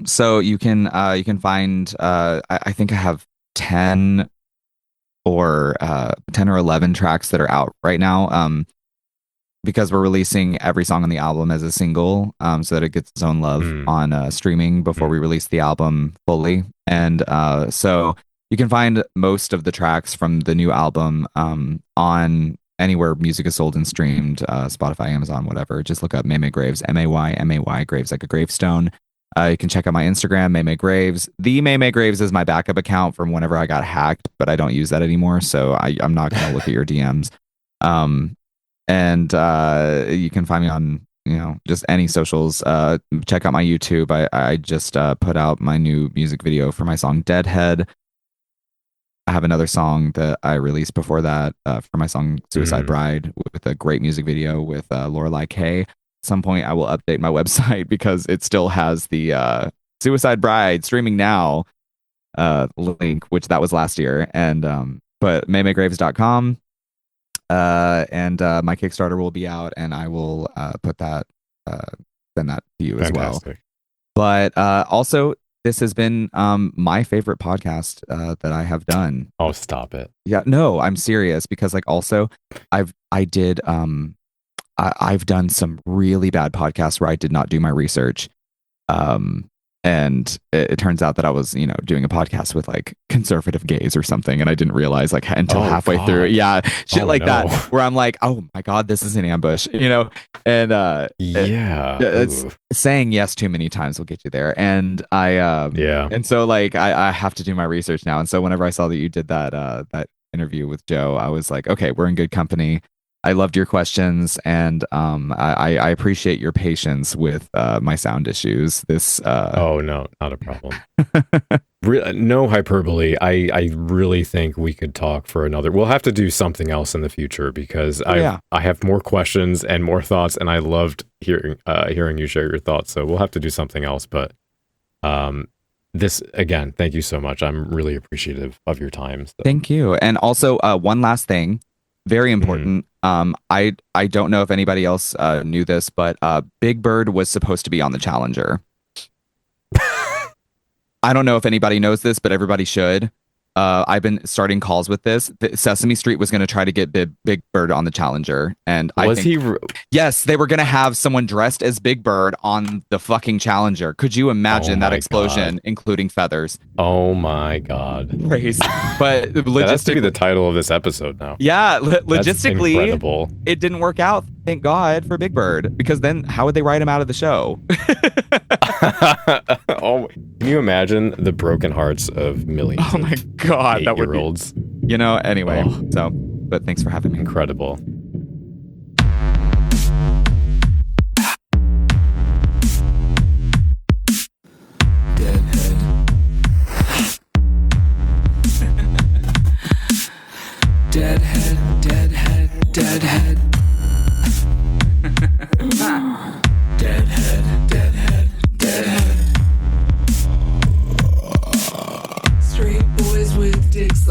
So you can find, I think I have 10 or 11 tracks that are out right now, because we're releasing every song on the album as a single, so that it gets its own love on streaming before we release the album fully. And so you can find most of the tracks from the new album on anywhere music is sold and streamed, Spotify, Amazon, whatever. Just look up May Graves, May Graves, like a gravestone. You can check out my Instagram, May Graves. The May Graves is my backup account from whenever I got hacked, but I don't use that anymore, so I'm not going to look at your DMs. And you can find me on, just any socials. Check out my YouTube. I just put out my new music video for my song Deadhead. I have another song that I released before that for my song Suicide Bride, with a great music video with Lorelai K. At some point I will update my website because it still has the Suicide Bride streaming now link, which that was last year. And but maymaygraves.com, and my Kickstarter will be out, and I will put that send that to you as well. But also, this has been my favorite podcast that I have done. Oh, stop it. Yeah, no, I'm serious, because I've done some really bad podcasts where I did not do my research. And it turns out that I was, doing a podcast with like conservative gays or something, and I didn't realize until halfway through. Yeah, shit that, where I'm like, oh my God, this is an ambush, and it's saying yes too many times will get you there. And and so I have to do my research now. And so whenever I saw that you did that interview with Joe, I was like, okay, we're in good company. I loved your questions, and I appreciate your patience with my sound issues. Oh, no, not a problem. No hyperbole. I really think we could talk for another. We'll have to do something else in the future, because I have more questions and more thoughts, and I loved hearing you share your thoughts. So we'll have to do something else. But this, again, thank you so much. I'm really appreciative of your time. So. Thank you. And also, one last thing. Very important. I don't know if anybody else knew this, but Big Bird was supposed to be on the Challenger. I don't know if anybody knows this, but everybody should. I've been starting calls with this. Sesame Street was going to try to get Big Bird on the Challenger, and yes, they were going to have someone dressed as Big Bird on the fucking Challenger. Could you imagine that explosion, including feathers? Oh my God! Crazy. But that has to be the title of this episode now. Yeah, logistically, it didn't work out. Thank God for Big Bird, because then how would they write him out of the show? Oh, can you imagine the broken hearts of millions? Oh my God, that would be, olds. Anyway. So, but thanks for having me. Incredible. Deadhead. Deadhead, deadhead, deadhead. Deadhead, deadhead, deadhead. Straight boys with dicks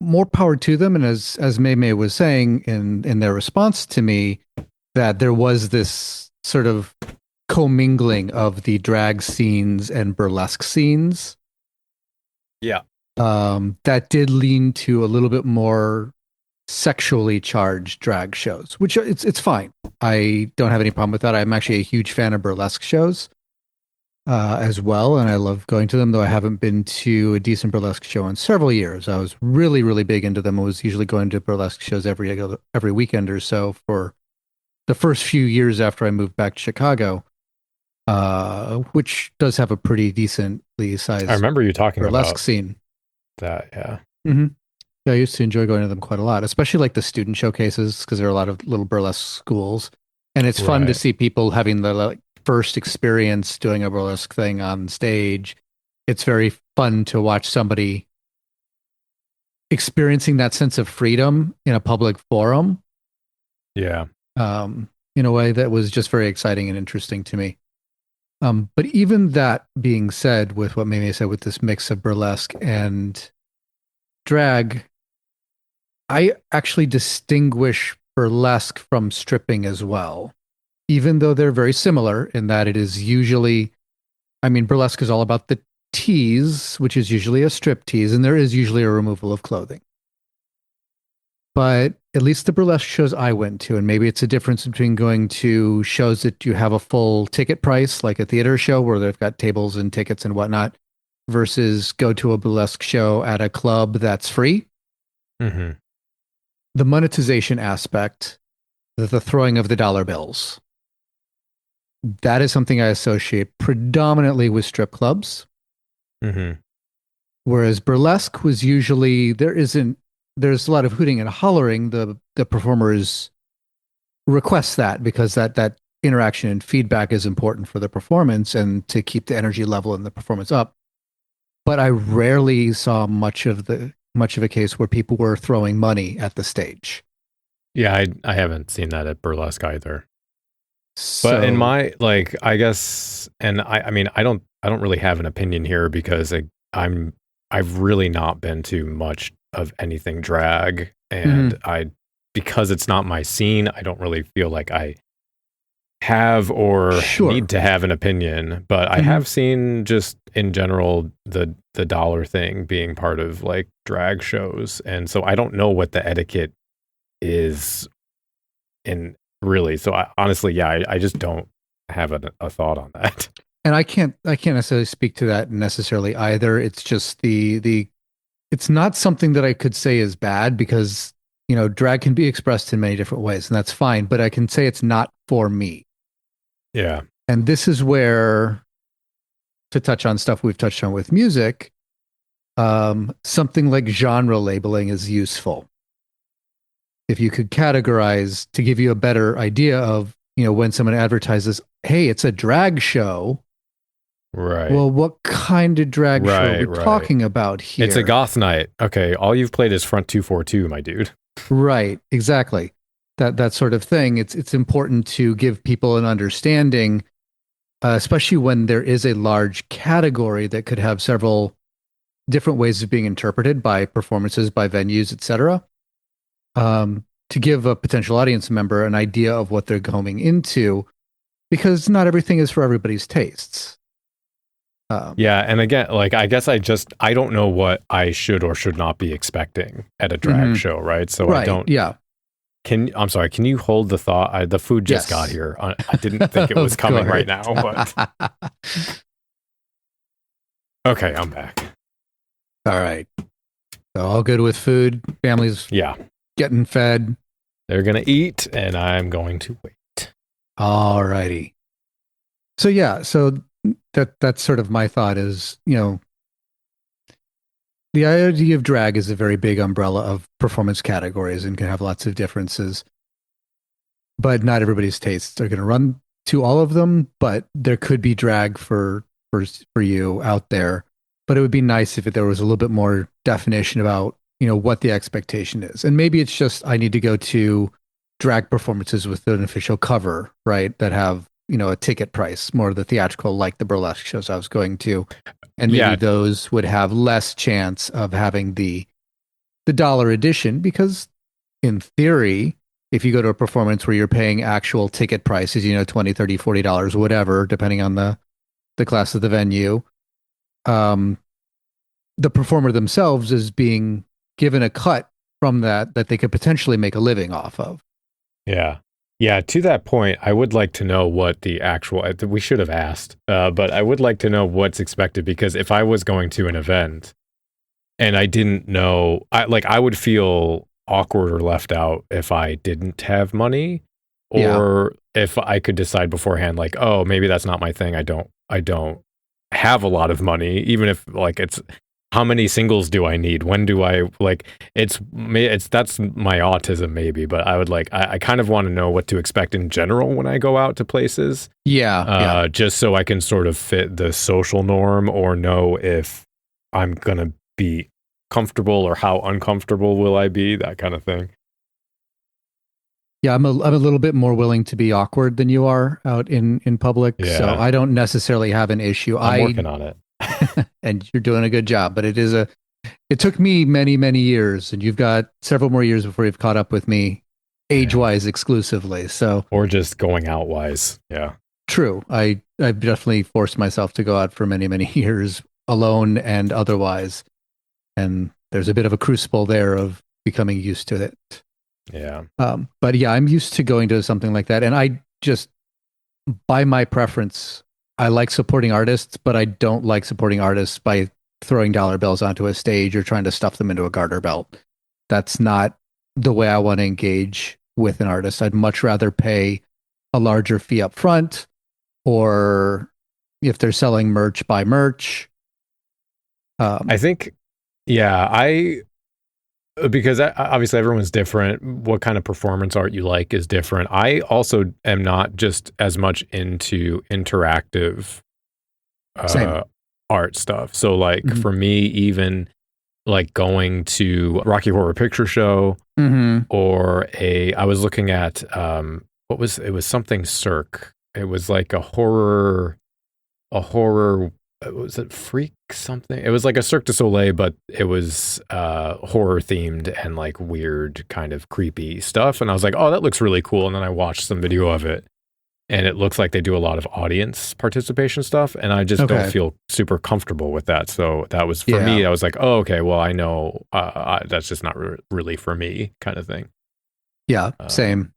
more power to them. And as Mei Mei was saying in their response to me, that there was this sort of commingling of the drag scenes and burlesque scenes. Yeah. That did lean to a little bit more sexually charged drag shows, which it's fine. I don't have any problem with that. I'm actually a huge fan of burlesque shows as well, and I love going to them, though I haven't been to a decent burlesque show in several years. I was really, really big into them. I was usually going to burlesque shows every weekend or so for the first few years after I moved back to Chicago, which does have a pretty decently sized I remember you talking burlesque about scene. that, yeah. Mm-hmm. Yeah, I used to enjoy going to them quite a lot, especially like the student showcases, because there are a lot of little burlesque schools, and it's fun to Right. see people having the first experience doing a burlesque thing on stage. It's very fun to watch somebody experiencing that sense of freedom in a public forum, Yeah. in a way that was just very exciting and interesting to me. But even that being said, with what Mimi said, with this mix of burlesque and drag, I actually distinguish burlesque from stripping as well, even though they're very similar in that it is usually, I mean, burlesque is all about the tease, which is usually a strip tease, and there is usually a removal of clothing. But at least the burlesque shows I went to, and maybe it's a difference between going to shows that you have a full ticket price, like a theater show where they've got tables and tickets and whatnot, versus go to a burlesque show at a club that's free. Mm-hmm. The monetization aspect, the throwing of the dollar bills, that is something I associate predominantly with strip clubs. Mm-hmm. Whereas burlesque was usually, there's a lot of hooting and hollering. The performers request that because that interaction and feedback is important for the performance and to keep the energy level in the performance up. But I rarely saw much of a case where people were throwing money at the stage. Yeah, I haven't seen that at burlesque either. So, But in my I guess, and I mean, I don't really have an opinion here because I've really not been to much of anything drag, and because it's not my scene, I don't really feel like I have or need to have an opinion. But I have seen, just in general, the dollar thing being part of like drag shows, and so I don't know what the etiquette is in really. So honestly, I just don't have a thought on that. And I can't necessarily speak to that necessarily either. It's just it's not something that I could say is bad because, drag can be expressed in many different ways, and that's fine, but I can say it's not for me. Yeah. And this is where, to touch on stuff we've touched on with music, something like genre labeling is useful. If you could categorize to give you a better idea of, when someone advertises, hey, it's a drag show. Right. Well, what kind of drag show are we talking about here? It's a goth night. Okay. All you've played is Front 242, my dude. Right. Exactly. That sort of thing. It's important to give people an understanding, especially when there is a large category that could have several different ways of being interpreted by performances, by venues, etc. To give a potential audience member an idea of what they're going into, because not everything is for everybody's tastes. Yeah, and again, I guess I don't know what I should or should not be expecting at a drag show, right? So I don't. Yeah. I'm sorry. Can you hold the thought? The food just got here. I didn't think it was coming right now, but okay, I'm back. All right. So all good with food. Families. Yeah. Getting fed. They're gonna eat, and I'm going to wait. All righty. So yeah. So that's sort of my thought is, the idea of drag is a very big umbrella of performance categories and can have lots of differences. But not everybody's tastes are going to run to all of them, but there could be drag for you out there. But it would be nice if there was a little bit more definition about, what the expectation is. And maybe it's just I need to go to drag performances with an official cover, right? That have, a ticket price, more of the theatrical, like the burlesque shows I was going to. And maybe those would have less chance of having the the dollar edition, because in theory, if you go to a performance where you're paying actual ticket prices, $20, $30, $40, whatever, depending on the class of the venue, the performer themselves is being given a cut from that they could potentially make a living off of. Yeah. Yeah, to that point, I would like to know what the actual, we should have asked, but I would like to know what's expected, because if I was going to an event and I didn't know, I would feel awkward or left out if I didn't have money, or if I could decide beforehand, like, oh, maybe that's not my thing. I don't have a lot of money, even if it's, how many singles do I need? When do I it's that's my autism maybe, but I would I kind of want to know what to expect in general when I go out to places. Yeah. Just so I can sort of fit the social norm, or know if I'm going to be comfortable or how uncomfortable will I be, that kind of thing. Yeah, I'm a little bit more willing to be awkward than you are out in public. Yeah. So I don't necessarily have an issue. I'm working on it. And you're doing a good job, but it took me many, many years, and you've got several more years before you've caught up with me age-wise exclusively. So, or just going out wise. Yeah. True. I've definitely forced myself to go out for many, many years alone and otherwise. And there's a bit of a crucible there of becoming used to it. Yeah. But yeah, I'm used to going to something like that. And I just, by my preference, I like supporting artists, but I don't like supporting artists by throwing dollar bills onto a stage or trying to stuff them into a garter belt. That's not the way I want to engage with an artist. I'd much rather pay a larger fee up front, or if they're selling merch, buy merch. I think, because obviously everyone's different. What kind of performance art you like is different. I also am not just as much into interactive art stuff. So for me, even going to Rocky Horror Picture Show, or I was looking at it was something Cirque. It was like a horror. Was it Freak something? It was like a Cirque du Soleil, but it was horror themed and weird kind of creepy stuff. And I was like, oh, that looks really cool. And then I watched some video of it, and it looks like they do a lot of audience participation stuff. And I just don't feel super comfortable with that. So that was, for me, I was like, oh, okay, well, I know that's just not really for me, kind of thing. Yeah, same.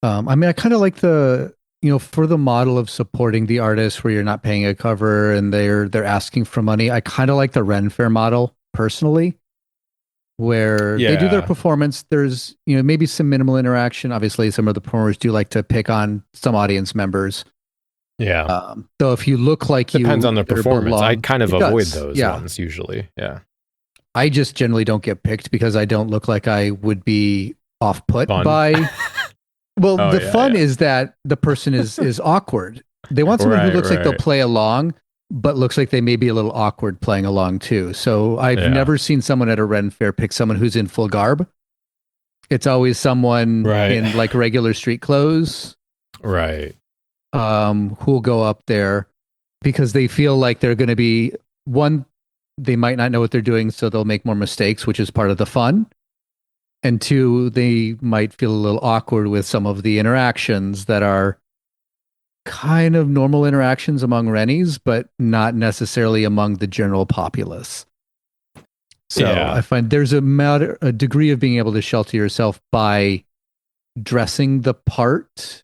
I mean, I kind of like the, for the model of supporting the artist where you're not paying a cover and they're asking for money. I kind of like the Ren Fair model personally, where they do their performance. There's, maybe some minimal interaction. Obviously, some of the performers do like to pick on some audience members. Yeah. So if you look like depends on the performance. I kind of avoid those ones usually. Yeah. I just generally don't get picked because I don't look like I would be off-put by. Well, the fun is that the person is awkward. They want someone who looks like they'll play along, but looks like they may be a little awkward playing along too. So I've never seen someone at a Ren Fair pick someone who's in full garb. It's always someone in regular street clothes. Right. Who'll go up there because they feel like they're going to be, one, they might not know what they're doing, so they'll make more mistakes, which is part of the fun. And two, they might feel a little awkward with some of the interactions that are kind of normal interactions among Rennies, but not necessarily among the general populace. So I find there's a degree of being able to shelter yourself by dressing the part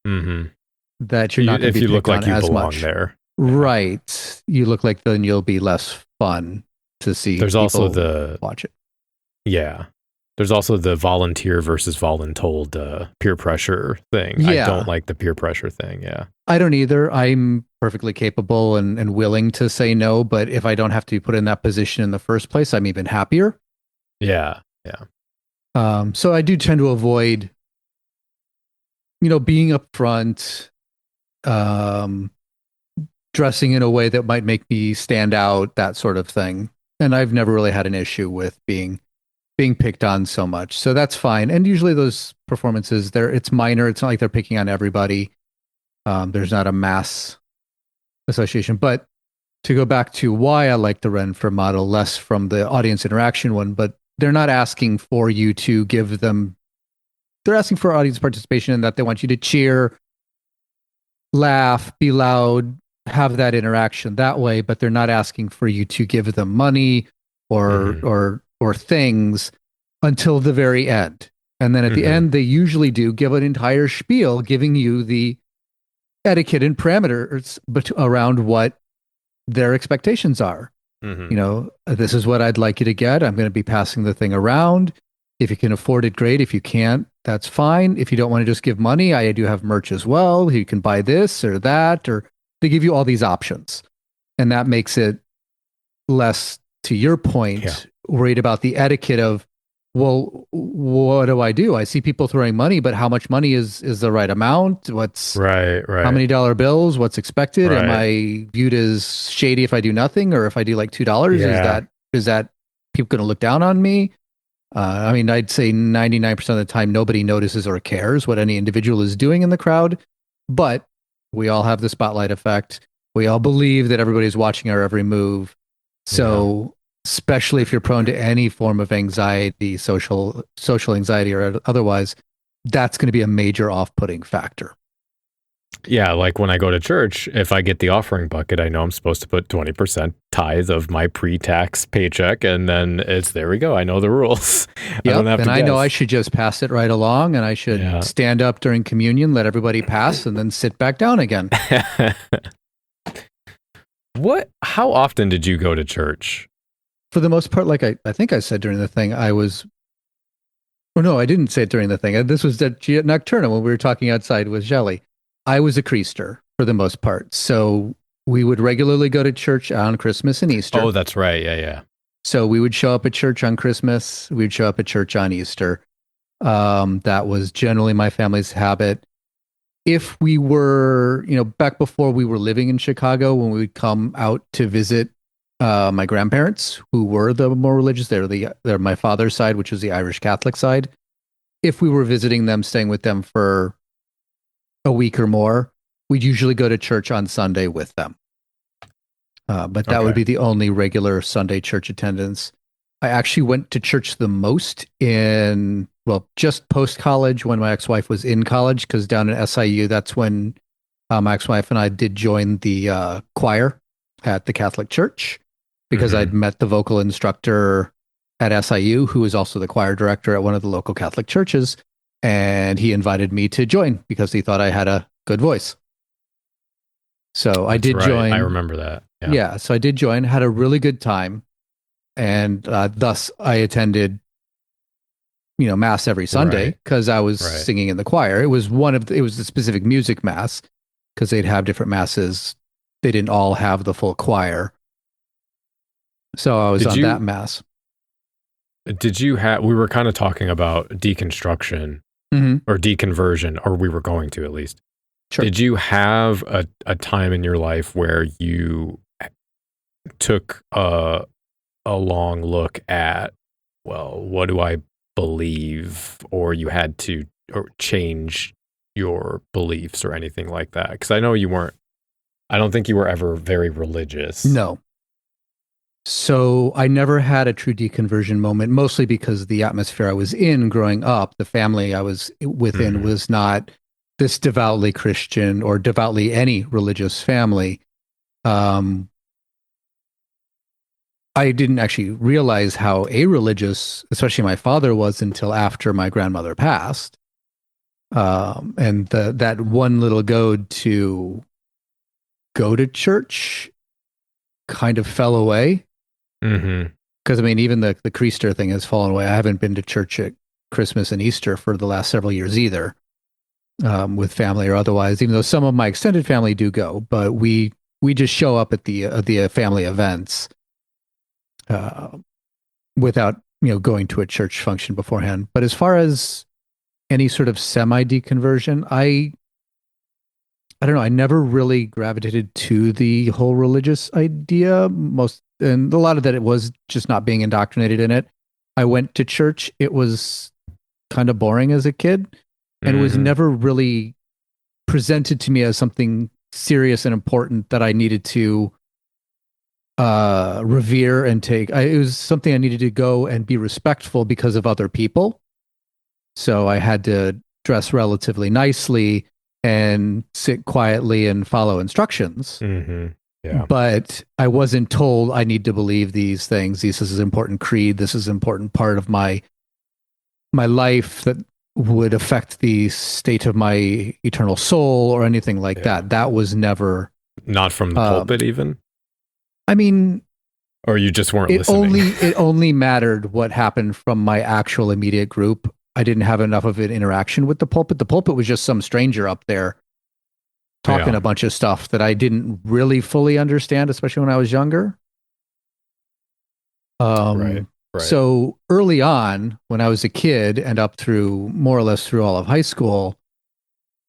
that you're not going to be if you look like you as belong much there. Right. You look like then you'll be less fun to see. There's also the watch it. Yeah. There's also the volunteer versus voluntold peer pressure thing. Yeah. I don't like the peer pressure thing. Yeah. I don't either. I'm perfectly capable and willing to say no, but if I don't have to be put in that position in the first place, I'm even happier. Yeah. Yeah. So I do tend to avoid, being up front, dressing in a way that might make me stand out, that sort of thing. And I've never really had an issue with being picked on so much. So that's fine. And usually those performances, it's minor. It's not like they're picking on everybody. There's not a mass association. But to go back to why I like the Ren Fair model, less from the audience interaction one, but they're not asking for you to give them, they're asking for audience participation in that they want you to cheer, laugh, be loud, have that interaction that way, but they're not asking for you to give them money or things until the very end. And then at the end, they usually do give an entire spiel giving you the etiquette and parameters around what their expectations are. You know, this is what I'd like you to get. I'm going to be passing the thing around. If you can afford it, great. If you can't, that's fine. If you don't want to just give money, I do have merch as well. You can buy this or that, or they give you all these options. And that makes it less, to your point, worried about the etiquette of, well, what do? I see people throwing money, but how much money is the right amount? What's right? How many dollar bills? What's expected? Right. Am I viewed as shady if I do nothing, or if I do like $2? Is that people going to look down on me? I mean, I'd say 99% of the time nobody notices or cares what any individual is doing in the crowd, but we all have the spotlight effect. We all believe that everybody's watching our every move. So especially if you're prone to any form of anxiety, social anxiety or otherwise, that's going to be a major off-putting factor. Yeah, like when I go to church, if I get the offering bucket, I know I'm supposed to put 20% tithe of my pre-tax paycheck, and then there we go. I know the rules. Yep, I know I should just pass it right along, and I should stand up during communion, let everybody pass, and then sit back down again. How often did you go to church? For the most part, like I think I said during the thing, I didn't say it during the thing. This was at Nocturna when we were talking outside with Jelly. I was a creaster for the most part. So we would regularly go to church on Christmas and Easter. Oh, that's right. Yeah. So we would show up at church on Christmas. We'd show up at church on Easter. That was generally my family's habit. If we were, back before we were living in Chicago, when we would come out to visit my grandparents, who were the more religious, they're my father's side, which is the Irish Catholic side. If we were visiting them, staying with them for a week or more, we'd usually go to church on Sunday with them. But that would be the only regular Sunday church attendance. I actually went to church the most just post-college when my ex-wife was in college, because down in SIU, that's when my ex-wife and I did join the choir at the Catholic Church, because I'd met the vocal instructor at SIU, who was also the choir director at one of the local Catholic churches. And he invited me to join because he thought I had a good voice. So I did join. I remember that. Yeah. So I did join, had a really good time. And thus I attended, mass every Sunday because I was singing in the choir. It was the specific music mass, because they'd have different masses. They didn't all have the full choir. So I was on that mass. We were kind of talking about deconstruction or deconversion, or we were going to at least. Sure. Did you have a time in your life where you took a long look at, what do I believe, or you had to change your beliefs or anything like that? Because I know I don't think you were ever very religious. No. So I never had a true deconversion moment, mostly because the atmosphere I was in growing up, the family I was within was not this devoutly Christian or devoutly any religious family. I didn't actually realize how irreligious, especially my father, was until after my grandmother passed. And that one little goad to go to church kind of fell away. Because even the Creaster thing has fallen away. I haven't been to church at Christmas and Easter for the last several years either, with family or otherwise, even though some of my extended family do go, but we just show up at the family events without going to a church function beforehand. But as far as any sort of semi-deconversion, I don't know. I never really gravitated to the whole religious idea. And a lot of that, it was just not being indoctrinated in it. I went to church. It was kind of boring as a kid, and it was never really presented to me as something serious and important that I needed to revere and it was something I needed to go and be respectful because of other people. So I had to dress relatively nicely and sit quietly and follow instructions. Mm-hmm. Yeah. But I wasn't told I need to believe these things. This is an important creed. This is an important part of my life that would affect the state of my eternal soul or anything like that. That was never. Not from the pulpit even? I mean, or you just weren't listening? It only mattered what happened from my actual immediate group. I didn't have enough of an interaction with the pulpit. The pulpit was just some stranger up there talking a bunch of stuff that I didn't really fully understand, especially when I was younger. Right. So early on, when I was a kid and up through more or less through all of high school,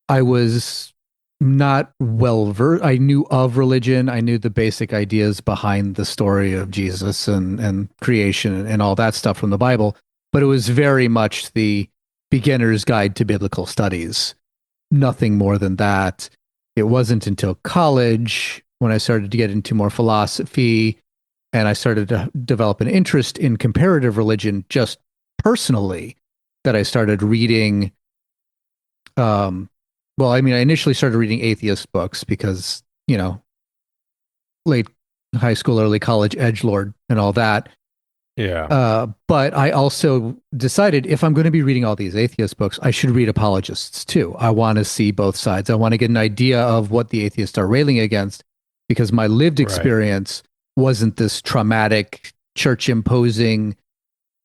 I was not well versed. I knew of religion. I knew the basic ideas behind the story of Jesus and creation and all that stuff from the Bible. But it was very much the beginner's guide to biblical studies. Nothing more than that. It wasn't until college when I started to get into more philosophy and I started to develop an interest in comparative religion just personally that I started reading. I initially started reading atheist books because, late high school, early college, edgelord and all that. Yeah. But I also decided if I'm going to be reading all these atheist books, I should read apologists too. I want to see both sides. I want to get an idea of what the atheists are railing against because my lived experience wasn't this traumatic church imposing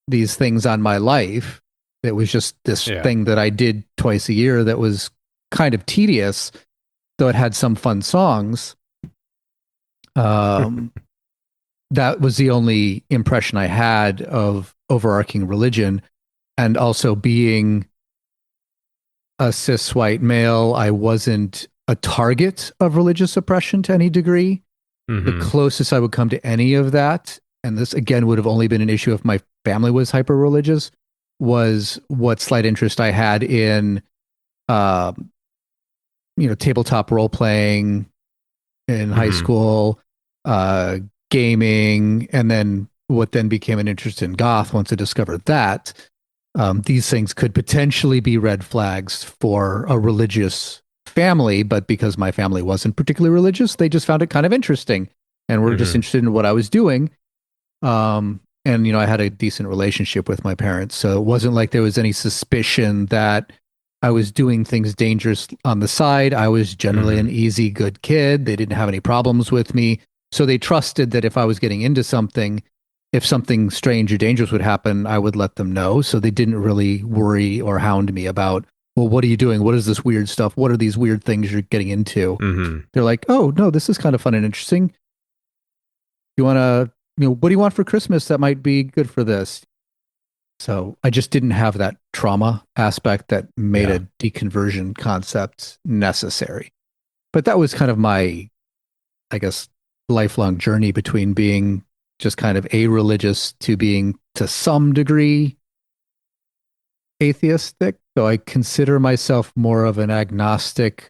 these things on my life. It was just this thing that I did twice a year that was kind of tedious, though it had some fun songs. That was the only impression I had of overarching religion. And also being a cis white male, I wasn't a target of religious oppression to any degree. Mm-hmm. The closest I would come to any of that, and this again would have only been an issue if my family was hyper religious, was what slight interest I had in tabletop role playing in high school, gaming, and then what then became an interest in goth once I discovered that. These things could potentially be red flags for a religious family, but because my family wasn't particularly religious, they just found it kind of interesting and were just interested in what I was doing. And, I had a decent relationship with my parents, so it wasn't like there was any suspicion that I was doing things dangerous on the side. I was generally an easy, good kid. They didn't have any problems with me. So they trusted that if I was getting into something, if something strange or dangerous would happen, I would let them know. So they didn't really worry or hound me about, well, what are you doing? What is this weird stuff? What are these weird things you're getting into? They're like, oh, no, this is kind of fun and interesting. You want to, what do you want for Christmas that might be good for this? So I just didn't have that trauma aspect that made a deconversion concept necessary. But that was kind of my, I guess, lifelong journey between being just kind of a-religious to being to some degree atheistic. So I consider myself more of an agnostic,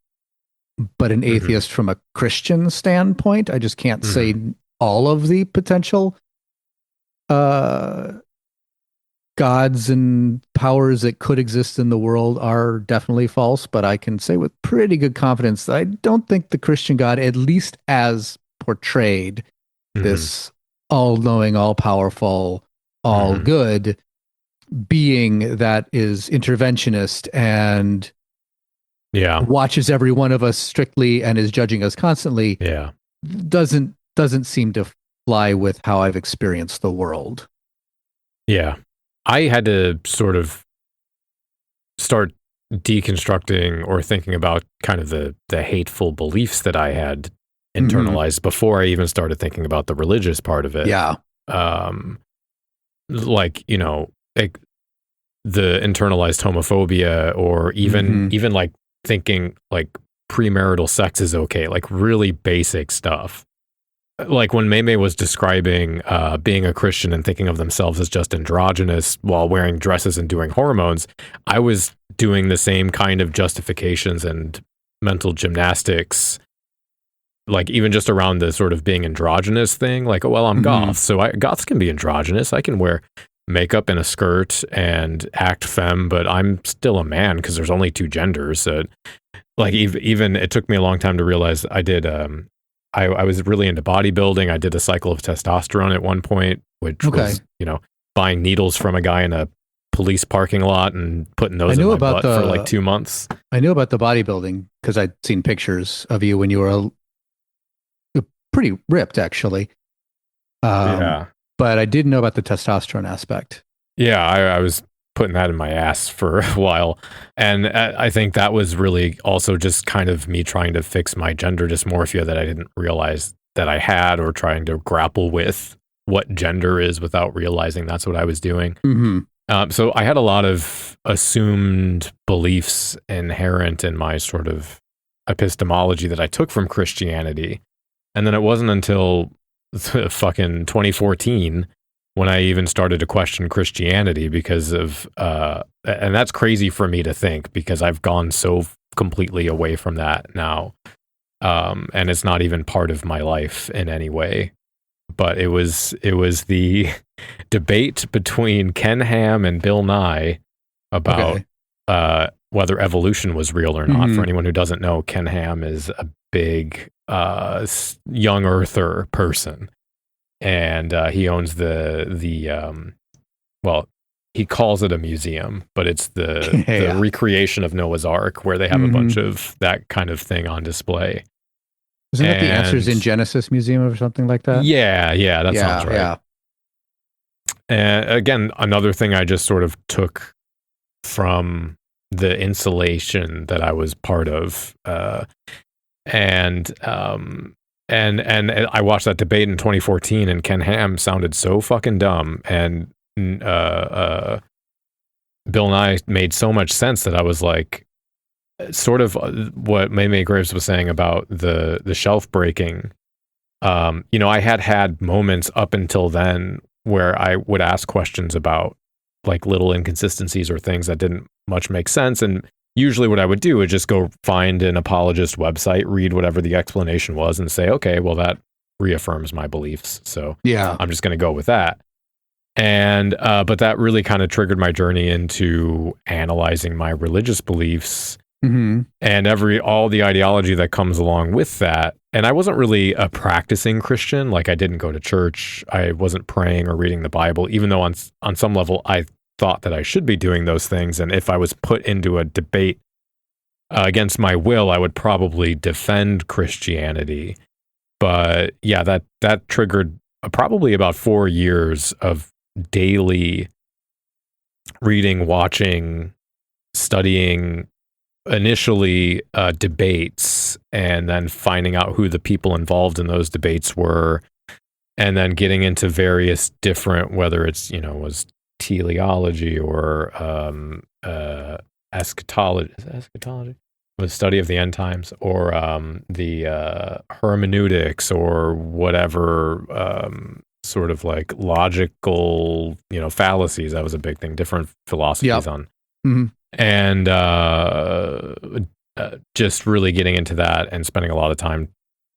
but an atheist from a Christian standpoint. I just can't say all of the potential gods and powers that could exist in the world are definitely false, but I can say with pretty good confidence that I don't think the Christian God, at least as portrayed, this all-knowing, all-powerful, all-good being that is interventionist and watches every one of us strictly and is judging us constantly, doesn't seem to fly with how I've experienced the world. Yeah. I had to sort of start deconstructing or thinking about kind of the hateful beliefs that I had internalized before I even started thinking about the religious part of it. Yeah. Like, the internalized homophobia, or even like thinking like premarital sex is okay, like really basic stuff. Like when Maymay was describing being a Christian and thinking of themselves as just androgynous while wearing dresses and doing hormones, I was doing the same kind of justifications and mental gymnastics like even just around the sort of being androgynous thing, like, oh, well, I'm goth, so goths can be androgynous. I can wear makeup and a skirt and act femme, but I'm still a man because there's only two genders. So like even it took me a long time to realize I did, I was really into bodybuilding. I did a cycle of testosterone at one point, which was, buying needles from a guy in a police parking lot and putting those in my butt for like 2 months. I knew about the bodybuilding because I'd seen pictures of you when you were pretty ripped, actually. Yeah. But I didn't know about the testosterone aspect. Yeah, I was putting that in my ass for a while. And I think that was really also just kind of me trying to fix my gender dysmorphia that I didn't realize that I had, or trying to grapple with what gender is without realizing that's what I was doing. So I had a lot of assumed beliefs inherent in my sort of epistemology that I took from Christianity. And then it wasn't until fucking 2014 when I even started to question Christianity because of, and that's crazy for me to think because I've gone so completely away from that now. And it's not even part of my life in any way. But it was the debate between Ken Ham and Bill Nye about whether evolution was real or not. For anyone who doesn't know, Ken Ham is a big young earther person, and he owns the he calls it a museum, but it's the recreation of Noah's Ark, where they have a bunch of that kind of thing on display. Isn't that the Answers in Genesis Museum or something like that? Yeah, that sounds right. Yeah. And again, another thing I just sort of took from the insulation that I was part of, and I watched that debate in 2014, and Ken Ham sounded so fucking dumb, and Bill Nye made so much sense that I was like, sort of what May Graves was saying about the shelf breaking. I had moments up until then where I would ask questions about like little inconsistencies or things that didn't much make sense. And usually what I would do is just go find an apologist website, read whatever the explanation was, and say, okay, well, that reaffirms my beliefs. So I'm just going to go with that. And, but that really kind of triggered my journey into analyzing my religious beliefs and all the ideology that comes along with that. And I wasn't really a practicing Christian. Like, I didn't go to church. I wasn't praying or reading the Bible, even though on some level I thought that I should be doing those things. And if I was put into a debate against my will, I would probably defend Christianity. But yeah, that triggered probably about 4 years of daily reading, watching, studying, initially debates, and then finding out who the people involved in those debates were, and then getting into various different, whether it's, was teleology or eschatology. Is it eschatology? The study of the end times, or the hermeneutics, or whatever, sort of like logical, fallacies. That was a big thing. Different philosophies on. And just really getting into that and spending a lot of time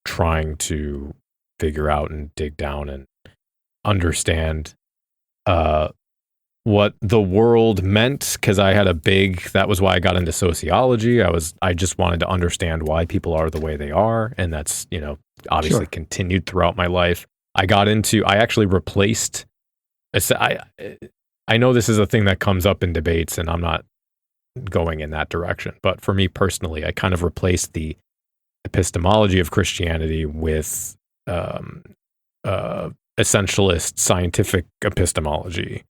trying to figure out and dig down and understand what the world meant, because I had that was why I got into sociology. I just wanted to understand why people are the way they are, and that's, obviously continued throughout my life. I actually replaced, I know this is a thing that comes up in debates, and I'm not going in that direction, but for me personally, I kind of replaced the epistemology of Christianity with essentialist scientific epistemology.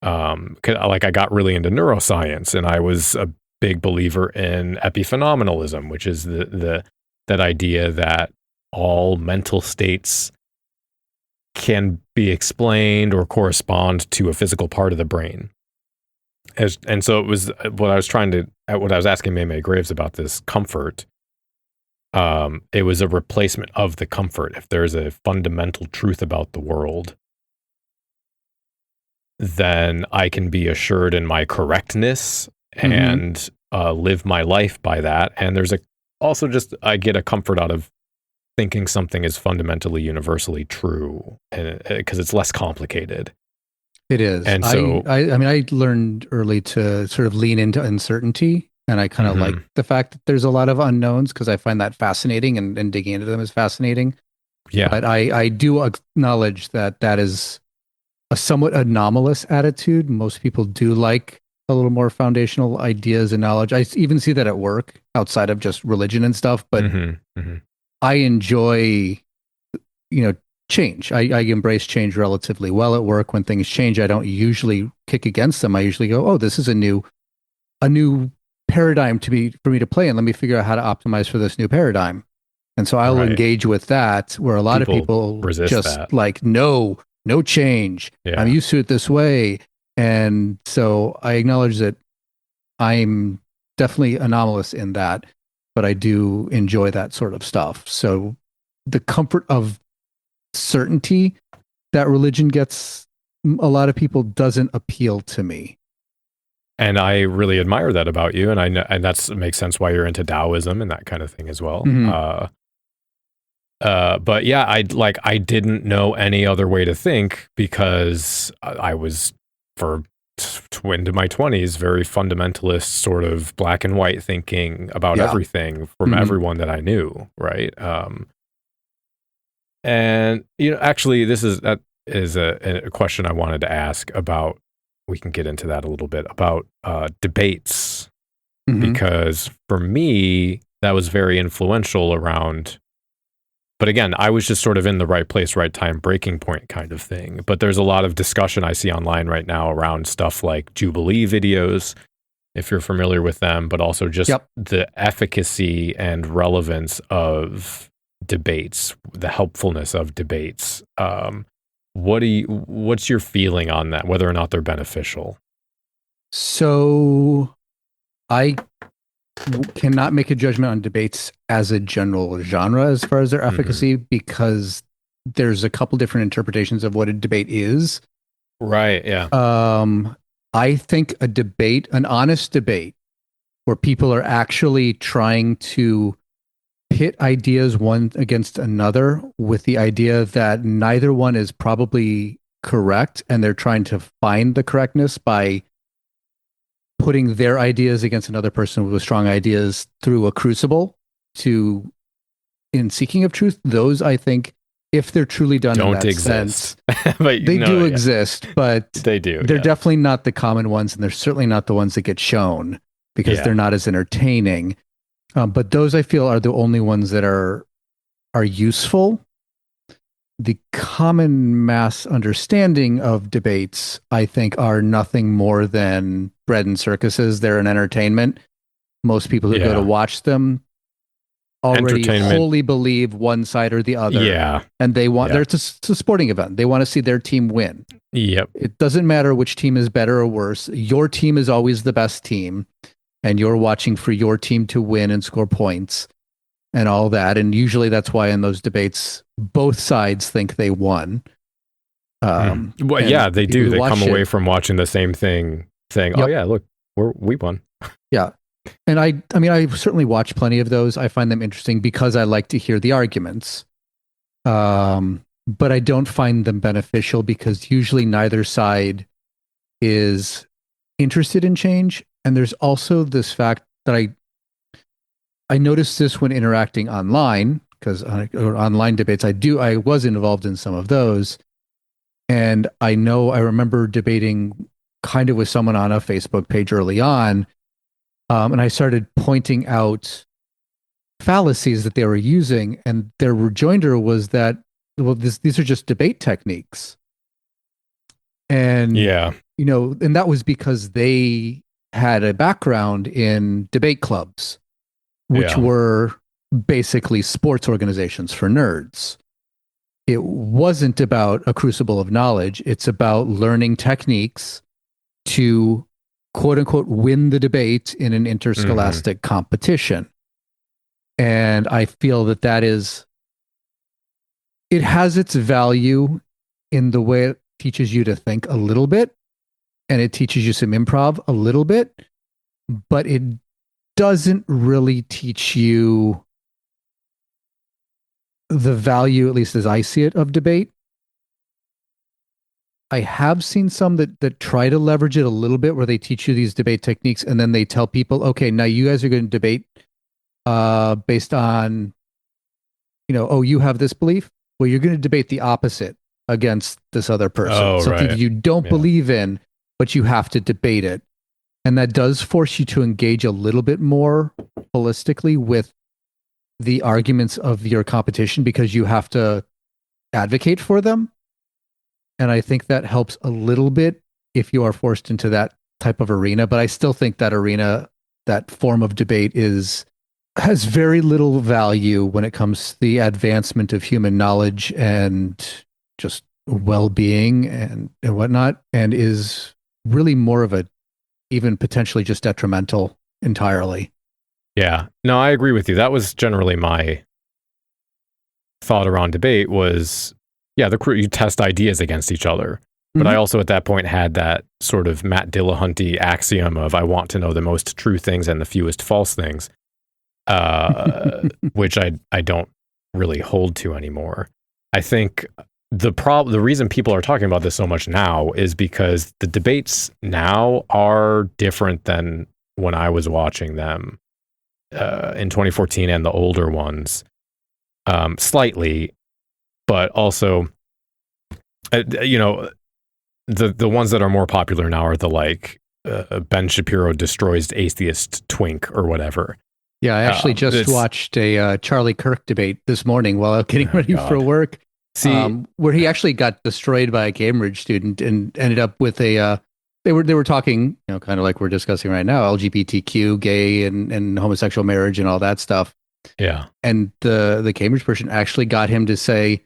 Like, I got really into neuroscience, and I was a big believer in epiphenomenalism, which is that idea that all mental states can be explained or correspond to a physical part of the brain. And so it was what I was asking May Graves about, this comfort. It was a replacement of the comfort. If there's a fundamental truth about the world, then I can be assured in my correctness and live my life by that. And there's also I get a comfort out of thinking something is fundamentally universally true, and because it's less complicated. It is. And so, I mean, I learned early to sort of lean into uncertainty, and I kind of like the fact that there's a lot of unknowns because I find that fascinating, and digging into them is fascinating. yeah, But I do acknowledge that that is a somewhat anomalous attitude. Most people do like a little more foundational ideas and knowledge. I even see that at work outside of just religion and stuff, but I enjoy, change. I embrace change relatively well at work. When things change, I don't usually kick against them. I usually go, "Oh, this is a new paradigm for me to play in. Let me figure out how to optimize for this new paradigm." And so I'll engage with that, where a lot of people resist just that. like, no change. Yeah. I'm used to it this way. And so I acknowledge that I'm definitely anomalous in that, but I do enjoy that sort of stuff. So the comfort of certainty that religion gets a lot of people doesn't appeal to me. And I really admire that about you, and I know, and that makes sense why you're into Taoism and that kind of thing as well. But yeah, I didn't know any other way to think, because I was, for into my 20s, very fundamentalist, sort of black and white thinking about everything from everyone that I knew, right? And actually, this is a question I wanted to ask about. We can get into that a little bit about debates, because for me that was very influential around. But again, I was just sort of in the right place, right time, breaking point kind of thing. But there's a lot of discussion I see online right now around stuff like Jubilee videos, if you're familiar with them, but also just the efficacy and relevance of debates, the helpfulness of debates. What's your feeling on that, whether or not they're beneficial? So I cannot make a judgment on debates as a general genre as far as their efficacy, because there's a couple different interpretations of what a debate is. Right, yeah. I think a debate, an honest debate, where people are actually trying to pit ideas one against another with the idea that neither one is probably correct, and they're trying to find the correctness by putting their ideas against another person with strong ideas through a crucible in seeking of truth. Those, I think, if they're truly done in that sense, but they do exist, but they're definitely not the common ones, and they're certainly not the ones that get shown, because they're not as entertaining. But those, I feel, are the only ones that are useful. The common mass understanding of debates, I think, are nothing more than bread and circuses. They're an entertainment. Most people who go to watch them already wholly believe one side or the other. Yeah. And they want, it's a sporting event. They want to see their team win. Yep. It doesn't matter which team is better or worse. Your team is always the best team, and you're watching for your team to win and score points and all that. And usually that's why in those debates, both sides think they won. Well, yeah, they do. They come away from watching the same thing saying, oh yeah, look, we won. Yeah. And I mean, I certainly watch plenty of those. I find them interesting because I like to hear the arguments. But I don't find them beneficial, because usually neither side is interested in change. And there's also this fact that I noticed this when interacting online, because online debates, I was involved in some of those. And I remember debating kind of with someone on a Facebook page early on. And I started pointing out fallacies that they were using, and their rejoinder was that, well, these are just debate techniques. And, and that was because they had a background in debate clubs, which were basically sports organizations for nerds. It wasn't about a crucible of knowledge. It's about learning techniques to, quote unquote, win the debate in an interscholastic competition. And I feel that it has its value in the way it teaches you to think a little bit, and it teaches you some improv a little bit, but it doesn't really teach you the value, at least as I see it, of debate. I have seen some that try to leverage it a little bit, where they teach you these debate techniques, and then they tell people, okay, now you guys are going to debate based on, oh, you have this belief. Well, you're going to debate the opposite against this other person. Something that you don't believe in, but you have to debate it. And that does force you to engage a little bit more holistically with the arguments of your competition, because you have to advocate for them. And I think that helps a little bit if you are forced into that type of arena. But I still think that arena, that form of debate has very little value when it comes to the advancement of human knowledge and just well-being and whatnot, and is really more of a, even potentially just detrimental entirely. Yeah. No, I agree with you. That was generally my thought around debate was, you test ideas against each other. But I also at that point had that sort of Matt Dillahunty axiom of I want to know the most true things and the fewest false things, which I don't really hold to anymore. I think the reason people are talking about this so much now is because the debates now are different than when I was watching them in 2014 and the older ones, slightly, but also, the ones that are more popular now are the Ben Shapiro destroys atheist twink or whatever. Yeah, I actually just watched a Charlie Kirk debate this morning while I was getting ready for work. Where he actually got destroyed by a Cambridge student and ended up with they were talking, kind of like we're discussing right now, LGBTQ, gay and homosexual marriage and all that stuff. Yeah. And the Cambridge person actually got him to say,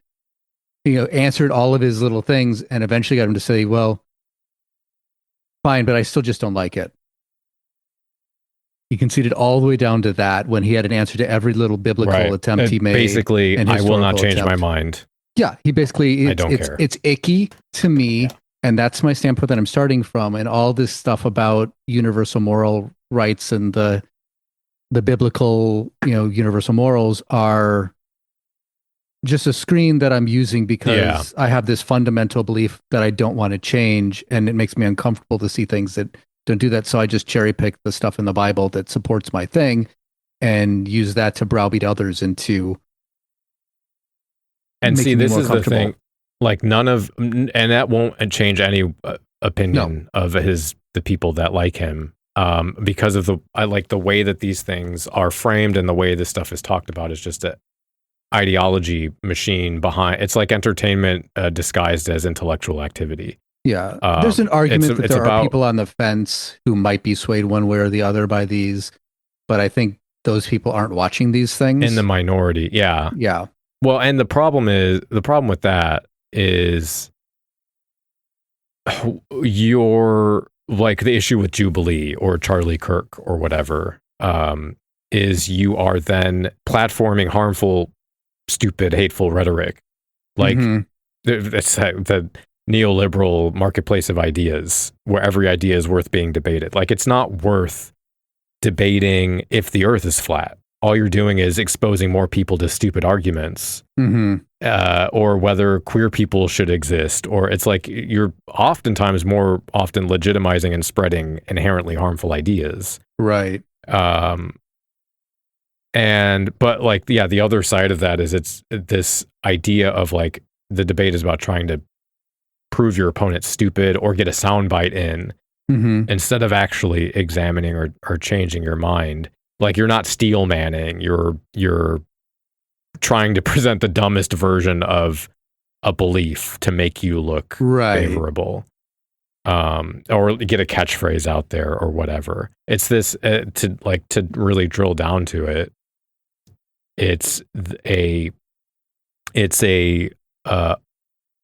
answered all of his little things and eventually got him to say, well, fine, but I still just don't like it. He conceded all the way down to that when he had an answer to every little biblical attempt he made. Basically, I will not change my mind. Yeah, he basically, I don't care. It's icky to me, and that's my standpoint that I'm starting from. And all this stuff about universal moral rights and the biblical, universal morals are just a screen that I'm using because I have this fundamental belief that I don't want to change, and it makes me uncomfortable to see things that don't do that. So I just cherry pick the stuff in the Bible that supports my thing and use that to browbeat others into. And see, this is the thing, and that won't change any opinion of the people that like him, because of I like the way that these things are framed and the way this stuff is talked about is just a ideology machine behind. It's like entertainment disguised as intellectual activity. Yeah, there's an argument that there are people on the fence who might be swayed one way or the other by these, but I think those people aren't watching these things. In the minority, yeah. Yeah. Well, and the problem with that is you're like the issue with Jubilee or Charlie Kirk or whatever, is you are then platforming harmful, stupid, hateful rhetoric. Like it's the neoliberal marketplace of ideas where every idea is worth being debated. Like it's not worth debating if the earth is flat. All you're doing is exposing more people to stupid arguments, or whether queer people should exist, or it's like you're oftentimes more often legitimizing and spreading inherently harmful ideas. Right. But the other side of that is it's this idea of like the debate is about trying to prove your opponent stupid or get a soundbite in instead of actually examining or changing your mind. Like you're not steel manning, you're trying to present the dumbest version of a belief to make you look favorable, or get a catchphrase out there or whatever. It's this to really drill down to it. It's a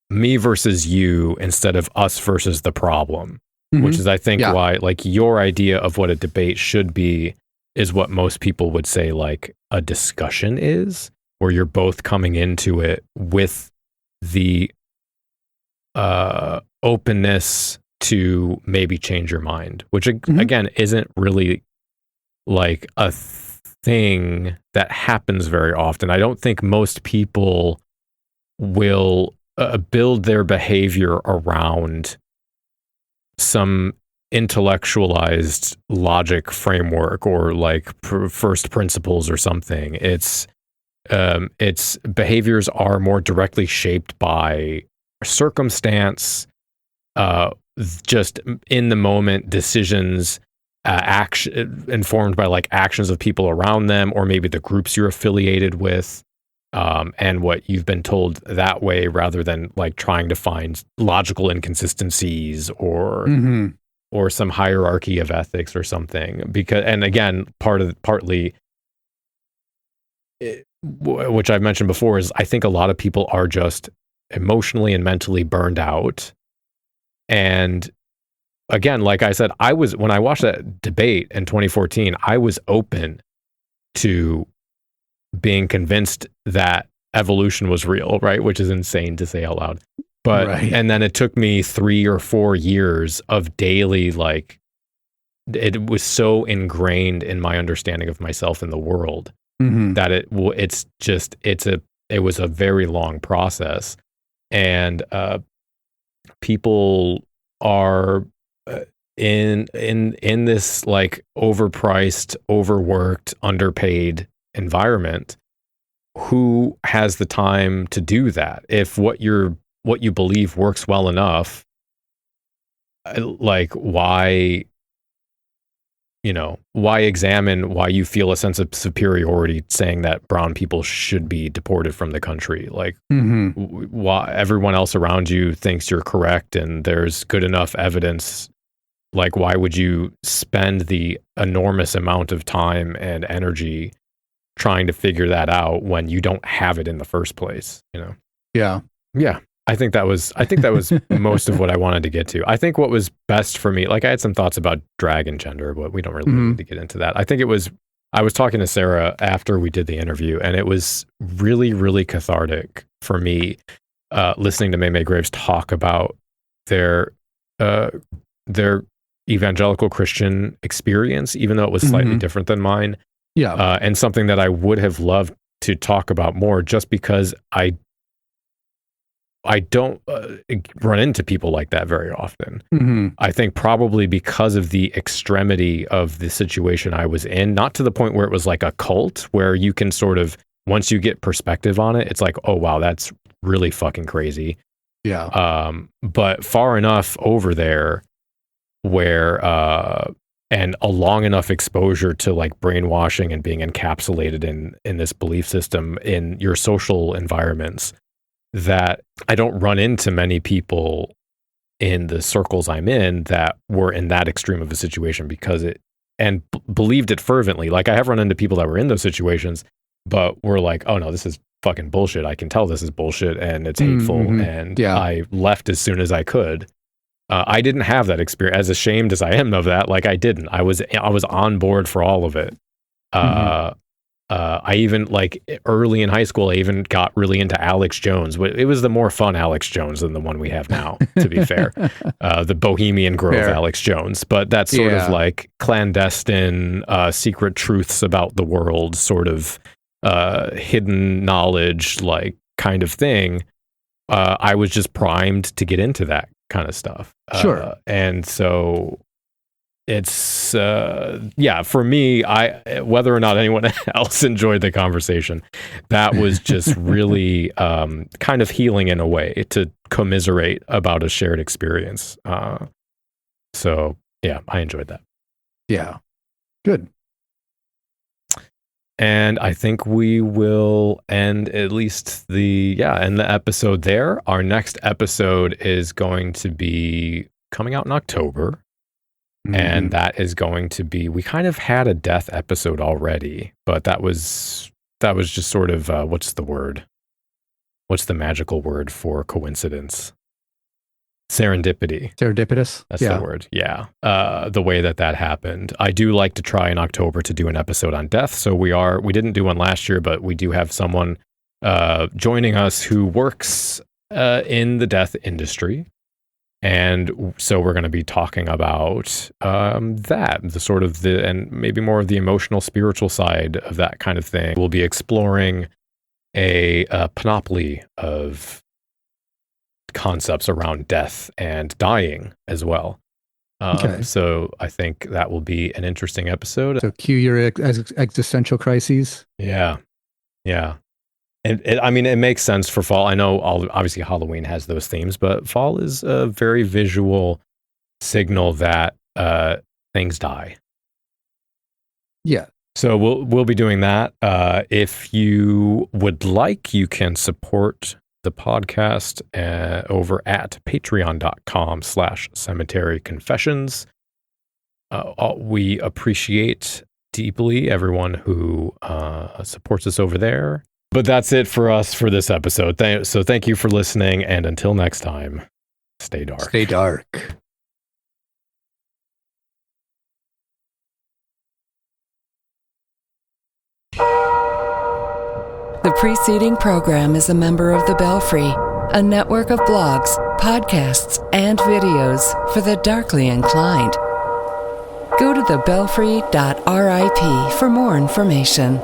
me versus you instead of us versus the problem, which is I think why like your idea of what a debate should be is what most people would say like a discussion is, where you're both coming into it with the openness to maybe change your mind, which again isn't really like thing that happens very often. I don't think most people will build their behavior around some intellectualized logic framework or like first principles or something. It's behaviors are more directly shaped by circumstance, just in the moment decisions, action informed by like actions of people around them, or maybe the groups you're affiliated with, and what you've been told that way, rather than like trying to find logical inconsistencies or some hierarchy of ethics or something. Because, and again, partly, which I've mentioned before, is I think a lot of people are just emotionally and mentally burned out. And again, like I said, when I watched that debate in 2014, I was open to being convinced that evolution was real, right? Which is insane to say out loud. But, right. And then it took me 3 or 4 years of daily, like, it was so ingrained in my understanding of myself and the world that it was a very long process. And people are in this like overpriced, overworked, underpaid environment. Who has the time to do that? If what you believe works well enough, like why examine why you feel a sense of superiority saying that brown people should be deported from the country? Like, why everyone else around you thinks you're correct and there's good enough evidence. Like, why would you spend the enormous amount of time and energy trying to figure that out when you don't have it in the first place? Yeah. I think that was most of what I wanted to get to. I think what was best for me, like I had some thoughts about drag and gender, but we don't really need to get into that. I think I was talking to Sarah after we did the interview, and it was really, really cathartic for me listening to May Graves talk about their evangelical Christian experience, even though it was slightly different than mine. Yeah. And something that I would have loved to talk about more, just because I don't run into people like that very often. I think probably because of the extremity of the situation I was in, not to the point where it was like a cult, where you can sort of, once you get perspective on it, it's like, oh, wow, that's really fucking crazy. Yeah. But far enough over there where, and a long enough exposure to like brainwashing and being encapsulated in this belief system in your social environments, that I don't run into many people in the circles I'm in that were in that extreme of a situation believed it fervently. Like, I have run into people that were in those situations, but were like, oh no, this is fucking bullshit. I can tell this is bullshit and it's hateful. And I left as soon as I could. I didn't have that experience. As ashamed as I am of that, like I didn't. I was on board for all of it. I even, like, early in high school, I even got really into Alex Jones. It was the more fun Alex Jones than the one we have now, to be fair. The Bohemian Grove Alex Jones. But that's sort of like clandestine, secret truths about the world, sort of hidden knowledge, like kind of thing. I was just primed to get into that kind of stuff. Sure. And so it's for me, whether or not anyone else enjoyed the conversation, that was just really kind of healing in a way, to commiserate about a shared experience. So yeah, I enjoyed that. Yeah, good. And I think we will end at least end the episode there. Our next episode is going to be coming out in October. And that is going to be, we kind of had a death episode already, but that was just sort of, what's the word? What's the magical word for coincidence? Serendipity. Serendipitous? That's the word. Yeah. The way that happened. I do like to try in October to do an episode on death. So we didn't do one last year, but we do have someone joining us who works in the death industry. And so we're going to be talking about and maybe more of the emotional, spiritual side of that kind of thing. We'll be exploring a panoply of concepts around death and dying as well. Okay. So I think that will be an interesting episode. So cue your existential crises. Yeah. And it makes sense for fall. I know obviously Halloween has those themes, but fall is a very visual signal that things die. Yeah. So we'll be doing that. If you would like, you can support the podcast over at patreon.com/cemeteryconfessions. We appreciate deeply everyone who supports us over there. But that's it for us for this episode. So thank you for listening, and until next time, stay dark. Stay dark. The preceding program is a member of The Belfry, a network of blogs, podcasts, and videos for the darkly inclined. Go to thebelfry.rip for more information.